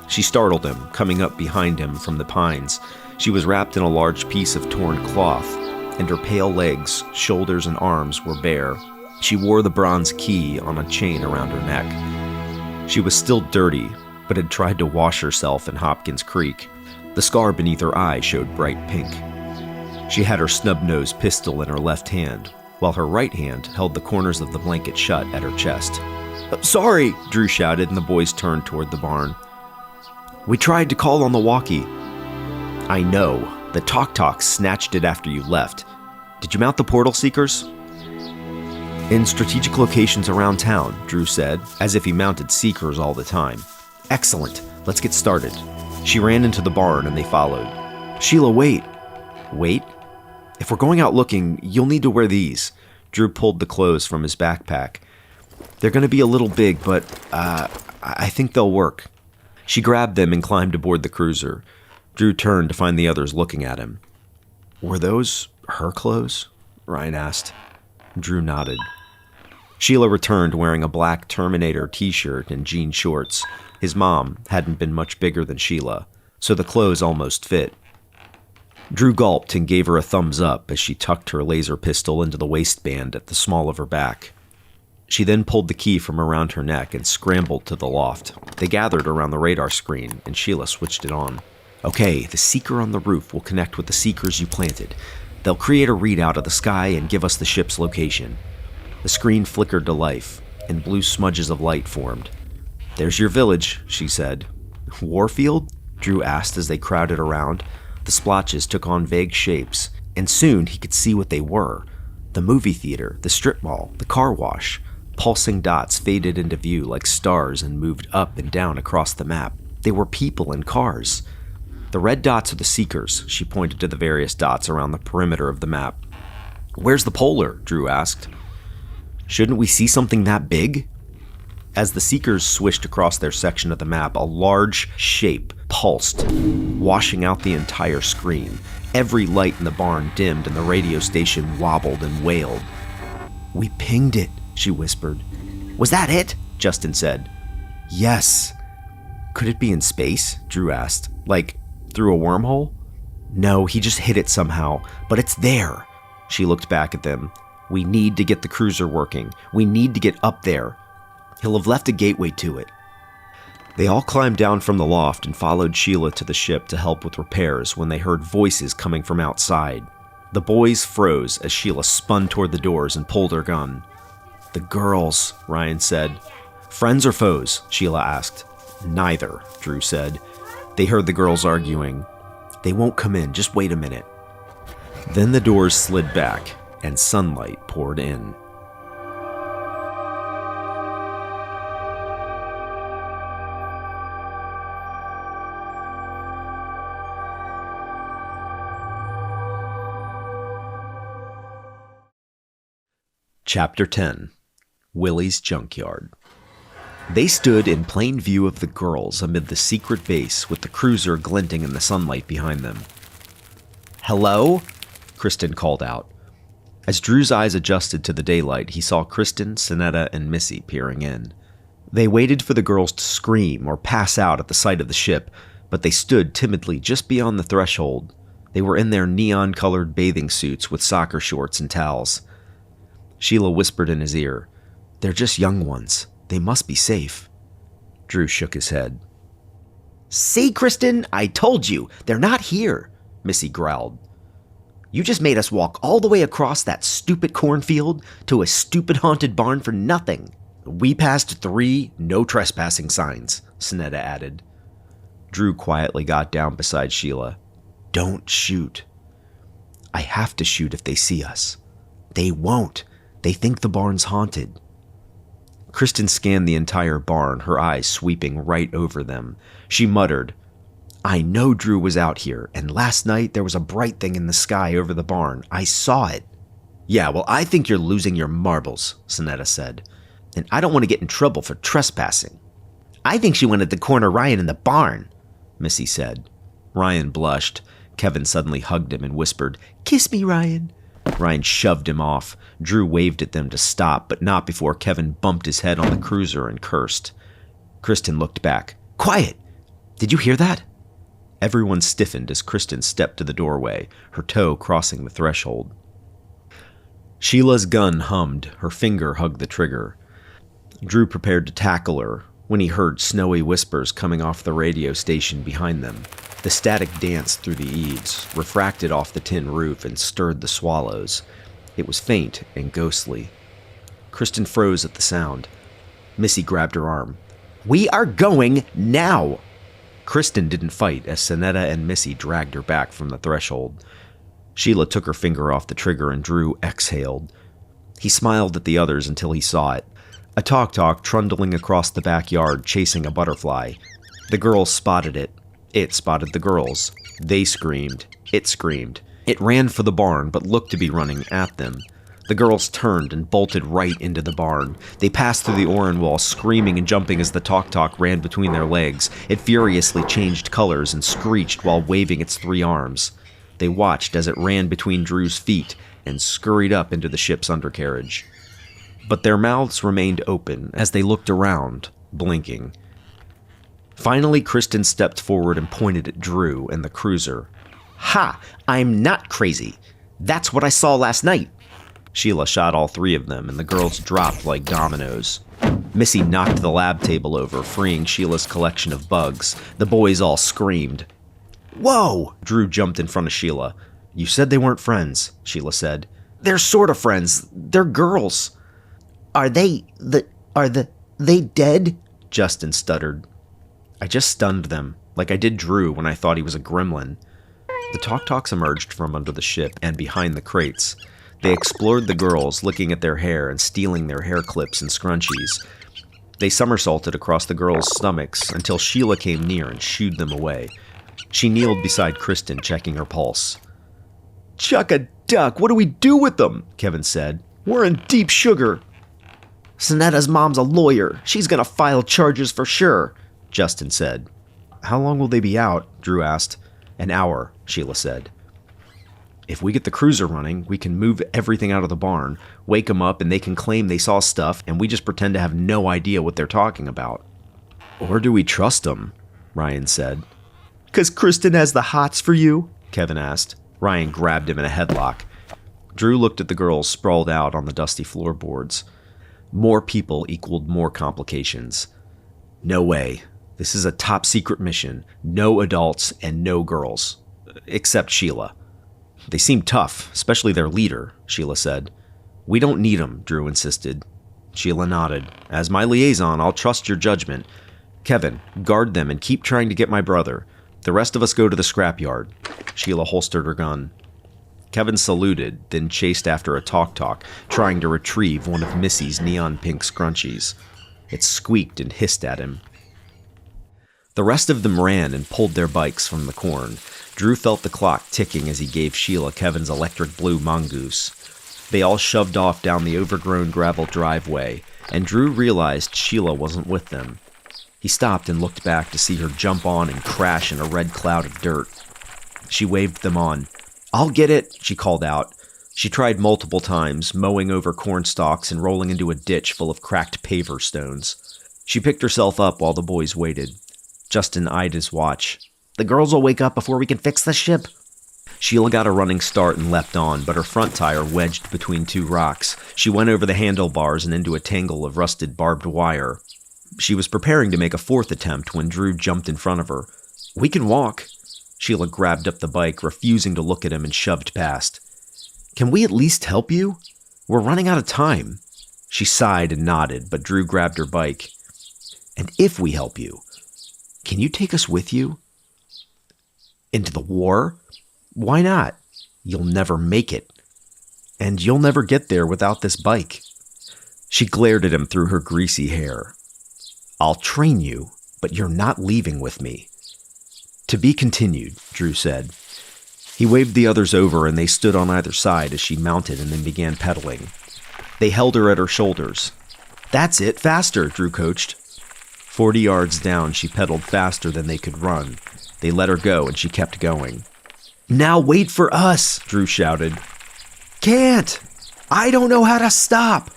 She startled him, coming up behind him from the pines. She was wrapped in a large piece of torn cloth, and her pale legs, shoulders, and arms were bare. She wore the bronze key on a chain around her neck. She was still dirty, but had tried to wash herself in Hopkins Creek. The scar beneath her eye showed bright pink. She had her snub-nosed pistol in her left hand, while her right hand held the corners of the blanket shut at her chest. Sorry, Drew shouted, and the boys turned toward the barn. We tried to call on the walkie. I know. The talk snatched it after you left. Did you mount the portal seekers? In strategic locations around town, Drew said, as if he mounted seekers all the time. Excellent. Let's get started. She ran into the barn and they followed. Sheela, wait. Wait? If we're going out looking, you'll need to wear these. Drew pulled the clothes from his backpack. They're going to be a little big, but I think they'll work. She grabbed them and climbed aboard the cruiser. Drew turned to find the others looking at him. Were those her clothes? Ryan asked. Drew nodded. Sheela returned wearing a black Terminator t-shirt and jean shorts. His mom hadn't been much bigger than Sheela, so the clothes almost fit. Drew gulped and gave her a thumbs up as she tucked her laser pistol into the waistband at the small of her back. She then pulled the key from around her neck and scrambled to the loft. They gathered around the radar screen, and Sheela switched it on. Okay, the seeker on the roof will connect with the seekers you planted. They'll create a readout of the sky and give us the ship's location. The screen flickered to life, and blue smudges of light formed. There's your village, she said. Warfield? Drew asked as they crowded around. The splotches took on vague shapes, and soon he could see what they were. The movie theater, the strip mall, the car wash. Pulsing dots faded into view like stars and moved up and down across the map. They were people and cars. The red dots are the seekers, she pointed to the various dots around the perimeter of the map. Where's the polar? Drew asked. Shouldn't we see something that big? As the seekers swished across their section of the map, a large shape pulsed, washing out the entire screen. Every light in the barn dimmed and the radio station wobbled and wailed. We pinged it, she whispered. Was that it? Justin said. Yes. Could it be in space? Drew asked. Like, through a wormhole? No, he just hit it somehow, but it's there. She looked back at them. We need to get the cruiser working. We need to get up there. He'll have left a gateway to it. They all climbed down from the loft and followed Sheela to the ship to help with repairs when they heard voices coming from outside. The boys froze as Sheela spun toward the doors and pulled her gun. The girls, Ryan said. Friends or foes? Sheela asked. Neither, Drew said. They heard the girls arguing. They won't come in, just wait a minute. Then the doors slid back, and sunlight poured in. Chapter 10. Willy's Junkyard. They stood in plain view of the girls amid the secret base with the cruiser glinting in the sunlight behind them. Hello? Kristen called out. As Drew's eyes adjusted to the daylight, he saw Kristen, Sonetta, and Missy peering in. They waited for the girls to scream or pass out at the sight of the ship, but they stood timidly just beyond the threshold. They were in their neon-colored bathing suits with soccer shorts and towels. Sheela whispered in his ear, They're just young ones. They must be safe. Drew shook his head. See, Kristen, I told you, they're not here, Missy growled. You just made us walk all the way across that stupid cornfield to a stupid haunted barn for nothing. We passed 3 no trespassing signs, Sonetta added. Drew quietly got down beside Sheela. Don't shoot. I have to shoot if they see us. They won't. They think the barn's haunted. Kristen scanned the entire barn, her eyes sweeping right over them. She muttered, I know Drew was out here, and last night there was a bright thing in the sky over the barn. I saw it. Yeah, well, I think you're losing your marbles, Sonetta said. And I don't want to get in trouble for trespassing. I think she wanted to corner Ryan in the barn, Missy said. Ryan blushed. Kevin suddenly hugged him and whispered, Kiss me, Ryan. Ryan shoved him off. Drew waved at them to stop, but not before Kevin bumped his head on the cruiser and cursed. Kristen looked back. Quiet! Did you hear that? Everyone stiffened as Kristen stepped to the doorway, her toe crossing the threshold. Sheila's gun hummed, her finger hugged the trigger. Drew prepared to tackle her when he heard snowy whispers coming off the radio station behind them. The static danced through the eaves, refracted off the tin roof, and stirred the swallows. It was faint and ghostly. Kristen froze at the sound. Missy grabbed her arm. We are going now! Kristen didn't fight as Sonetta and Missy dragged her back from the threshold. Sheela took her finger off the trigger and Drew exhaled. He smiled at the others until he saw it. A tok-tok trundling across the backyard chasing a butterfly. The girls spotted it. It spotted the girls. They screamed. It screamed. It ran for the barn, but looked to be running at them. The girls turned and bolted right into the barn. They passed through the Oran wall, screaming and jumping as the tok-tok ran between their legs. It furiously changed colors and screeched while waving its 3 arms. They watched as it ran between Drew's feet and scurried up into the ship's undercarriage. but their mouths remained open as they looked around, blinking. Finally, Kristen stepped forward and pointed at Drew and the cruiser. "Ha! I'm not crazy. That's what I saw last night." Sheela shot all three of them, and the girls dropped like dominoes. Missy knocked the lab table over, freeing Sheila's collection of bugs. The boys all screamed. "Whoa!" Drew jumped in front of Sheela. "You said they weren't friends," Sheela said. "They're sort of friends. They're girls." Are they dead?" Justin stuttered. "I just stunned them, like I did Drew when I thought he was a gremlin." The Talk-Talks emerged from under the ship and behind the crates. They explored the girls, licking at their hair and stealing their hair clips and scrunchies. They somersaulted across the girls' stomachs until Sheela came near and shooed them away. She kneeled beside Kristen, checking her pulse. "Chuck a duck, what do we do with them?" Kevin said. "We're in deep sugar." "Sonetta's mom's a lawyer. She's gonna file charges for sure," Justin said. "How long will they be out?" Drew asked. "An hour," Sheela said. "If we get the cruiser running, we can move everything out of the barn, wake them up, and they can claim they saw stuff, and we just pretend to have no idea what they're talking about." "Or do we trust them?" Ryan said. "'Cause Kristen has the hots for you?" Kevin asked. Ryan grabbed him in a headlock. Drew looked at the girls sprawled out on the dusty floorboards. More people equaled more complications. "No way. This is a top-secret mission. No adults and no girls. Except Sheela." "They seem tough, especially their leader," Sheela said. "We don't need them," Drew insisted. Sheela nodded. "As my liaison, I'll trust your judgment. Kevin, guard them and keep trying to get my brother. The rest of us go to the scrapyard." Sheela holstered her gun. Kevin saluted, then chased after a Talk-Talk, trying to retrieve one of Missy's neon pink scrunchies. It squeaked and hissed at him. The rest of them ran and pulled their bikes from the corn. Drew felt the clock ticking as he gave Sheela Kevin's electric blue mongoose. They all shoved off down the overgrown gravel driveway, and Drew realized Sheela wasn't with them. He stopped and looked back to see her jump on and crash in a red cloud of dirt. She waved them on. "I'll get it," she called out. She tried multiple times, mowing over corn stalks and rolling into a ditch full of cracked paver stones. She picked herself up while the boys waited. Justin eyed his watch. "The girls will wake up before we can fix the ship." Sheela got a running start and leapt on, but her front tire wedged between two rocks. She went over the handlebars and into a tangle of rusted barbed wire. She was preparing to make a fourth attempt when Drew jumped in front of her. "We can walk." Sheela grabbed up the bike, refusing to look at him, and shoved past. "Can we at least help you? We're running out of time." She sighed and nodded, but Drew grabbed her bike. "And if we help you, can you take us with you?" "Into the war? Why not? You'll never make it. And you'll never get there without this bike." She glared at him through her greasy hair. "I'll train you, but you're not leaving with me." "To be continued," Drew said. He waved the others over, and they stood on either side as she mounted and then began pedaling. They held her at her shoulders. "That's it, faster," Drew coached. 40 yards down, she pedaled faster than they could run. They let her go, and she kept going. "Now wait for us," Drew shouted. "Can't! I don't know how to stop!"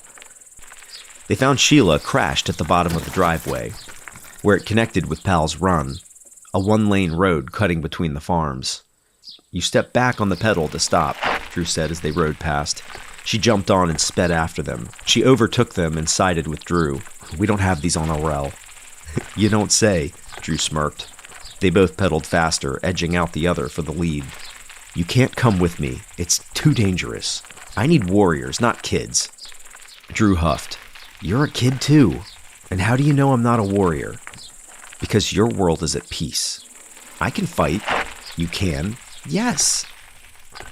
They found Sheela crashed at the bottom of the driveway, where it connected with Pal's Run, a one-lane road cutting between the farms. "You stepped back on the pedal to stop," Drew said as they rode past. She jumped on and sped after them. She overtook them and sided with Drew. "We don't have these on Orel." "You don't say," Drew smirked. They both pedaled faster, edging out the other for the lead. "You can't come with me. It's too dangerous. I need warriors, not kids." Drew huffed. "You're a kid too. And how do you know I'm not a warrior?" "Because your world is at peace. I can fight." "You can?" "Yes."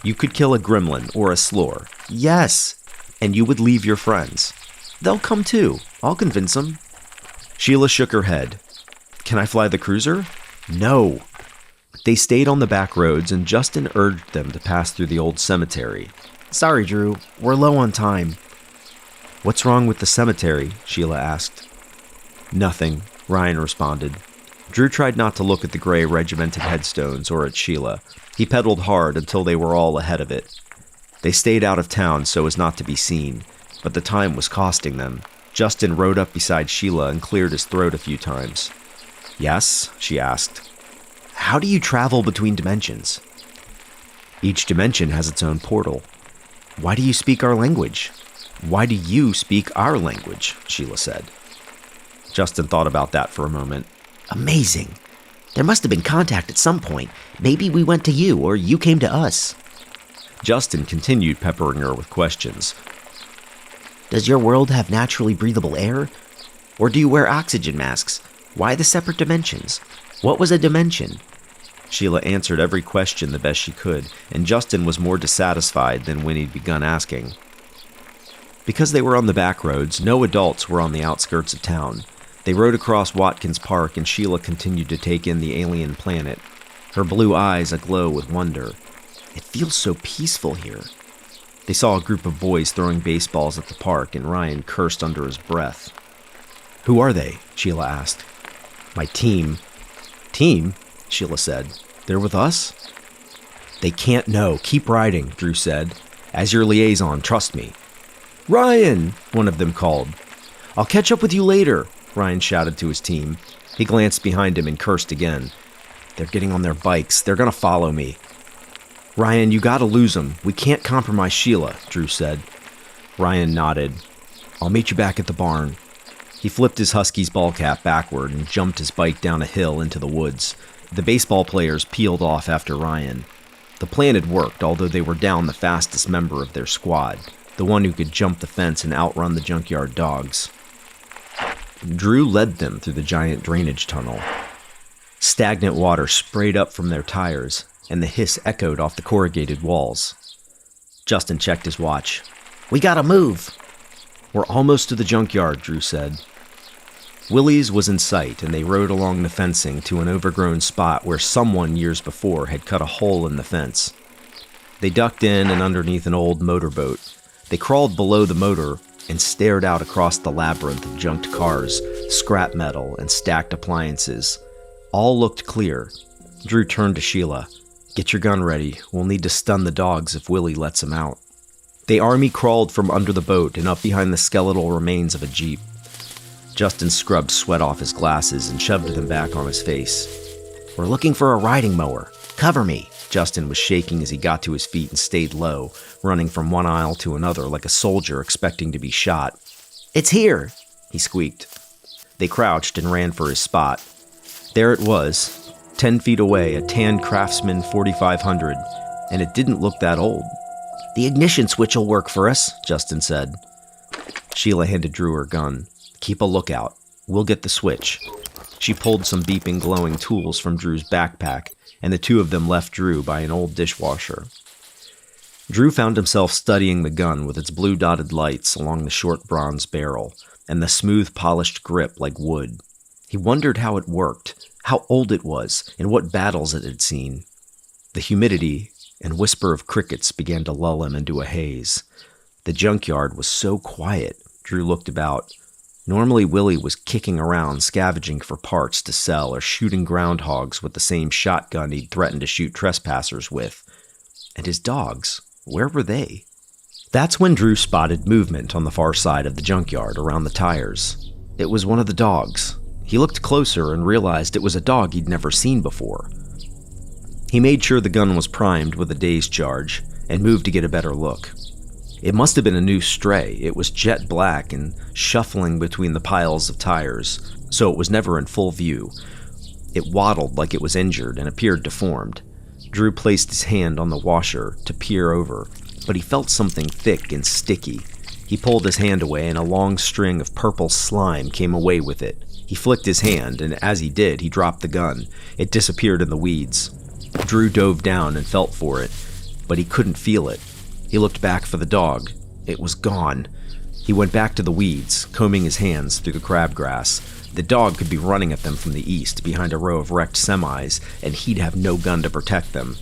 "You could kill a gremlin or a slore." "Yes." "And you would leave your friends." "They'll come too. I'll convince them." Sheela shook her head. "Can I fly the cruiser?" "No." They stayed on the back roads, and Justin urged them to pass through the old cemetery. "Sorry, Drew. We're low on time." "What's wrong with the cemetery?" Sheela asked. "Nothing," Ryan responded. Drew tried not to look at the gray regimented headstones or at Sheela. He pedaled hard until they were all ahead of it. They stayed out of town so as not to be seen. but the time was costing them. Justin rode up beside Sheela and cleared his throat a few times. "Yes?" she asked. "How do you travel between dimensions?" "Each dimension has its own portal." "Why do you speak our language?" "Why do you speak our language?" Sheela said. Justin thought about that for a moment. "Amazing. There must have been contact at some point. Maybe we went to you, or you came to us." Justin continued peppering her with questions. "Does your world have naturally breathable air? Or do you wear oxygen masks? Why the separate dimensions? What was a dimension?" Sheela answered every question the best she could, and Justin was more dissatisfied than when he'd begun asking. Because they were on the back roads, no adults were on the outskirts of town. They rode across Watkins Park, and Sheela continued to take in the alien planet, her blue eyes aglow with wonder. "It feels so peaceful here." They saw a group of boys throwing baseballs at the park, and Ryan cursed under his breath. "Who are they?" Sheela asked. "My team." "Team?" Sheela said. "They're with us?" "They can't know. Keep riding," Drew said. "As your liaison, trust me." "Ryan!" one of them called. "I'll catch up with you later," Ryan shouted to his team. He glanced behind him and cursed again. "They're getting on their bikes. They're gonna follow me." "Ryan, you gotta lose them. We can't compromise Sheela," Drew said. Ryan nodded. "I'll meet you back at the barn." He flipped his Husky's ball cap backward and jumped his bike down a hill into the woods. The baseball players peeled off after Ryan. The plan had worked, although they were down the fastest member of their squad, the one who could jump the fence and outrun the junkyard dogs. Drew led them through the giant drainage tunnel. Stagnant water sprayed up from their tires, and the hiss echoed off the corrugated walls. Justin checked his watch. "We gotta move." "We're almost to the junkyard," Drew said. Willy's was in sight, and they rode along the fencing to an overgrown spot where someone years before had cut a hole in the fence. They ducked in and underneath an old motorboat. They crawled below the motor and stared out across the labyrinth of junked cars, scrap metal, and stacked appliances. All looked clear. Drew turned to Sheela. "Get your gun ready. We'll need to stun the dogs if Willy lets them out." They army crawled from under the boat and up behind the skeletal remains of a jeep. Justin scrubbed sweat off his glasses and shoved them back on his face. "We're looking for a riding mower. Cover me." Justin was shaking as he got to his feet and stayed low, running from one aisle to another like a soldier expecting to be shot. "It's here," he squeaked. They crouched and ran for his spot. There it was, 10 feet away, a tan Craftsman 4500, and it didn't look that old. "The ignition switch will work for us," Justin said. Sheela handed Drew her gun. "Keep a lookout. We'll get the switch." She pulled some beeping, glowing tools from Drew's backpack, and the two of them left Drew by an old dishwasher. Drew found himself studying the gun with its blue-dotted lights along the short bronze barrel, and the smooth, polished grip like wood. He wondered how it worked, how old it was, and what battles it had seen. The humidity and whisper of crickets began to lull him into a haze. The junkyard was so quiet, Drew looked about. Normally, Willy was kicking around, scavenging for parts to sell or shooting groundhogs with the same shotgun he'd threatened to shoot trespassers with. And his dogs, where were they? That's when Drew spotted movement on the far side of the junkyard around the tires. It was one of the dogs. He looked closer and realized it was a dog he'd never seen before. He made sure the gun was primed with a dazed charge and moved to get a better look. It must have been a new stray. It was jet black and shuffling between the piles of tires, so it was never in full view. It waddled like it was injured and appeared deformed. Drew placed his hand on the washer to peer over, but he felt something thick and sticky. He pulled his hand away and a long string of purple slime came away with it. He flicked his hand, and as he did, he dropped the gun. It disappeared in the weeds. Drew dove down and felt for it, but he couldn't feel it. He looked back for the dog. It was gone. He went back to the weeds, combing his hands through the crabgrass. The dog could be running at them from the east, behind a row of wrecked semis, and he'd have no gun to protect them.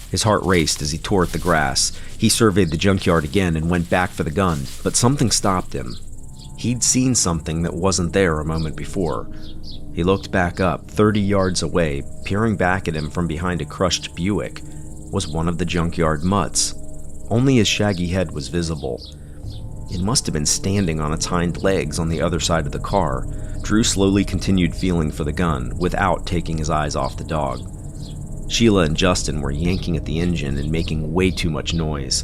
His heart raced as he tore at the grass. He surveyed the junkyard again and went back for the gun, but something stopped him. He'd seen something that wasn't there a moment before. He looked back up, 30 yards away. Peering back at him from behind a crushed Buick was one of the junkyard mutts. Only his shaggy head was visible. It must have been standing on its hind legs on the other side of the car. Drew slowly continued feeling for the gun without taking his eyes off the dog. Sheela and Justin were yanking at the engine and making way too much noise.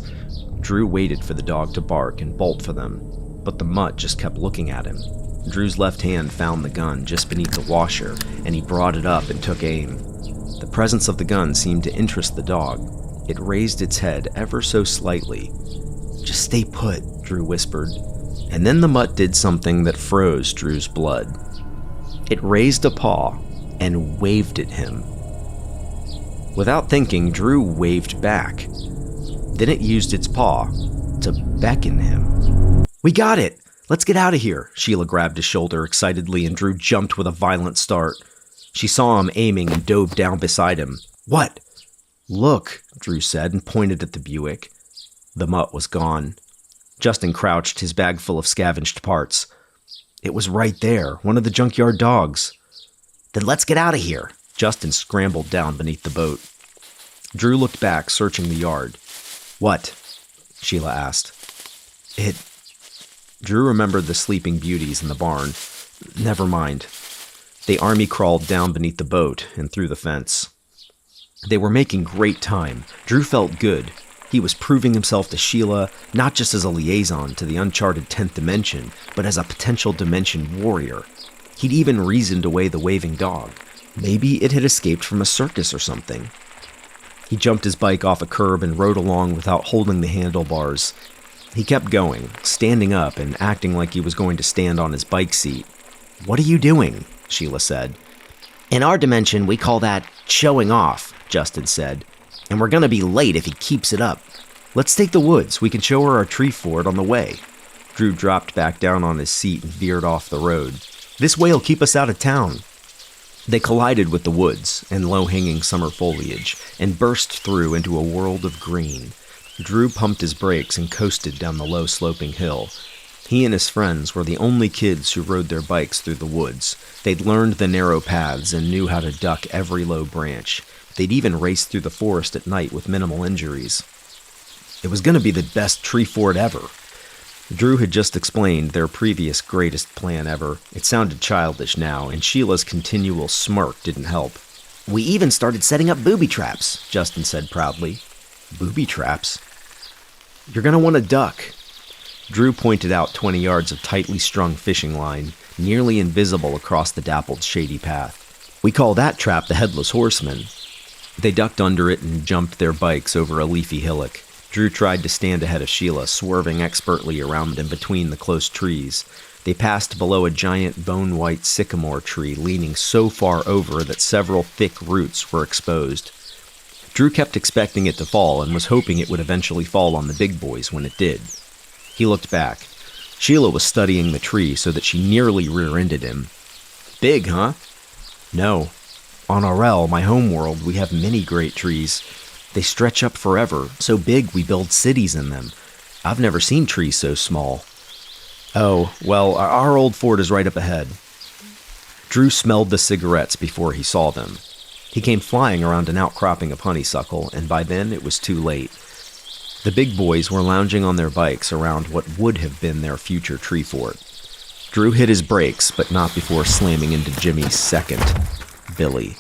Drew waited for the dog to bark and bolt for them, but the mutt just kept looking at him. Drew's left hand found the gun just beneath the washer, and he brought it up and took aim. The presence of the gun seemed to interest the dog. It raised its head ever so slightly. "Just stay put," Drew whispered. And then the mutt did something that froze Drew's blood. It raised a paw and waved at him. Without thinking, Drew waved back. Then it used its paw to beckon him. "We got it! Let's get out of here!" Sheela grabbed his shoulder excitedly, and Drew jumped with a violent start. She saw him aiming and dove down beside him. "What?" "Look," Drew said, and pointed at the Buick. The mutt was gone. Justin crouched, his bag full of scavenged parts. "It was right there, one of the junkyard dogs." "Then let's get out of here." Justin scrambled down beneath the boat. Drew looked back, searching the yard. "What?" Sheela asked. Drew remembered the sleeping beauties in the barn. Never mind. They army crawled down beneath the boat and through the fence. They were making great time. Drew felt good. He was proving himself to Sheela, not just as a liaison to the uncharted 10th dimension, but as a potential dimension warrior. He'd even reasoned away the waving dog. Maybe it had escaped from a circus or something. He jumped his bike off a curb and rode along without holding the handlebars. He kept going, standing up and acting like he was going to stand on his bike seat. "What are you doing?" Sheela said. "In our dimension, we call that showing off," Justin said. "And we're gonna be late if he keeps it up. Let's take the woods. We can show her our tree fort on the way." Drew dropped back down on his seat and veered off the road. "This way'll keep us out of town." They collided with the woods and low-hanging summer foliage and burst through into a world of green. Drew pumped his brakes and coasted down the low-sloping hill. He and his friends were the only kids who rode their bikes through the woods. They'd learned the narrow paths and knew how to duck every low branch. They'd even raced through the forest at night with minimal injuries. It was going to be the best tree fort ever. Drew had just explained their previous greatest plan ever. It sounded childish now, and Sheila's continual smirk didn't help. "We even started setting up booby traps," Justin said proudly. "Booby traps?" "You're going to want to duck." Drew pointed out 20 yards of tightly strung fishing line, nearly invisible across the dappled shady path. "We call that trap the Headless Horseman." They ducked under it and jumped their bikes over a leafy hillock. Drew tried to stand ahead of Sheela, swerving expertly around and between the close trees. They passed below a giant bone-white sycamore tree leaning so far over that several thick roots were exposed. Drew kept expecting it to fall and was hoping it would eventually fall on the big boys when it did. He looked back. Sheela was studying the tree so that she nearly rear-ended him. "Big, huh?" "No. On Aurel, my homeworld, we have many great trees. They stretch up forever, so big we build cities in them. I've never seen trees so small." "Oh, well, our old fort is right up ahead." Drew smelled the cigarettes before he saw them. He came flying around an outcropping of honeysuckle, and by then it was too late. The big boys were lounging on their bikes around what would have been their future tree fort. Drew hit his brakes, but not before slamming into Jimmy's second, Billy.